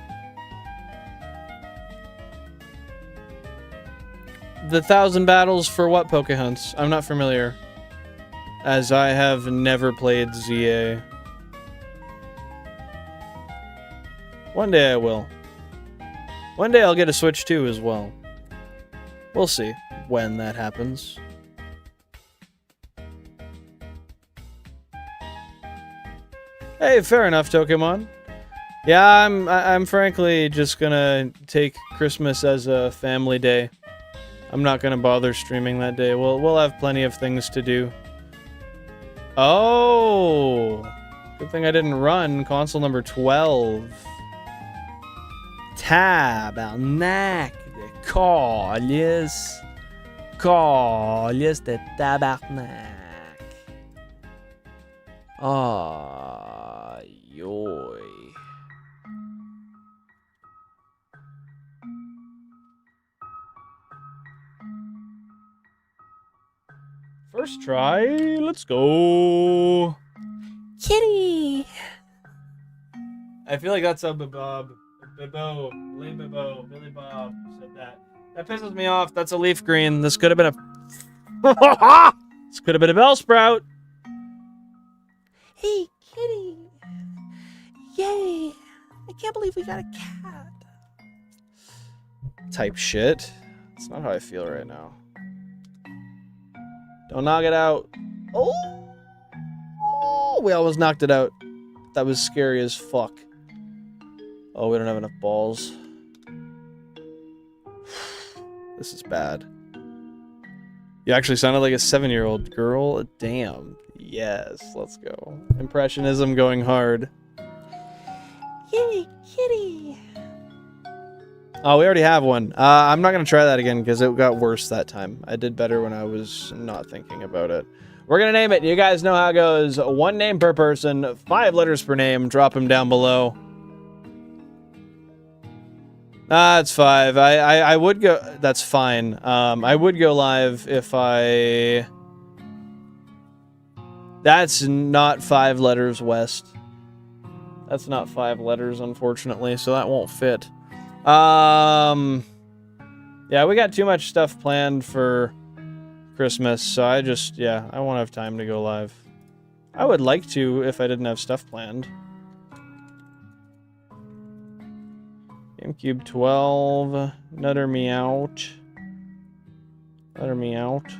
The 1,000 battles for what Pokehunts? I'm not familiar, as I have never played ZA. One day I will. One day I'll get a Switch 2 as well. We'll see when that happens. Hey, fair enough, Tokemon. Yeah, I'm frankly just gonna take Christmas as a family day. I'm not gonna bother streaming that day. We'll have plenty of things to do. Oh, good thing I didn't run console number 12. Tabarnak de calice. Calice de tabarnak. Ah, yoy. First try, let's go. Kitty! I feel like that's a Bibob. Bibo, Billy Bob said that. That pisses me off. That's a leaf green. This could have been a... This could have been a Bellsprout. Hey, kitty! Yay! I can't believe we got a cat. Type shit. That's not how I feel right now. Don't knock it out. Oh, we almost knocked it out. That was scary as fuck. Oh, we don't have enough balls. This is bad. You actually sounded like a 7-year-old girl. Damn. Yes, let's go. Impressionism going hard. Yay, kitty! Oh, we already have one. I'm not going to try that again because it got worse that time. I did better when I was not thinking about it. We're going to name it. You guys know how it goes. 1 name per person, 5 letters per name. Drop them down below. It's 5. I would go. That's fine. I would go live if I. That's not 5 letters, West. That's not 5 letters, unfortunately, so that won't fit. Yeah, we got too much stuff planned for Christmas, so I won't have time to go live. I would like to if I didn't have stuff planned. GameCube 12. Nutter me out. Nutter me out.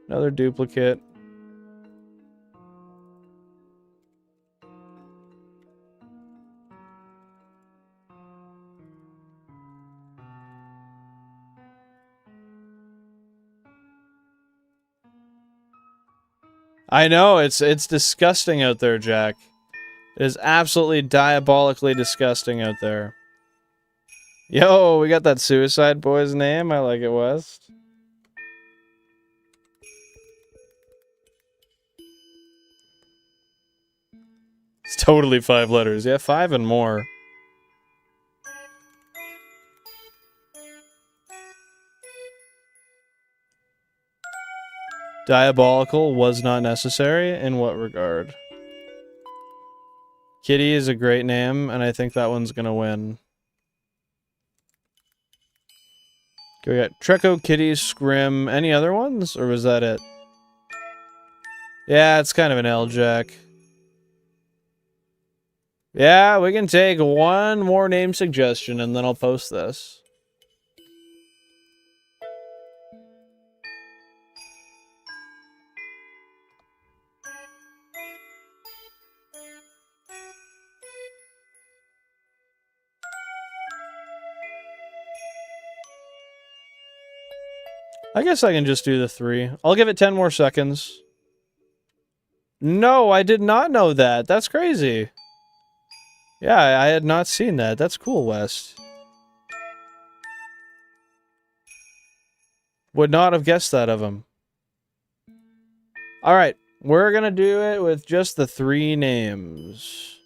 Another duplicate. I know, it's disgusting out there, Jack. It is absolutely diabolically disgusting out there. Yo, we got that Suicide Boy's name. I like it, West. It's totally 5 letters. Yeah, 5 and more. Diabolical was not necessary. In what regard? Kitty is a great name, and I think that one's gonna win. Okay, we got Treco, Kitty, Scrim. Any other ones, or was that it? Yeah, it's kind of an L, Jack. Yeah, we can take one more name suggestion, and then I'll post this. I guess I can just do the 3. I'll give it 10 more seconds. No, I did not know that. That's crazy. Yeah, I had not seen that. That's cool, West. Would not have guessed that of him. Alright, we're gonna do it with just the 3 names.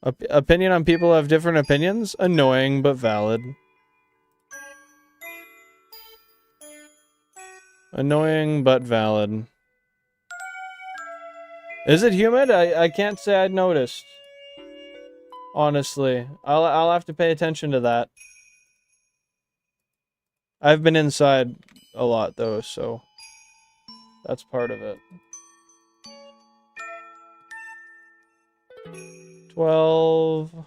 Opinion on people who have different opinions? Annoying, but valid. Annoying, but valid. Is it humid? I can't say I'd noticed. Honestly. I'll have to pay attention to that. I've been inside a lot, though, so... that's part of it. 12...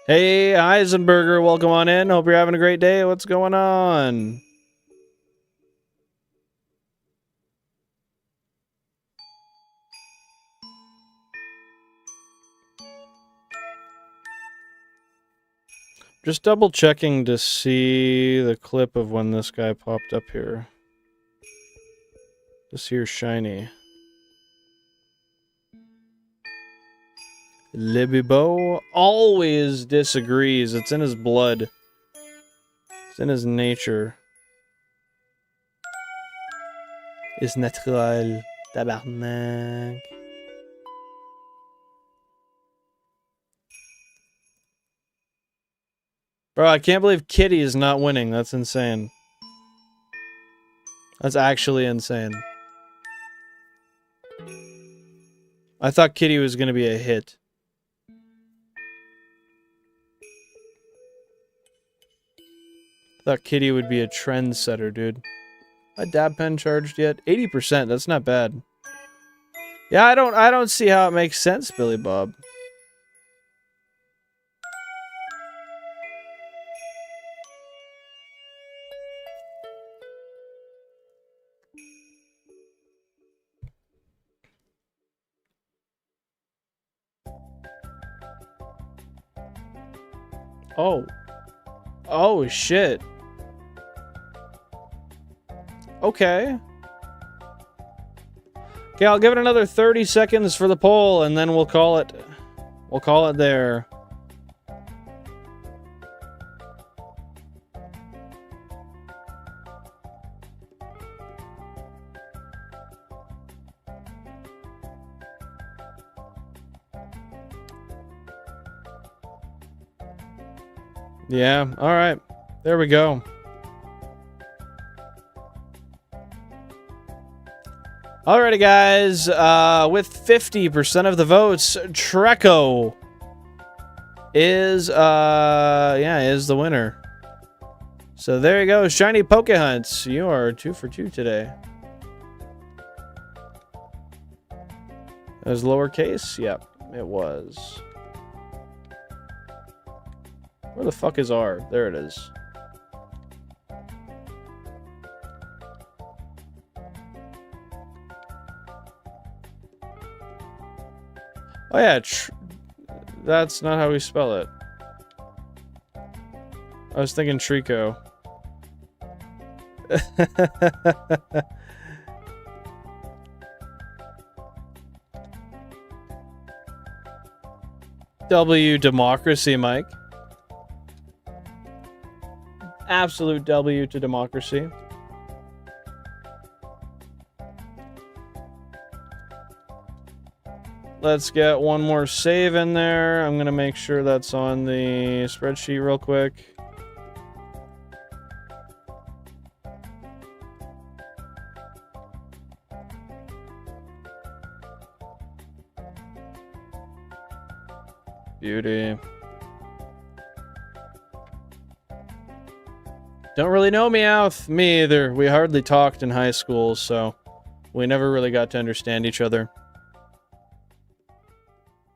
Hey, Heisenberger, welcome on in. Hope you're having a great day. What's going on? Just double checking to see the clip of when this guy popped up here. This here's Shiny. Libbybo always disagrees. It's in his blood. It's in his nature. It's natural. Tabarnak. Bro, I can't believe Kitty is not winning. That's insane. That's actually insane. I thought Kitty was going to be a hit. Thought Kitty would be a trendsetter, dude. A dab pen charged yet? 80%, that's not bad. Yeah, I don't see how it makes sense, Billy Bob. Oh. Oh, shit. Okay. Okay, I'll give it another 30 seconds for the poll, and then we'll call it. We'll call it there. Yeah, alright. There we go. Alrighty, guys. With 50% of the votes, Treco is is the winner. So there you go, Shiny Poke Hunts. You are 2 for 2 today. It was lowercase? Yep, it was. Where the fuck is R? There it is. Oh yeah, that's not how we spell it. I was thinking Trico. W democracy, Mike. Absolute W to democracy. Let's get one more save in there. I'm gonna make sure that's on the spreadsheet real quick. Beauty. Don't really know Meowth. Me either. We hardly talked in high school, so we never really got to understand each other.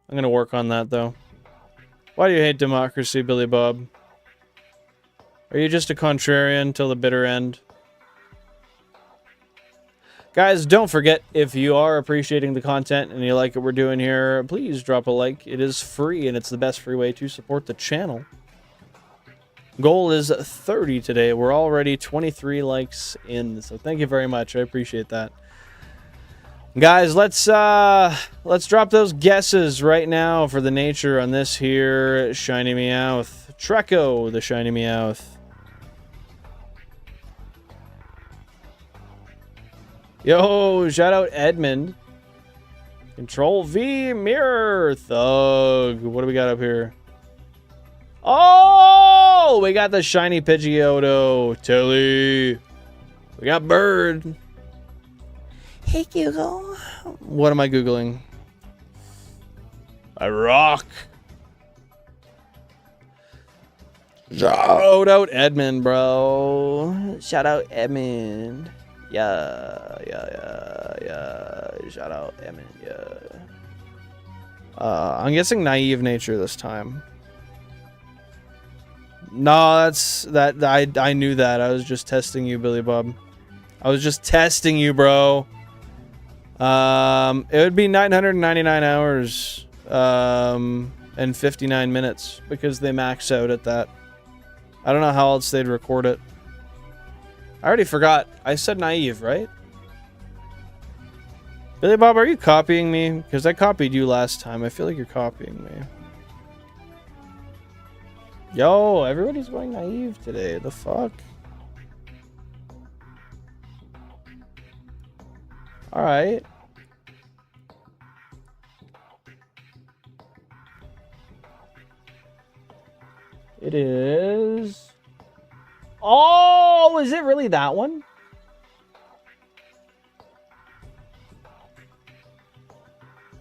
I'm gonna work on that, though. Why do you hate democracy, Billy Bob? Are you just a contrarian till the bitter end? Guys, don't forget, if you are appreciating the content and you like what we're doing here, please drop a like. It is free, and it's the best free way to support the channel. Goal is 30 today. We're already 23 likes in, so thank you very much. I appreciate that. Guys, let's drop those guesses right now for the nature on this here Shiny Meowth. Treco, the Shiny Meowth. Yo, shout out Edmund. Control V, mirror, thug. What do we got up here? Oh, we got the Shiny Pidgeotto, Tilly. We got Bird. Hey, Google. What am I Googling? I rock. Shout out Edmund, bro. Shout out Edmund. Yeah. Shout out Edmund, yeah. I'm guessing naive nature this time. No, I knew that. I was just testing you, Billy Bob. I was just testing you, bro. It would be 999 hours, and 59 minutes, because they max out at that. I don't know how else they'd record it. I already forgot. I said naive, right? Billy Bob, are you copying me? Because I copied you last time. I feel like you're copying me. Yo, everybody's going naive today. The fuck? Alright. It is... Oh, is it really that one?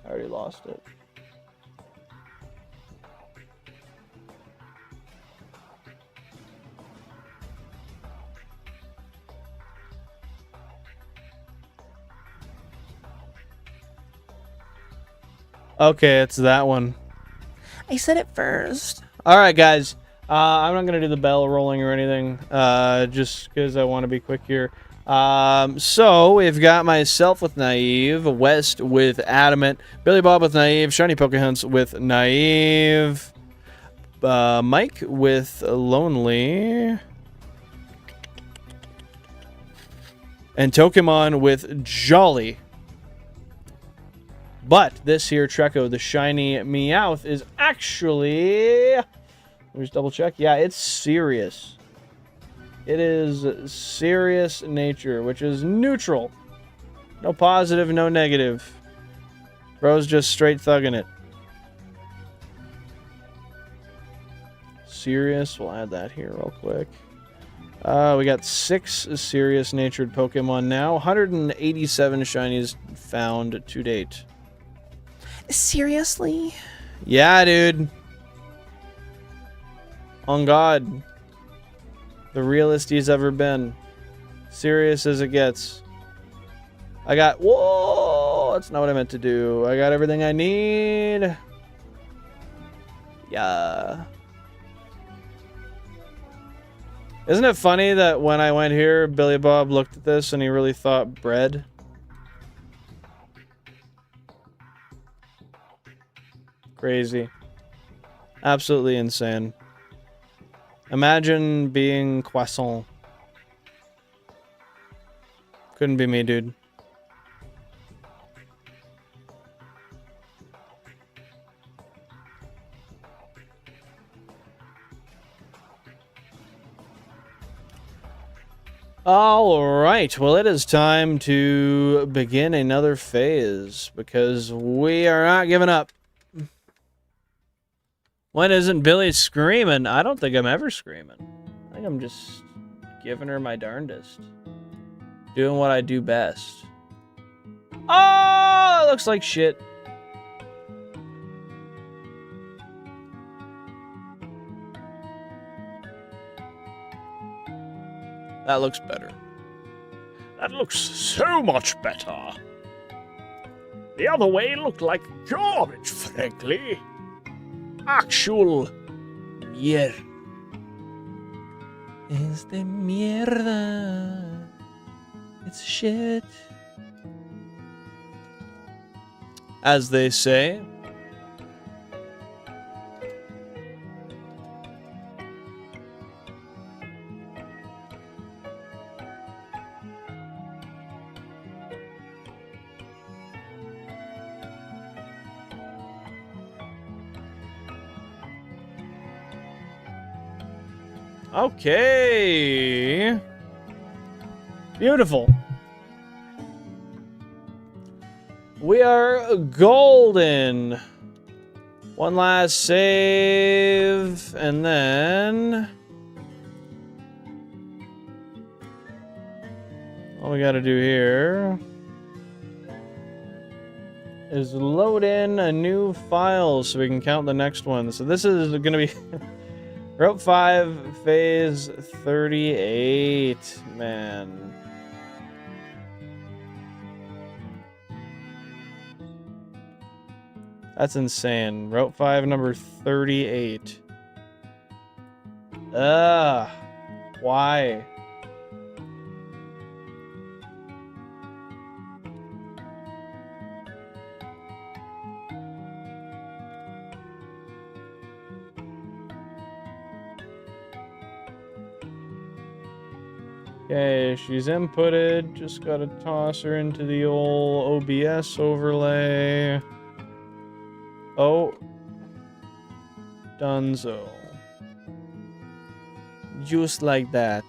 I already lost it. Okay, it's that one. I said it first. All right, guys. I'm not going to do the bell rolling or anything, just because I want to be quick here. So, we've got myself with Naive, West with Adamant, Billy Bob with Naive, Shiny Pokehunts with Naive. Mike with Lonely. And Tokemon with Jolly. But this here Treecko, the shiny Meowth, is actually... Let me just double check. Yeah, it's serious. It is serious nature, which is neutral. No positive, no negative. Bro's just straight thugging it. Serious. We'll add that here real quick. We got 6 serious-natured Pokemon now. 187 shinies found to date. Seriously? Yeah, dude. On God. The realest he's ever been. Serious as it gets. I got... Whoa! That's not what I meant to do. I got everything I need. Yeah. Isn't it funny that when I went here, Billy Bob looked at this and he really thought bread? Crazy. Absolutely insane. Imagine being croissant. Couldn't be me, dude. Alright, well it is time to begin another phase, because we are not giving up. When isn't Billy screaming? I don't think I'm ever screaming. I think I'm just giving her my darndest. Doing what I do best. Oh, it looks like shit. That looks better. That looks so much better. The other way looked like garbage, frankly. Actual mier. Es de mierda. It's shit. As they say. Okay. Beautiful. We are golden. One last save, and then all we gotta do here is load in a new file so we can count the next one. So this is gonna be Route 5, Phase 38, man. That's insane. Route 5, number 38. Ugh. Why? Okay, she's inputted. Just gotta toss her into the old OBS overlay. Oh. Dunzo. Just like that.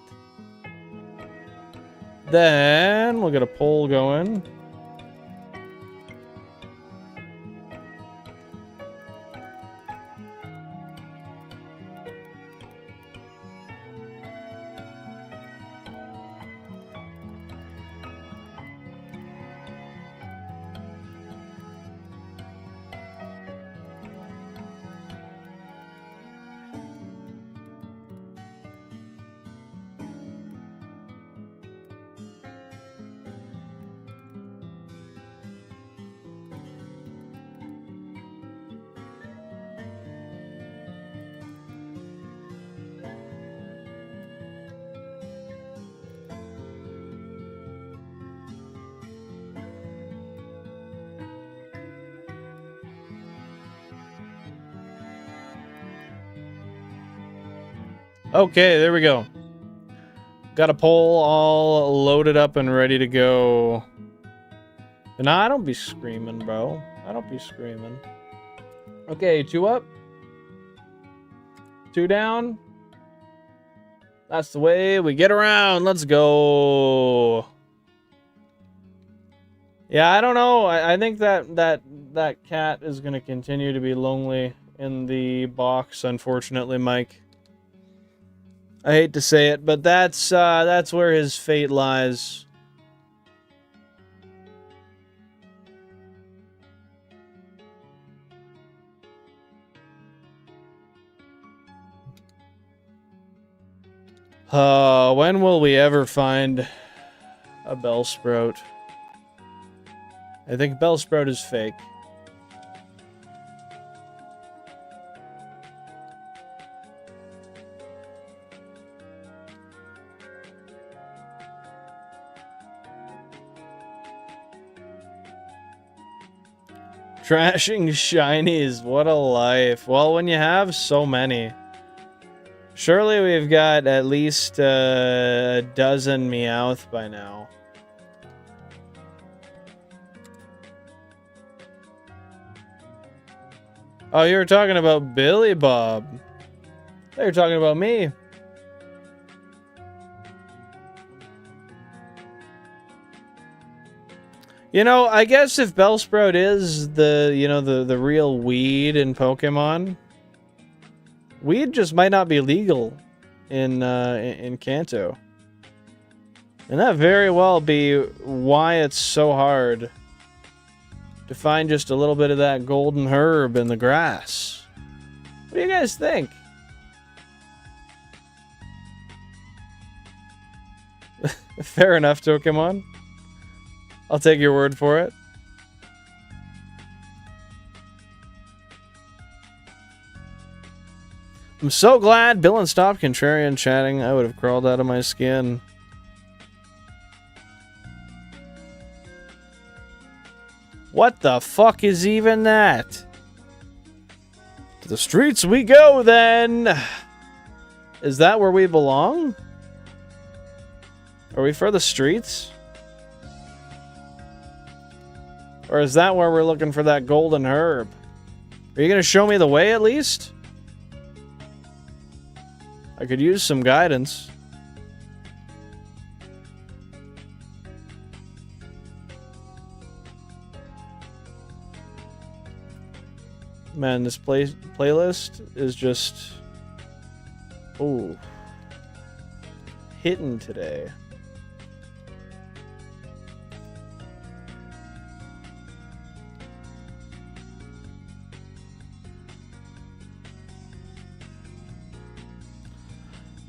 Then we'll get a poll going. Okay, there we go. Got a poll all loaded up and ready to go. Nah, I don't be screaming, bro. I don't be screaming. Okay, 2 up. 2 down. That's the way we get around. Let's go. Yeah, I don't know. I think that cat is going to continue to be lonely in the box, unfortunately, Mike. I hate to say it, but that's where his fate lies. When will we ever find a Bellsprout? I think Bellsprout is fake. Trashing shinies, what a life. Well, when you have so many. Surely we've got at least a dozen Meowth by now. Oh, you were talking about Billy Bob. I thought you were talking about me. You know, I guess if Bellsprout is the real weed in Pokemon, weed just might not be legal in Kanto. And that very well be why it's so hard to find just a little bit of that golden herb in the grass. What do you guys think? Fair enough, Pokemon. I'll take your word for it. I'm so glad Bill and stopped contrarian chatting. I would have crawled out of my skin. What the fuck is even that? To the streets we go, then! Is that where we belong? Are we for the streets? Or is that where we're looking for that golden herb? Are you going to show me the way at least? I could use some guidance. Man, this playlist is just... Ooh. Hitting today.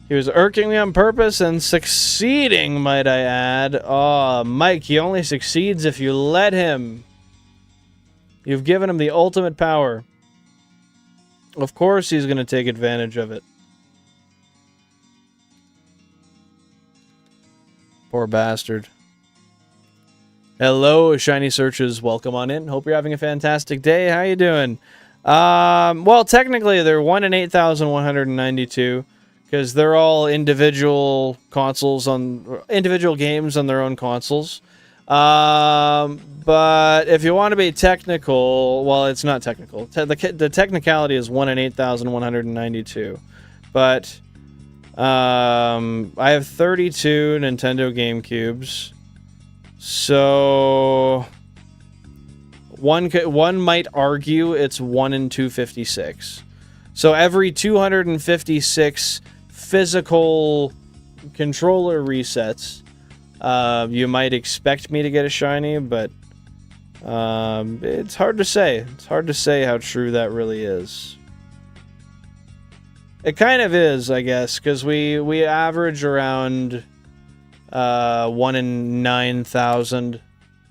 He was irking me on purpose and succeeding, might I add. Aw, Mike, he only succeeds if you let him. You've given him the ultimate power. Of course he's going to take advantage of it. Poor bastard. Hello, Shiny Searches. Welcome on in. Hope you're having a fantastic day. How you doing? Well, technically, they're 1 in 8,192. Because they're all individual consoles on individual games on their own consoles. But if you want to be technical, well, it's not technical. The technicality is 1 in 8,192. But I have 32 Nintendo GameCubes. So one might argue it's 1 in 256. So every 256 physical controller resets, you might expect me to get a shiny, but it's hard to say. It's hard to say how true that really is. It kind of is, I guess, because we average around 1 in 9,000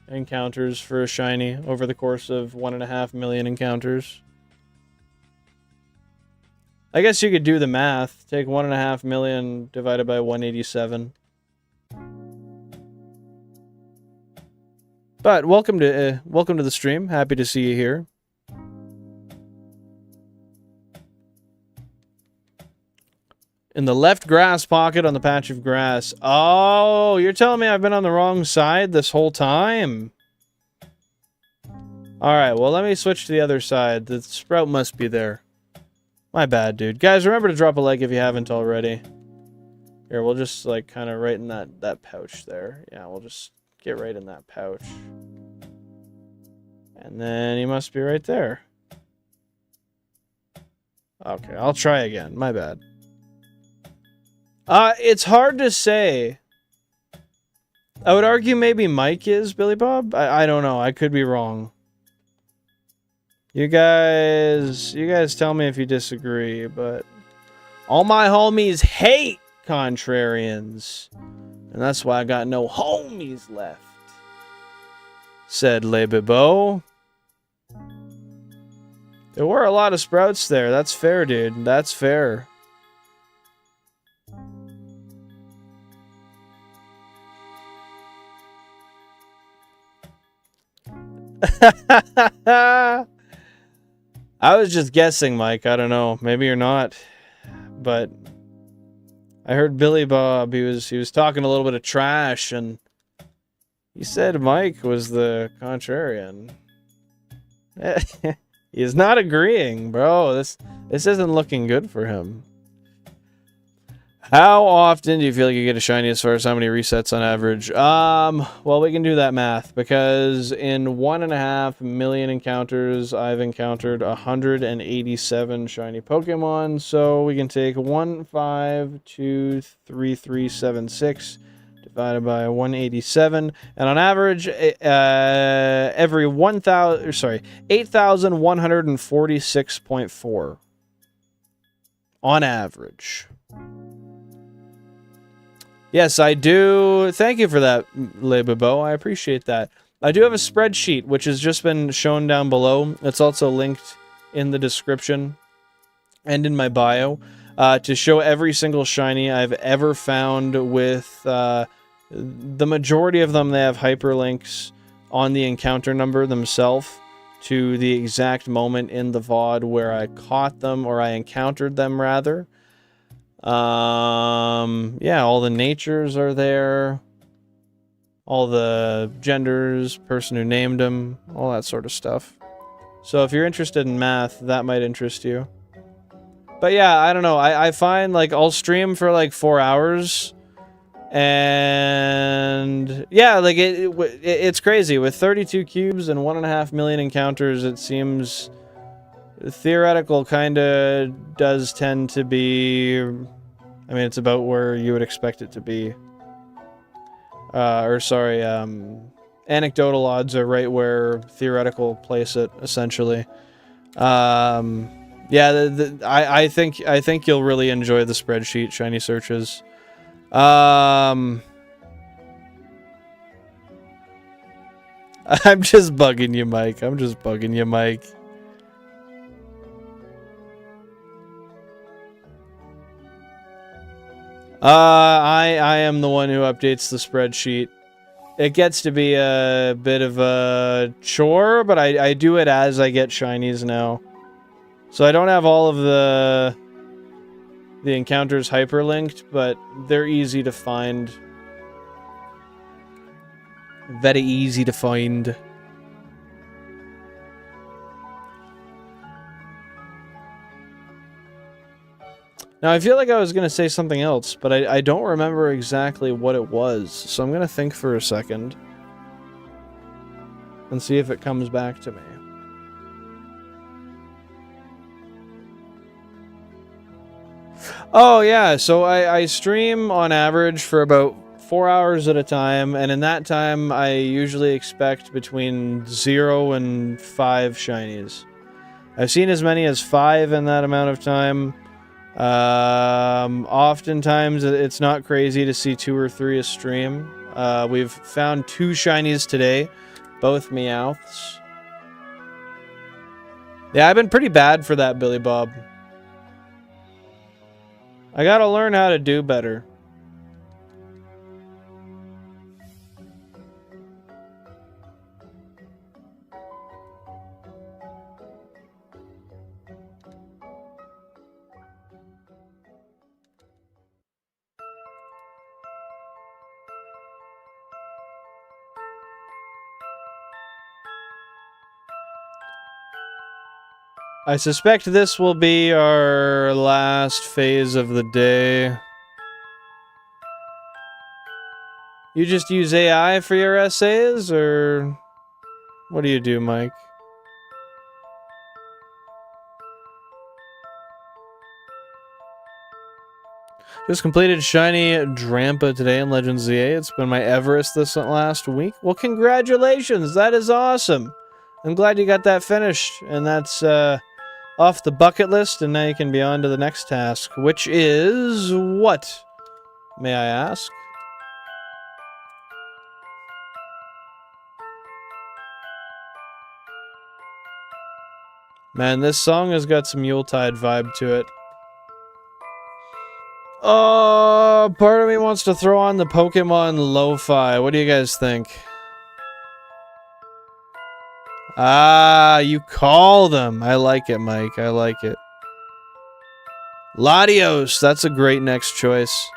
encounters for a shiny over the course of 1.5 million encounters. I guess you could do the math. Take 1.5 million divided by 187. But welcome to the stream. Happy to see you here. In the left grass pocket on the patch of grass. Oh, you're telling me I've been on the wrong side this whole time? Alright, well, let me switch to the other side. The sprout must be there. My bad, dude. Guys, remember to drop a like if you haven't already. Here, we'll just, like, kind of right in that pouch there. Yeah, we'll just get right in that pouch. And then he must be right there. Okay, I'll try again. My bad. It's hard to say. I would argue maybe Mike is Billy Bob. I don't know. I could be wrong. You guys tell me if you disagree, but all my homies hate contrarians. And that's why I got no homies left. Said Le Bibo. There were a lot of sprouts there. That's fair, dude. That's fair. I was just guessing, Mike. I don't know. Maybe you're not. But I heard Billy Bob. He was talking a little bit of trash, and he said Mike was the contrarian. He's not agreeing, bro. This isn't looking good for him. How often do you feel like you get a shiny as far as how many resets on average? Well, we can do that math, because in 1.5 million encounters, I've encountered 187 shiny Pokemon, so we can take 1523376 divided by 187, and on average, every 8,146.4 on average. Yes, I do. Thank you for that, Le Bibo. I appreciate that. I do have a spreadsheet, which has just been shown down below. It's also linked in the description and in my bio to show every single shiny I've ever found with... the majority of them, they have hyperlinks on the encounter number themselves to the exact moment in the VOD where I caught them, or I encountered them, rather. Yeah, all the natures are there. All the genders, person who named them, all that sort of stuff. So if you're interested in math, that might interest you. But yeah, I don't know. I find, like, I'll stream for, like, 4 hours. And yeah, like, it's crazy. With 32 cubes and 1.5 million encounters, it seems... theoretical kind of does tend to be... I mean, it's about where you would expect it to be. Anecdotal odds are right where theoretical place it, essentially. Yeah, I think you'll really enjoy the spreadsheet, shiny searches. I'm just bugging you, Mike. I'm just bugging you, Mike. I am the one who updates the spreadsheet. It gets to be a bit of a chore, but I do it as I get shinies now. So I don't have all of the encounters hyperlinked, but they're easy to find. Very easy to find. Now, I feel like I was going to say something else, but I don't remember exactly what it was. So I'm going to think for a second and see if it comes back to me. Oh, yeah. So I stream on average for about 4 hours at a time, and in that time, I usually expect between 0 and 5 shinies. I've seen as many as 5 in that amount of time. Oftentimes it's not crazy to see 2 or 3 a stream. We've found 2 shinies today, both Meowths. Yeah, I've been pretty bad for that, Billy Bob. I gotta learn how to do better. I suspect this will be our last phase of the day. You just use AI for your essays, or what do you do, Mike? Just completed Shiny Drampa today in Legends ZA. It's been my Everest this last week. Well, congratulations! That is awesome! I'm glad you got that finished, and that's off the bucket list, and now you can be on to the next task, which is what? May I ask? Man, this song has got some Yuletide vibe to it. Oh, part of me wants to throw on the Pokemon lo-fi. What do you guys think? Ah, you call them. I like it, Mike. I like it. Latios. That's a great next choice.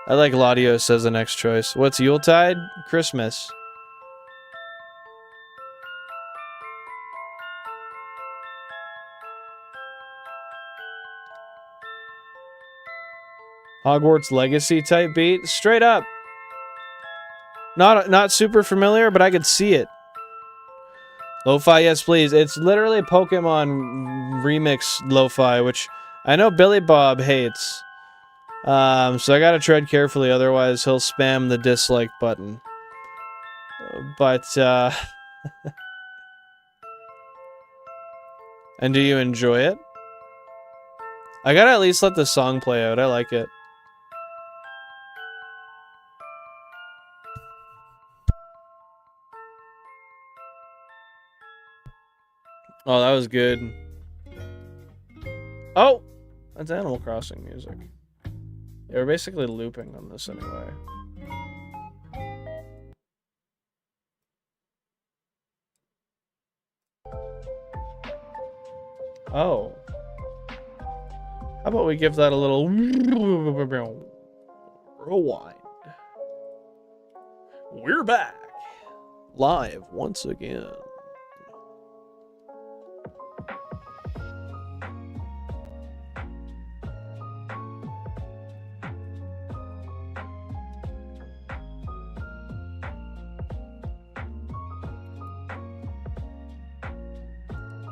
I like Latios as a next choice. What's Yuletide? Christmas. Hogwarts Legacy type beat? Straight up. Not super familiar, but I could see it. Lo-fi, yes please. It's literally Pokemon remix lo-fi, which I know Billy Bob hates. So I gotta tread carefully, otherwise he'll spam the dislike button. But, and do you enjoy it? I gotta at least let the song play out. I like it. Oh, that was good. Oh! That's Animal Crossing music. Yeah, we're basically looping on this anyway. Oh. How about we give that a little rewind? We're back. Live once again.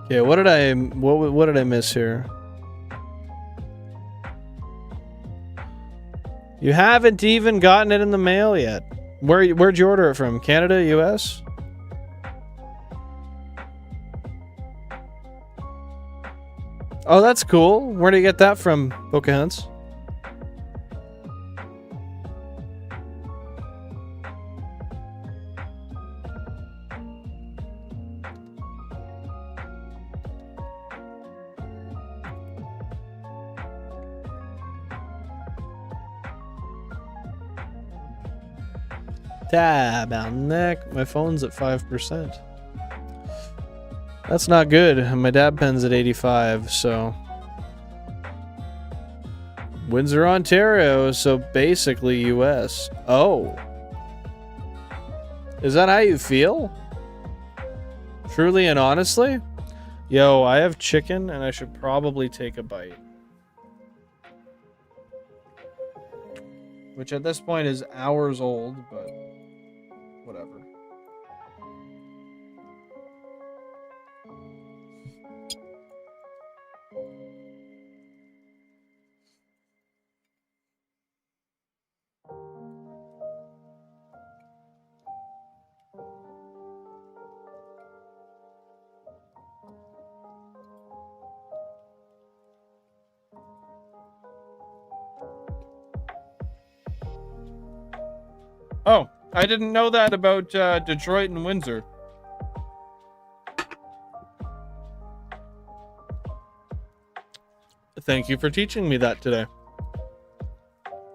Okay, what did I miss here? You haven't even gotten it in the mail yet. Where'd you order it from? Canada, US? Oh, that's cool. Where did you get that from, Pocahontas? Tab on neck. My phone's at 5%. That's not good. My dab pen's at 85, so. Windsor, Ontario, so basically US. Oh. Is that how you feel? Truly and honestly? Yo, I have chicken and I should probably take a bite. Which at this point is hours old, but whatever. Oh, I didn't know that about Detroit and Windsor. Thank you for teaching me that today.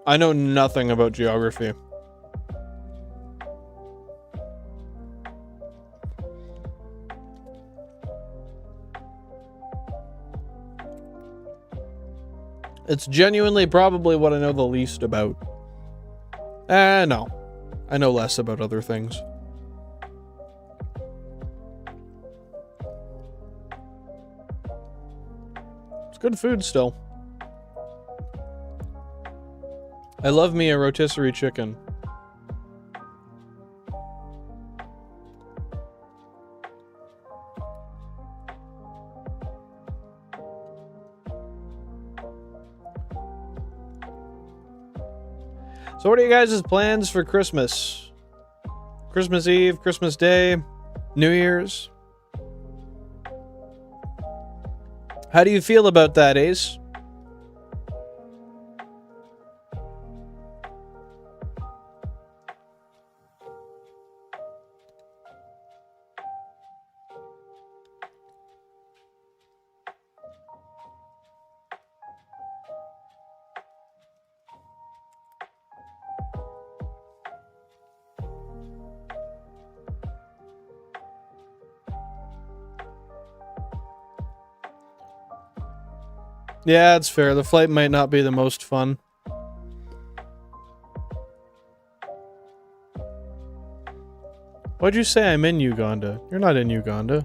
I know nothing about geography. It's genuinely probably what I know the least about. No. I know less about other things. It's good food still. I love me a rotisserie chicken. So what are you guys' plans for Christmas? Christmas Eve, Christmas Day, New Year's? How do you feel about that, Ace? Yeah, it's fair. The flight might not be the most fun. What'd you say? I'm in Uganda. You're not in Uganda.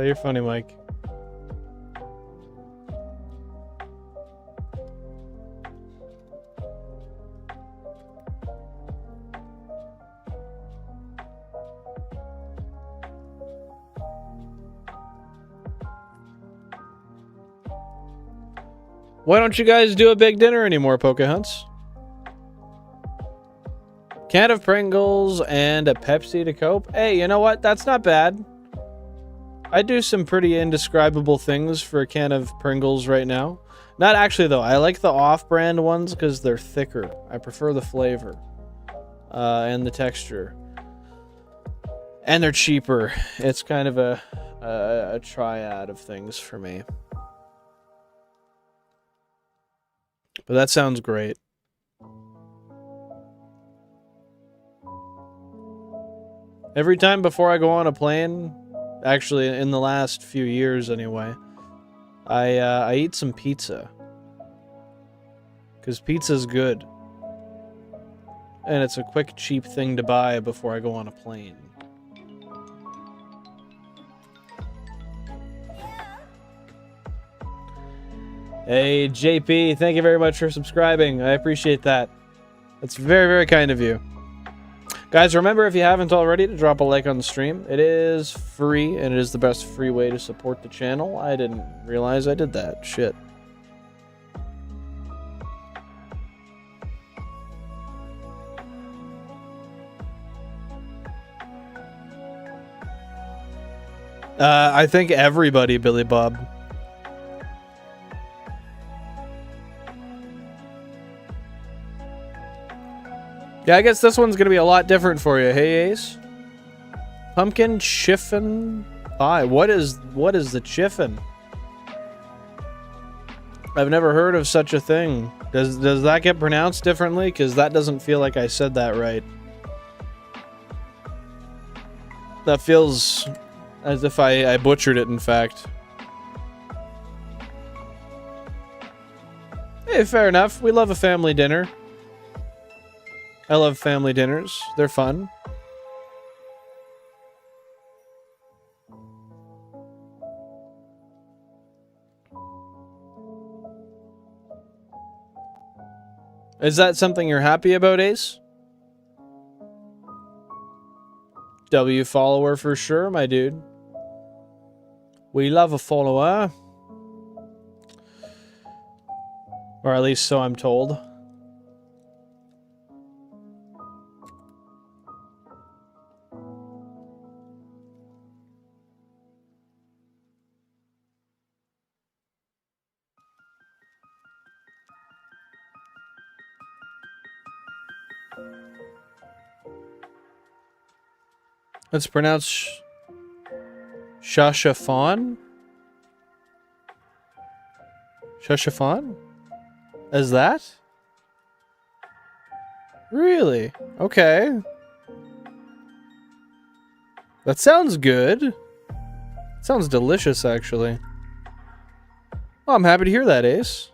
You're funny, Mike. Why don't you guys do a big dinner anymore, Pokehunts? Can of Pringles and a Pepsi to cope? Hey, you know what? That's not bad. I do some pretty indescribable things for a can of Pringles right now. Not actually, though. I like the off-brand ones because they're thicker. I prefer the flavor and the texture. And they're cheaper. It's kind of a triad of things for me. But that sounds great. Every time before I go on a plane, actually in the last few years anyway, I eat some pizza. Because pizza's good. And it's a quick, cheap thing to buy before I go on a plane. Hey, JP, thank you very much for subscribing. I appreciate that. That's very, very kind of you. Guys, remember, if you haven't already, to drop a like on the stream. It is free, and it is the best free way to support the channel. I didn't realize I did that. Shit. I think everybody, Billy Bob. Yeah, I guess this one's gonna be a lot different for you. Hey, Ace. Pumpkin chiffon pie. What is the chiffon? I've never heard of such a thing. Does that get pronounced differently? Because that doesn't feel like I said that right. That feels as if I butchered it, in fact. Hey, fair enough. We love a family dinner. I love family dinners. They're fun. Is that something you're happy about, Ace? W follower for sure, my dude. We love a follower. Or at least so I'm told. It's pronounced Shashafon? Shashafon? Is that? Really? Okay. That sounds good. Sounds delicious, actually. Oh, I'm happy to hear that, Ace.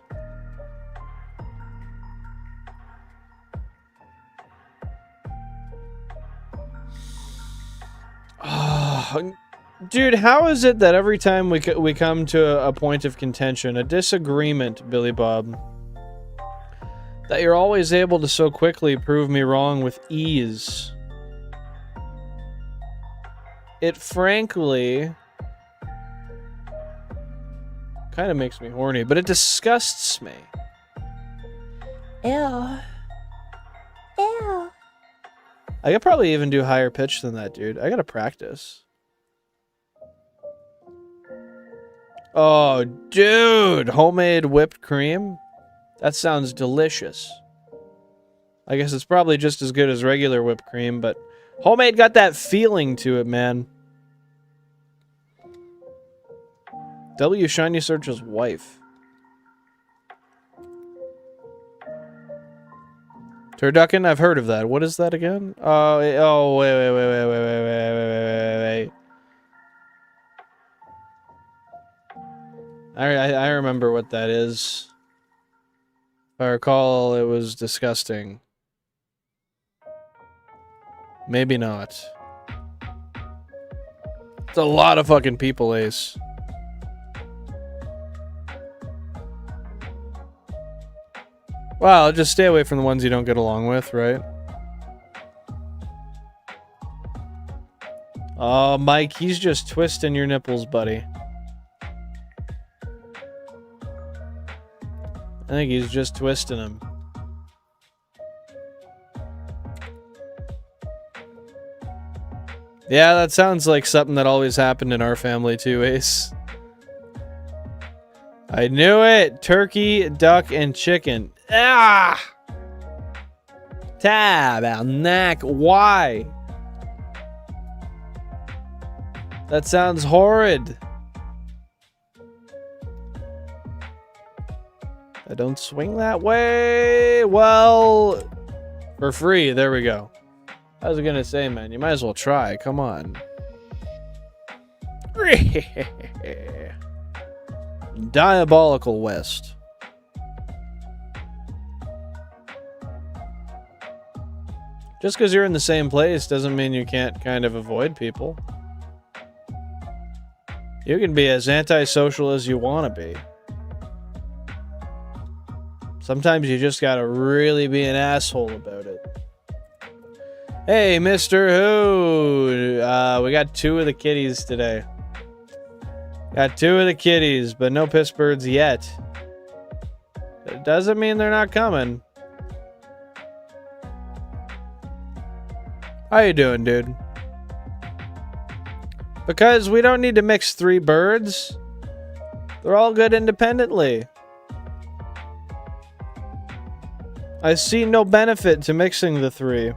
Dude, how is it that every time we come to a point of contention, a disagreement, Billy Bob, that you're always able to so quickly prove me wrong with ease? It frankly kind of makes me horny, but it disgusts me. Ew. Ew. I could probably even do higher pitch than that, dude. I gotta practice. Oh, dude! Homemade whipped cream? That sounds delicious. I guess it's probably just as good as regular whipped cream, but homemade got that feeling to it, man. W. Shiny Search's wife. Turducken? I've heard of that. What is that again? Oh, wait. I remember what that is. If I recall, it was disgusting. Maybe not. It's a lot of fucking people, Ace. Well, just stay away from the ones you don't get along with, right? Oh, Mike, he's just twisting your nipples, buddy. I think he's just twisting them. Yeah, that sounds like something that always happened in our family too, Ace. I knew it! Turkey, duck, and chicken. Ah! Tabernacle. Why? That sounds horrid. I don't swing that way. Well, for free. There we go. I was gonna say, man, you might as well try. Come on. Diabolical West. Just because you're in the same place doesn't mean you can't kind of avoid people. You can be as antisocial as you want to be. Sometimes you just gotta really be an asshole about it. Hey, Mr. Who? We got 2 of the kitties today. Got 2 of the kitties, but no piss birds yet. It doesn't mean they're not coming. How you doing, dude? Because we don't need to mix 3 birds. They're all good independently. I see no benefit to mixing the 3.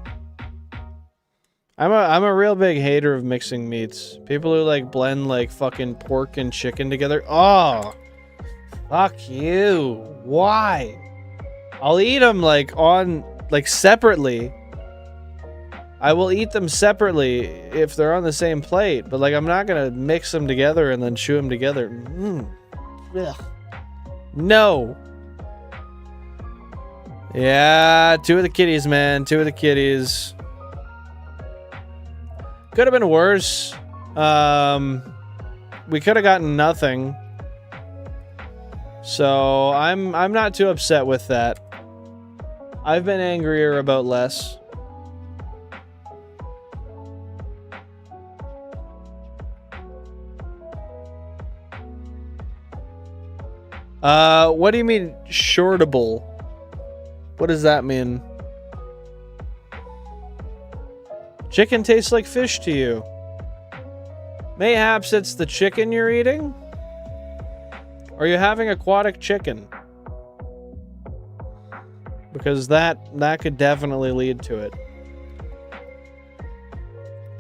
I'm a real big hater of mixing meats. People who like blend like fucking pork and chicken together. Oh, fuck you. Why? I'll eat them like separately. I will eat them separately if they're on the same plate, but like I'm not gonna mix them together and then chew them together. Ugh. No. Yeah, 2 of the kitties, man. 2 of the kitties. Could have been worse. We could have gotten nothing. So I'm not too upset with that. I've been angrier about less. What do you mean shortable? What does that mean? Chicken tastes like fish to you. Mayhaps it's the chicken you're eating? Are you having aquatic chicken? Because that could definitely lead to it.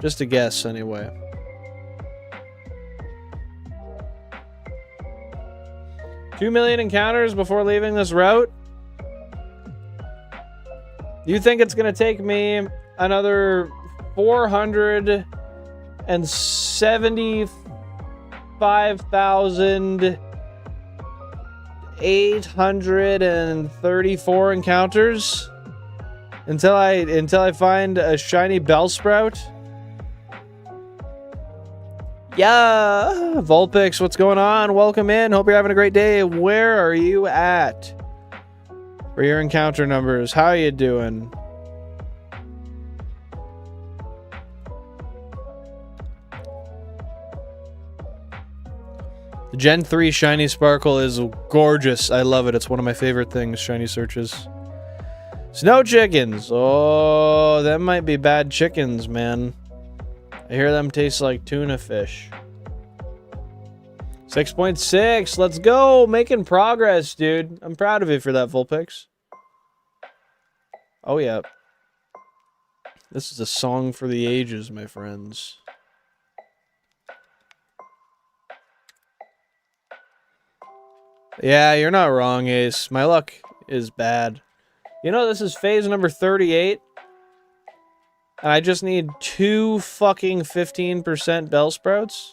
Just a guess, anyway. $2 million encounters before leaving this route? You think it's gonna take me another 475,834 encounters until I find a shiny Bellsprout? Yeah, Vulpix, what's going on? Welcome in. Hope you're having a great day. Where are you at for your encounter numbers? How are you doing? The Gen 3 Shiny Sparkle is gorgeous. I love it. It's one of my favorite things, shiny searches. Snow chickens. Oh, that might be bad chickens, man. I hear them taste like tuna fish. 6.6. Let's go. Making progress, dude. I'm proud of you for that, Vulpix. Oh, yeah. This is a song for the ages, my friends. Yeah, you're not wrong, Ace. My luck is bad. You know, this is phase number 38. And I just need 2 fucking 15% Bellsprouts.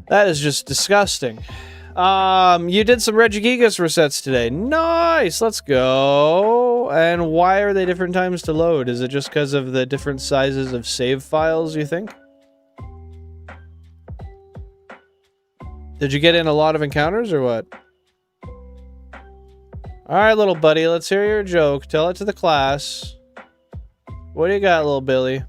That is just disgusting. You did some Regigigas resets today. Nice, let's go. And why are they different times to load? Is it just because of the different sizes of save files, you think? Did you get in a lot of encounters or what? Alright, little buddy, let's hear your joke. Tell it to the class. What do you got, little Billy?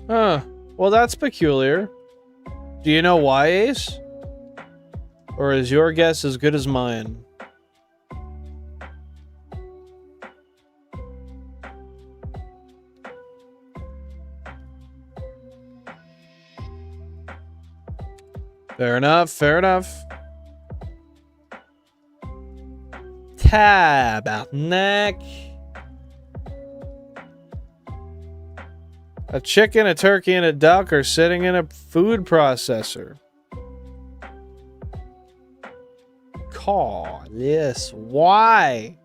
Huh. Well, that's peculiar. Do you know why, Ace? Or is your guess as good as mine? Fair enough, fair enough. Tabarnak. A chicken, a turkey, and a duck are sitting in a food processor. Call this. Why?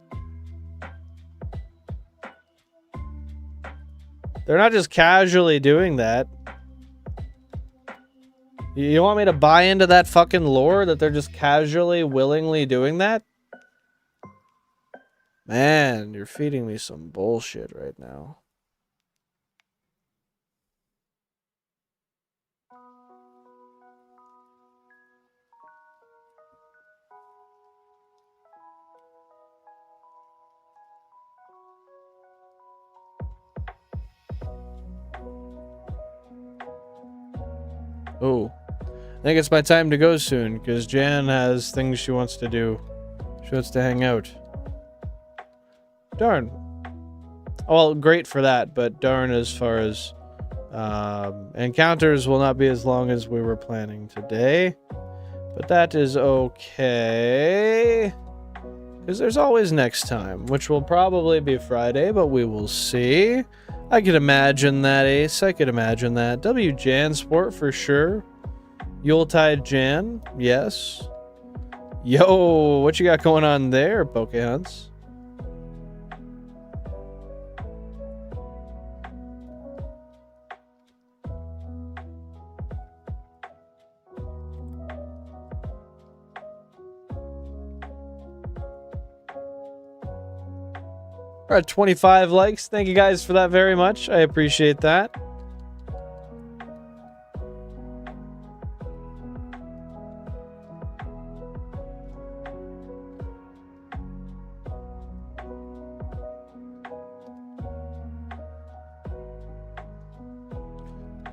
They're not just casually doing that. You want me to buy into that fucking lore that they're just casually, willingly doing that? Man, you're feeding me some bullshit right now. Oh, I think it's my time to go soon, because Jan has things she wants to do. She wants to hang out. Darn. Well, great for that, but darn as far as encounters will not be as long as we were planning today. But that is okay. Because there's always next time, which will probably be Friday, but we will see. I could imagine that, Ace. I could imagine that. W Jan Sport for sure. Yuletide Jan, yes. Yo, what you got going on there, Pokehunts? We're at 25 likes. Thank you guys for that very much. I appreciate that.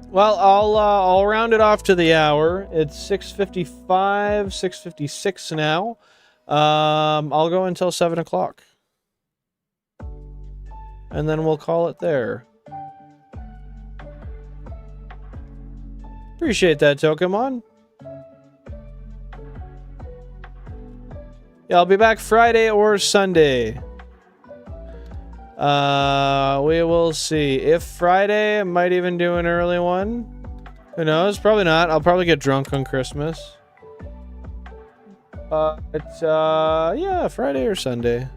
Well, I'll round it off to the hour. It's 6:55, 6:56 now. I'll go until 7 o'clock. And then we'll call it there. Appreciate that, Tokemon. Yeah, I'll be back Friday or Sunday. We will see. If Friday, I might even do an early one. Who knows? Probably not. I'll probably get drunk on Christmas. Yeah, Friday or Sunday.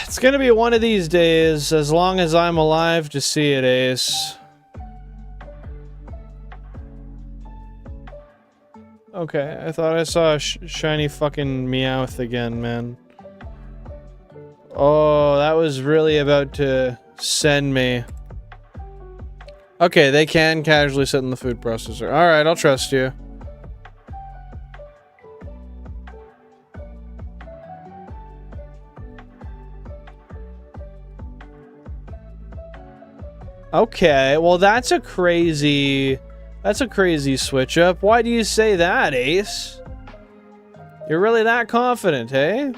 It's gonna be one of these days, as long as I'm alive to see it, Ace. Okay, I thought I saw a shiny fucking Meowth again, man. Oh, that was really about to send me. Okay, they can casually sit in the food processor. Alright, I'll trust you. Okay, well that's a crazy switch up. Why do you say that, Ace? You're really that confident, eh?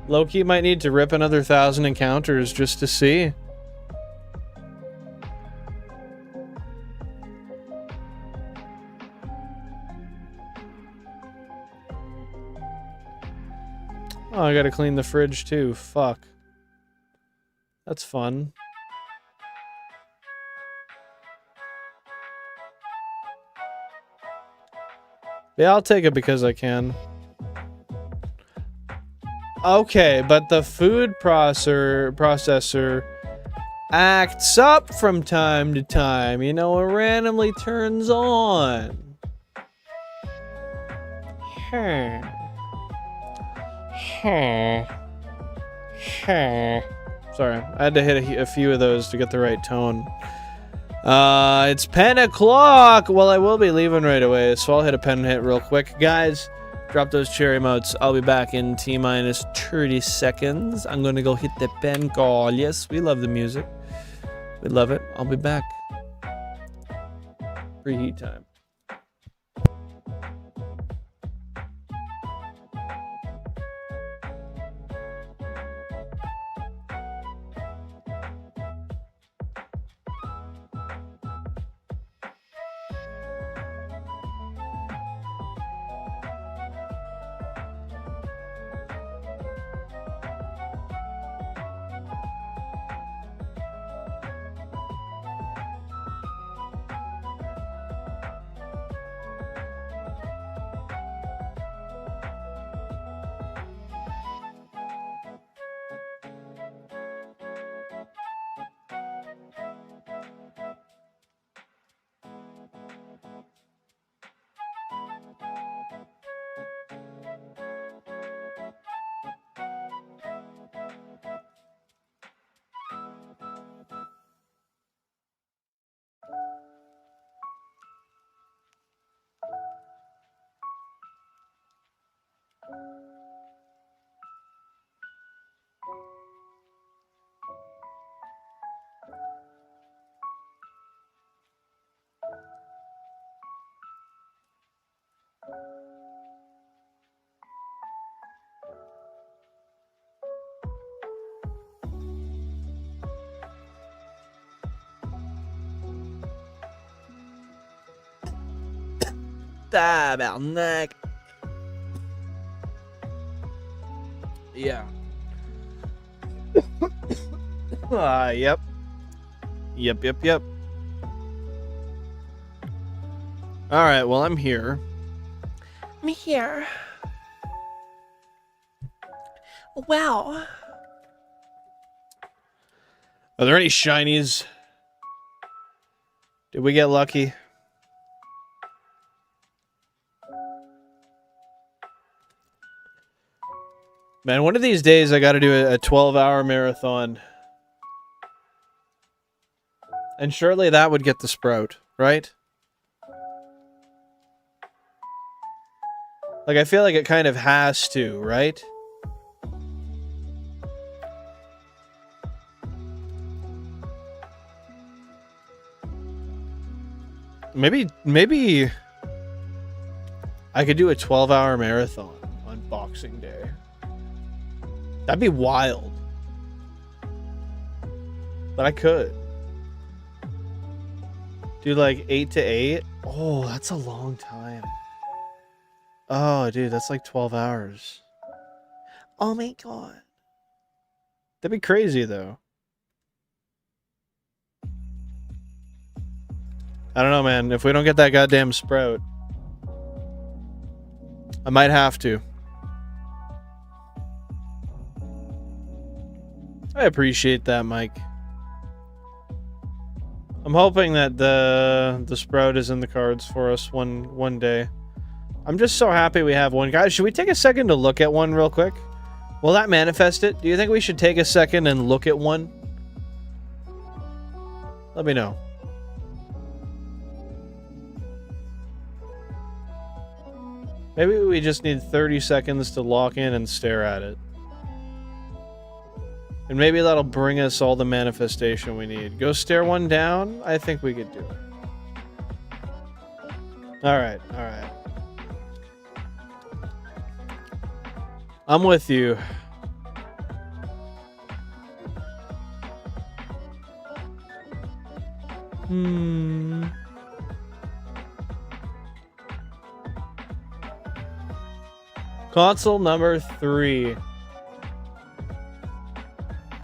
Loki might need to rip another 1,000 encounters just to see. Oh, I gotta clean the fridge too. Fuck. That's fun. Yeah, I'll take it because I can. Okay, but the food processor acts up from time to time. You know, it randomly turns on. Sorry, I had to hit a few of those to get the right tone. It's 10 o'clock. Well, I will be leaving right away, so I'll hit a pen hit real quick. Guys, drop those cherry emotes. I'll be back in T-minus 30 seconds. I'm gonna go hit the pen call. Yes, we love the music. We love it. I'll be back. Preheat time. Tabarnak. Yeah. Yep. Yep. Alright, well, I'm here. I'm here. Wow. Are there any shinies? Did we get lucky? Man, one of these days I gotta do a 12-hour marathon. And surely that would get the Sprout, right? Like, I feel like it kind of has to, right? Maybe I could do a 12-hour marathon on Boxing Day. That'd be wild. But I could. Do like 8 to 8? Oh, that's a long time. Oh, dude, that's like 12 hours. Oh my god. That'd be crazy, though. I don't know, man. If we don't get that goddamn Sprout, I might have to. I appreciate that, Mike. I'm hoping that the Sprout is in the cards for us one day. I'm just so happy we have one. Guys, should we take a second to look at one real quick? Will that manifest it? Do you think we should take a second and look at one? Let me know. Maybe we just need 30 seconds to lock in and stare at it. And maybe that'll bring us all the manifestation we need. Go stare one down? I think we could do it. Alright, alright. I'm with you. Console number 3.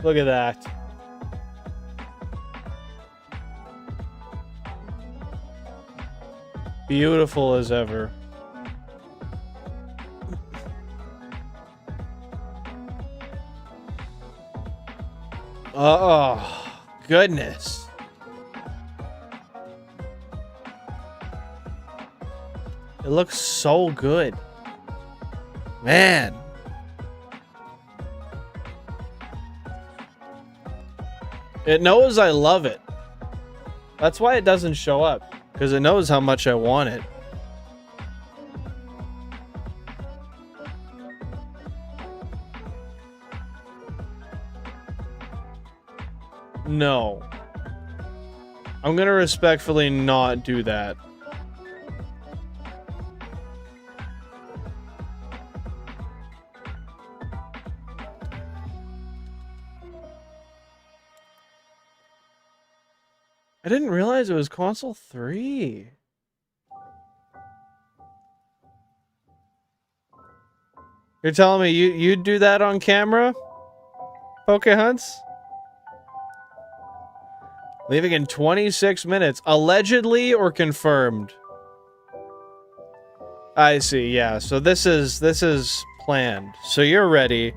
Look at that. Beautiful as ever. Oh, goodness. It looks so good. Man. It knows I love it. That's why it doesn't show up. Because it knows how much I want it. No. I'm gonna respectfully not do that. I didn't realize it was console 3. You're telling me you'd do that on camera? Pokehunts? Leaving in 26 minutes. Allegedly or confirmed? I see, yeah. So this is planned. So you're ready.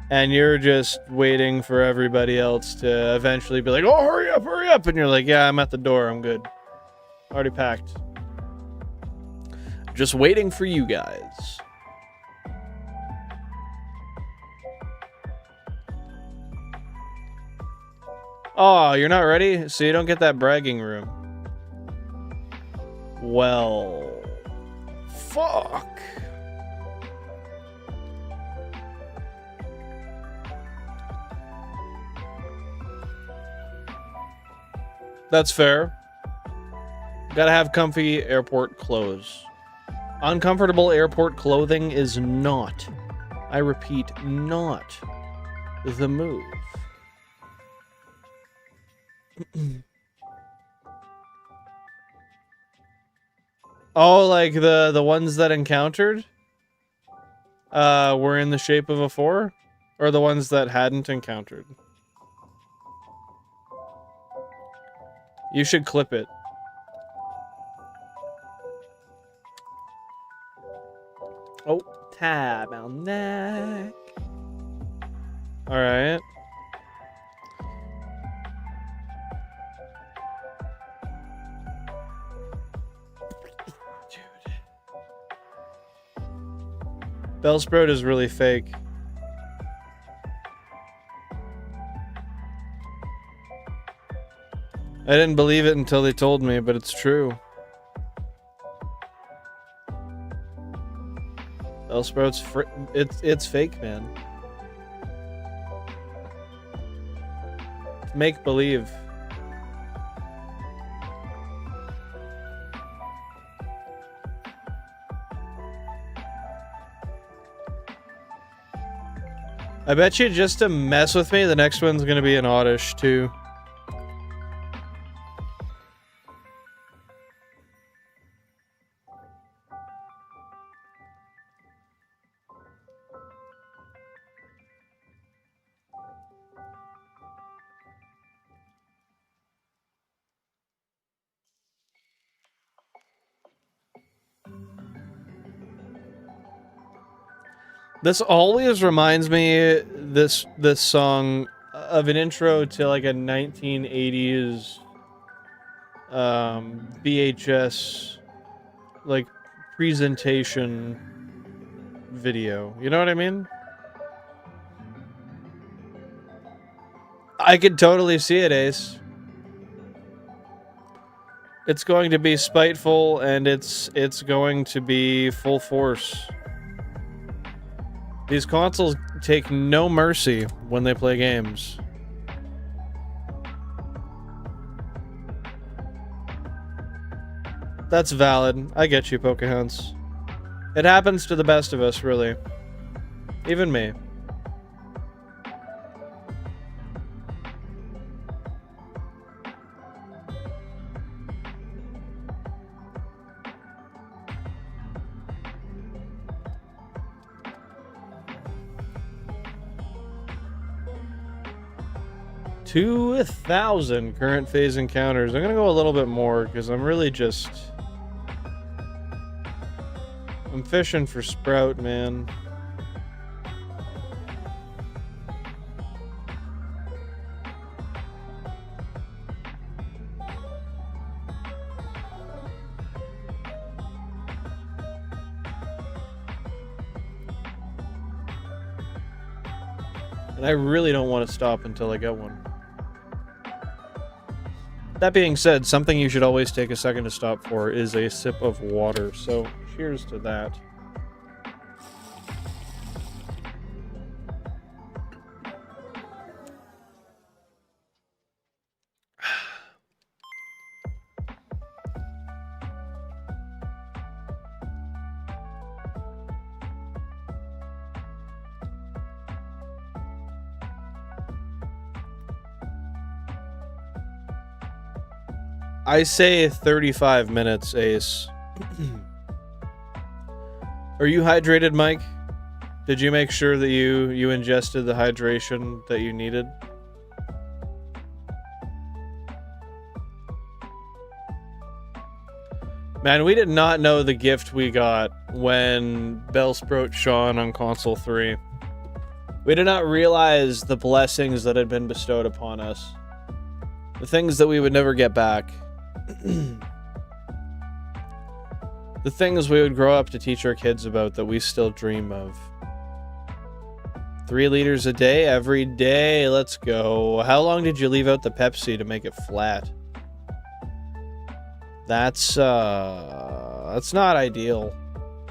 And you're just waiting for everybody else to eventually be like, oh, hurry up, hurry up. And you're like, yeah, I'm at the door. I'm good. Already packed. Just waiting for you guys. Oh, you're not ready? So you don't get that bragging room. Well, fuck. That's fair. Gotta have comfy airport clothes. Uncomfortable airport clothing is not, I repeat, not the move. Oh, like the ones that encountered were in the shape of a 4? Or the ones that hadn't encountered? You should clip it. Oh, tab on neck. Alright. Dude. Bellsprout is really fake. I didn't believe it until they told me, but it's true. Bellsprout's it's fake, man. It's make believe. I bet you just to mess with me, the next one's gonna be an oddish too. This always reminds me, this song, of an intro to like a 1980s VHS like presentation video. You know what I mean? I could totally see it, Ace. It's going to be spiteful, and it's going to be full force. These consoles take no mercy when they play games. That's valid. I get you, Pokehunts. It happens to the best of us, really. Even me. $2,000 current phase encounters. I'm gonna go a little bit more because I'm really just... I'm fishing for Sprout, man. And I really don't want to stop until I get one. That being said, something you should always take a second to stop for is a sip of water, so cheers to that. I say 35 minutes, Ace. Are you hydrated, Mike? Did you make sure that you ingested the hydration that you needed? Man, we did not know the gift we got when Bellsprout shone on Console 3. We did not realize the blessings that had been bestowed upon us. The things that we would never get back. The things we would grow up to teach our kids about that we still dream of. 3 liters a day, every day. Let's go. How long did you leave out the Pepsi to make it flat? That's not ideal.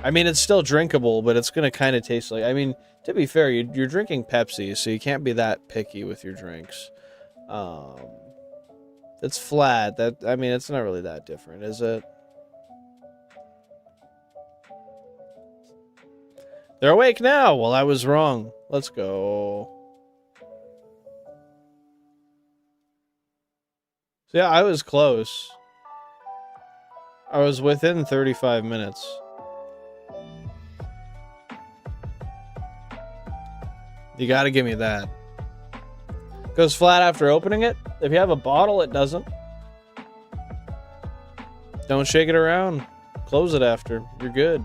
I mean, it's still drinkable, but it's gonna kind of taste like... I mean, to be fair, you're drinking Pepsi, so you can't be that picky with your drinks. It's flat. I mean, it's not really that different, is it? They're awake now. Well, I was wrong. Let's go. So yeah, I was close. I was within 35 minutes. You gotta give me that. Goes flat after opening it. If you have a bottle, it doesn't. Don't shake it around. Close it after. You're good.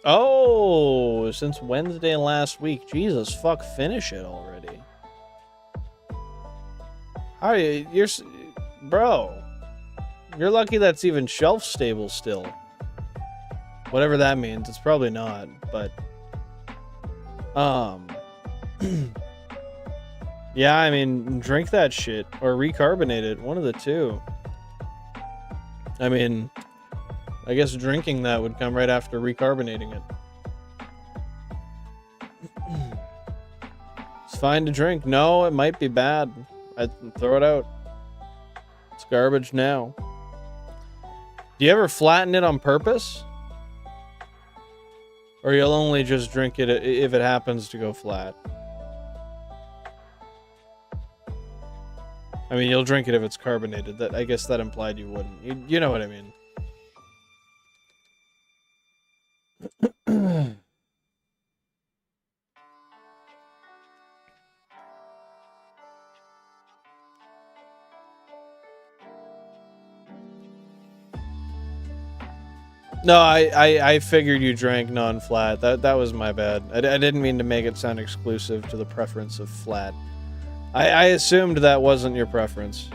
Oh, since Wednesday last week. Jesus, fuck, finish it already. How are you? Bro. You're lucky that's even shelf stable still. Whatever that means. It's probably not, but... yeah, I mean, drink that shit. Or recarbonate it. One of the two. I mean... I guess drinking that would come right after recarbonating it. It's fine to drink. No, it might be bad. I'd throw it out. It's garbage now. Do you ever flatten it on purpose? Or you'll only just drink it if it happens to go flat? I mean, you'll drink it if it's carbonated. I guess that implied you wouldn't. You know what I mean. No, I figured you drank non-flat. That was my bad. I didn't mean to make it sound exclusive to the preference of flat. I assumed that wasn't your preference,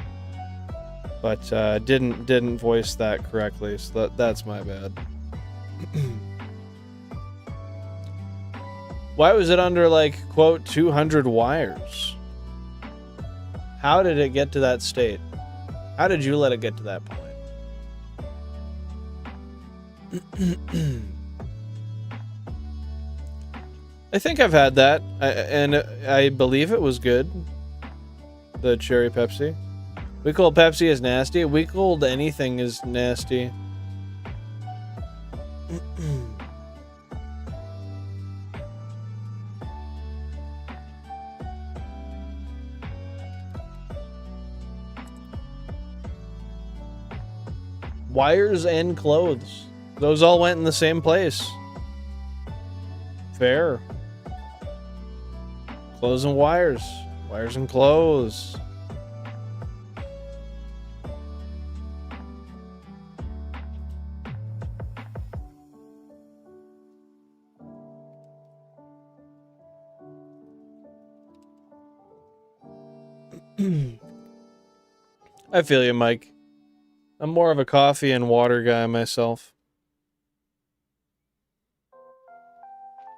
but didn't voice that correctly. So that's my bad. Why was it under like quote 200 wires? How did it get to that state? How did you let it get to that point? I think I've had that, and I believe it was good. The cherry Pepsi. We called Pepsi as nasty. We called anything as nasty. Wires and clothes. Those all went in the same place. Fair. Clothes and wires. Wires and clothes. I feel you, Mike. I'm more of a coffee and water guy myself.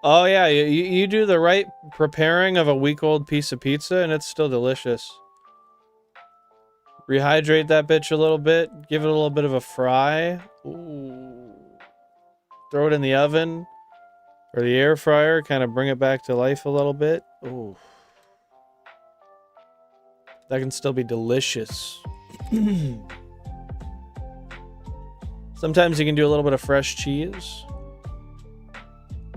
Oh yeah, you do the right preparing of a week-old piece of pizza and it's still delicious. Rehydrate that bitch a little bit, give it a little bit of a fry. Ooh. Throw it in the oven or the air fryer, kind of bring it back to life a little bit. Ooh. That can still be delicious. Sometimes you can do a little bit of fresh cheese.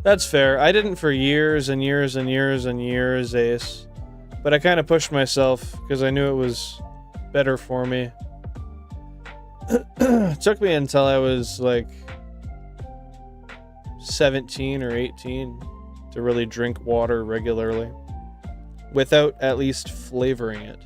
That's fair. I didn't for years and years and years and years, Ace. But I kind of pushed myself because I knew it was better for me. It took me until I was like 17 or 18 to really drink water regularly without at least flavoring it.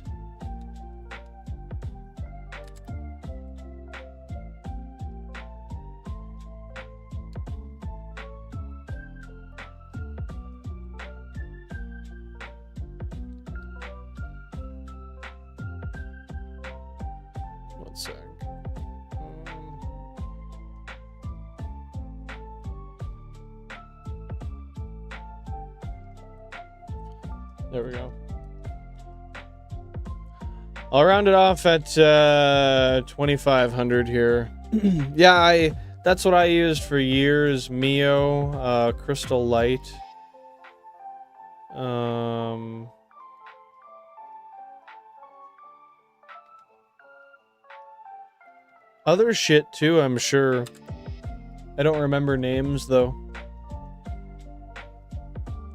There we go. I'll round it off at 2,500 here. Yeah, that's what I used for years. Mio, Crystal Light. Other shit too, I'm sure. I don't remember names though.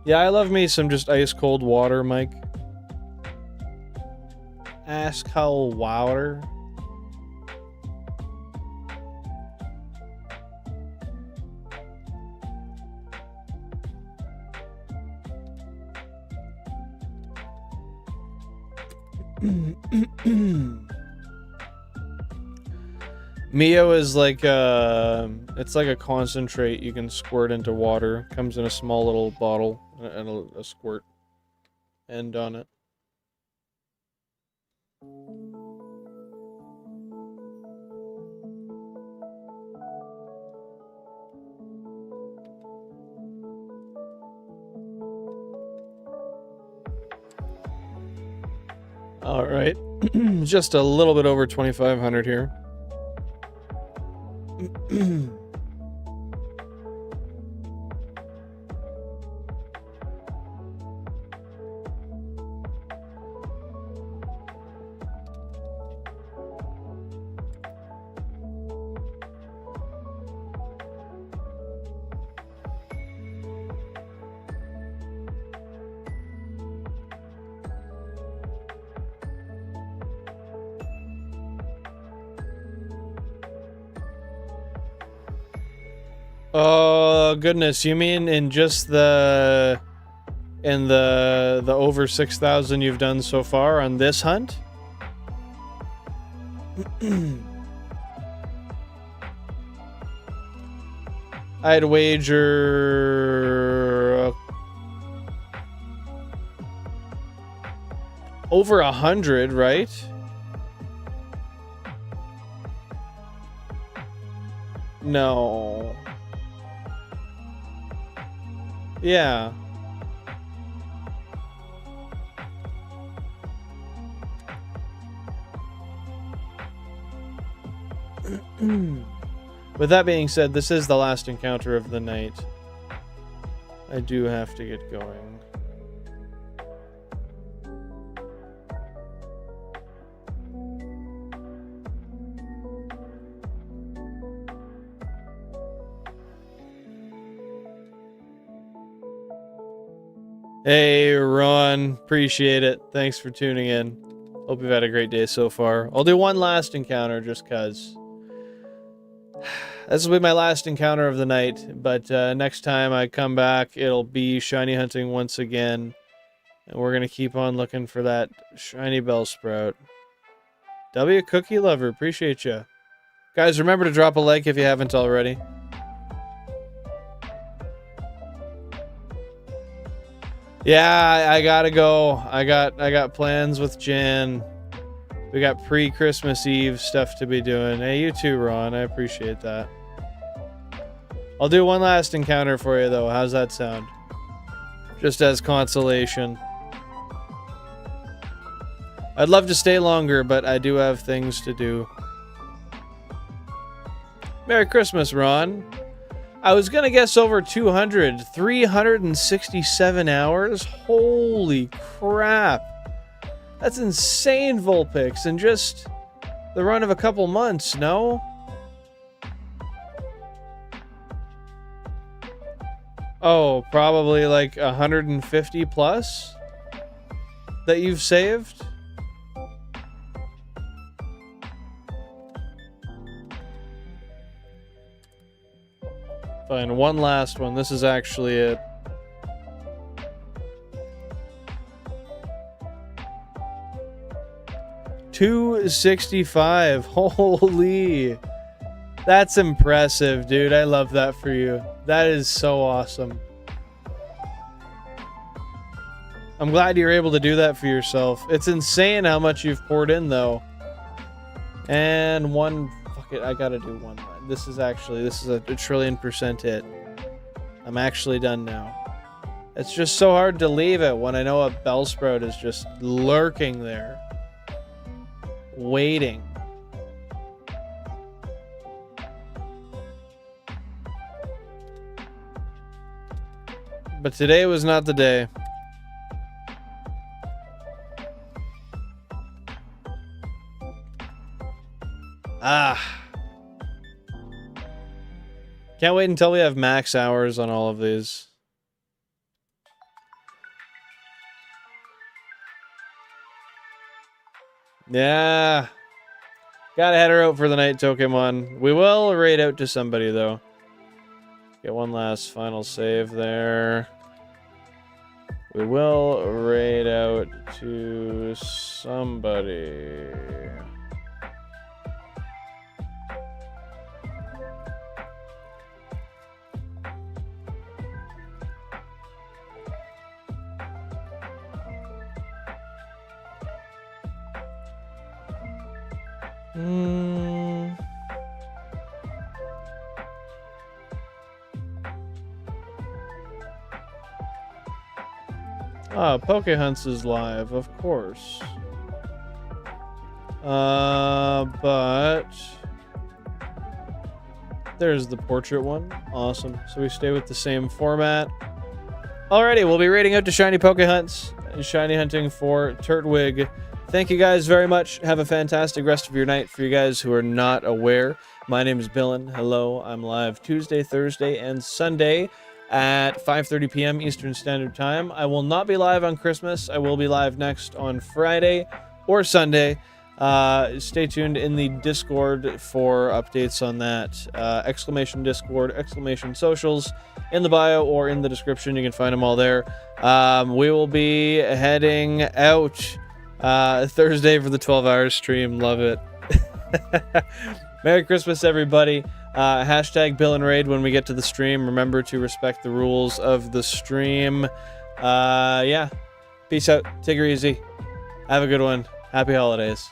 Yeah, I love me some just ice cold water, Mike. Ice cold water. Mio is like it's like a concentrate you can squirt into water. Comes in a small little bottle and a squirt end on it. All right, just a little bit over 2,500 here. Oh goodness, you mean in just the over 6,000 you've done so far on this hunt? I'd wager over 100, right? No. Yeah. With that being said, this is the last encounter of the night. I do have to get going. Hey, Ron. Appreciate it. Thanks for tuning in. Hope you've had a great day so far. I'll do one last encounter just because. This will be my last encounter of the night, but next time I come back, it'll be shiny hunting once again. And we're going to keep on looking for that shiny Bellsprout. W Cookie Lover, appreciate you. Guys, remember to drop a like if you haven't already. Yeah, I gotta go. I got plans with Jan. We got pre-Christmas Eve stuff to be doing. Hey, you too, Ron. I appreciate that. I'll do one last encounter for you, though. How's that sound? Just as consolation. I'd love to stay longer, but I do have things to do. Merry Christmas, Ron. I was gonna guess over 200. 367 hours? Holy crap. That's insane, Vulpix, in just the run of a couple months, no? Oh, probably like 150 plus that you've saved? Fine, one last one. This is actually it. $265. Holy. That's impressive, dude. I love that for you. That is so awesome. I'm glad you're able to do that for yourself. It's insane how much you've poured in, though. And one... Fuck it, I gotta do one. This is a trillion% hit. I'm actually done now. It's just so hard to leave it when I know a Bellsprout is just lurking there. Waiting. But today was not the day. Can't wait until we have max hours on all of these. Yeah. Gotta head her out for the night, Pokemon. We will raid out to somebody, though. Get one last final save there. We will raid out to somebody. Pokehunts is live, of course. But there's the portrait one. Awesome. So we stay with the same format. Alrighty, we'll be raiding out to Shiny Pokehunts and Shiny hunting for Turtwig. Thank you guys very much. Have a fantastic rest of your night. For you guys who are not aware, my name is Billin. Hello, I'm live Tuesday, Thursday, and Sunday at 5:30 p.m. Eastern Standard Time. I will not be live on Christmas. I will be live next on Friday or Sunday. Stay tuned in the Discord for updates on that. Exclamation Discord, exclamation socials in the bio or in the description. You can find them all there. We will be heading out Thursday for the 12-hour stream. Love it. Merry Christmas, everybody. Hashtag Bill and Raid when we get to the stream. Remember to respect the rules of the stream. Yeah. Peace out. Take her easy. Have a good one. Happy holidays.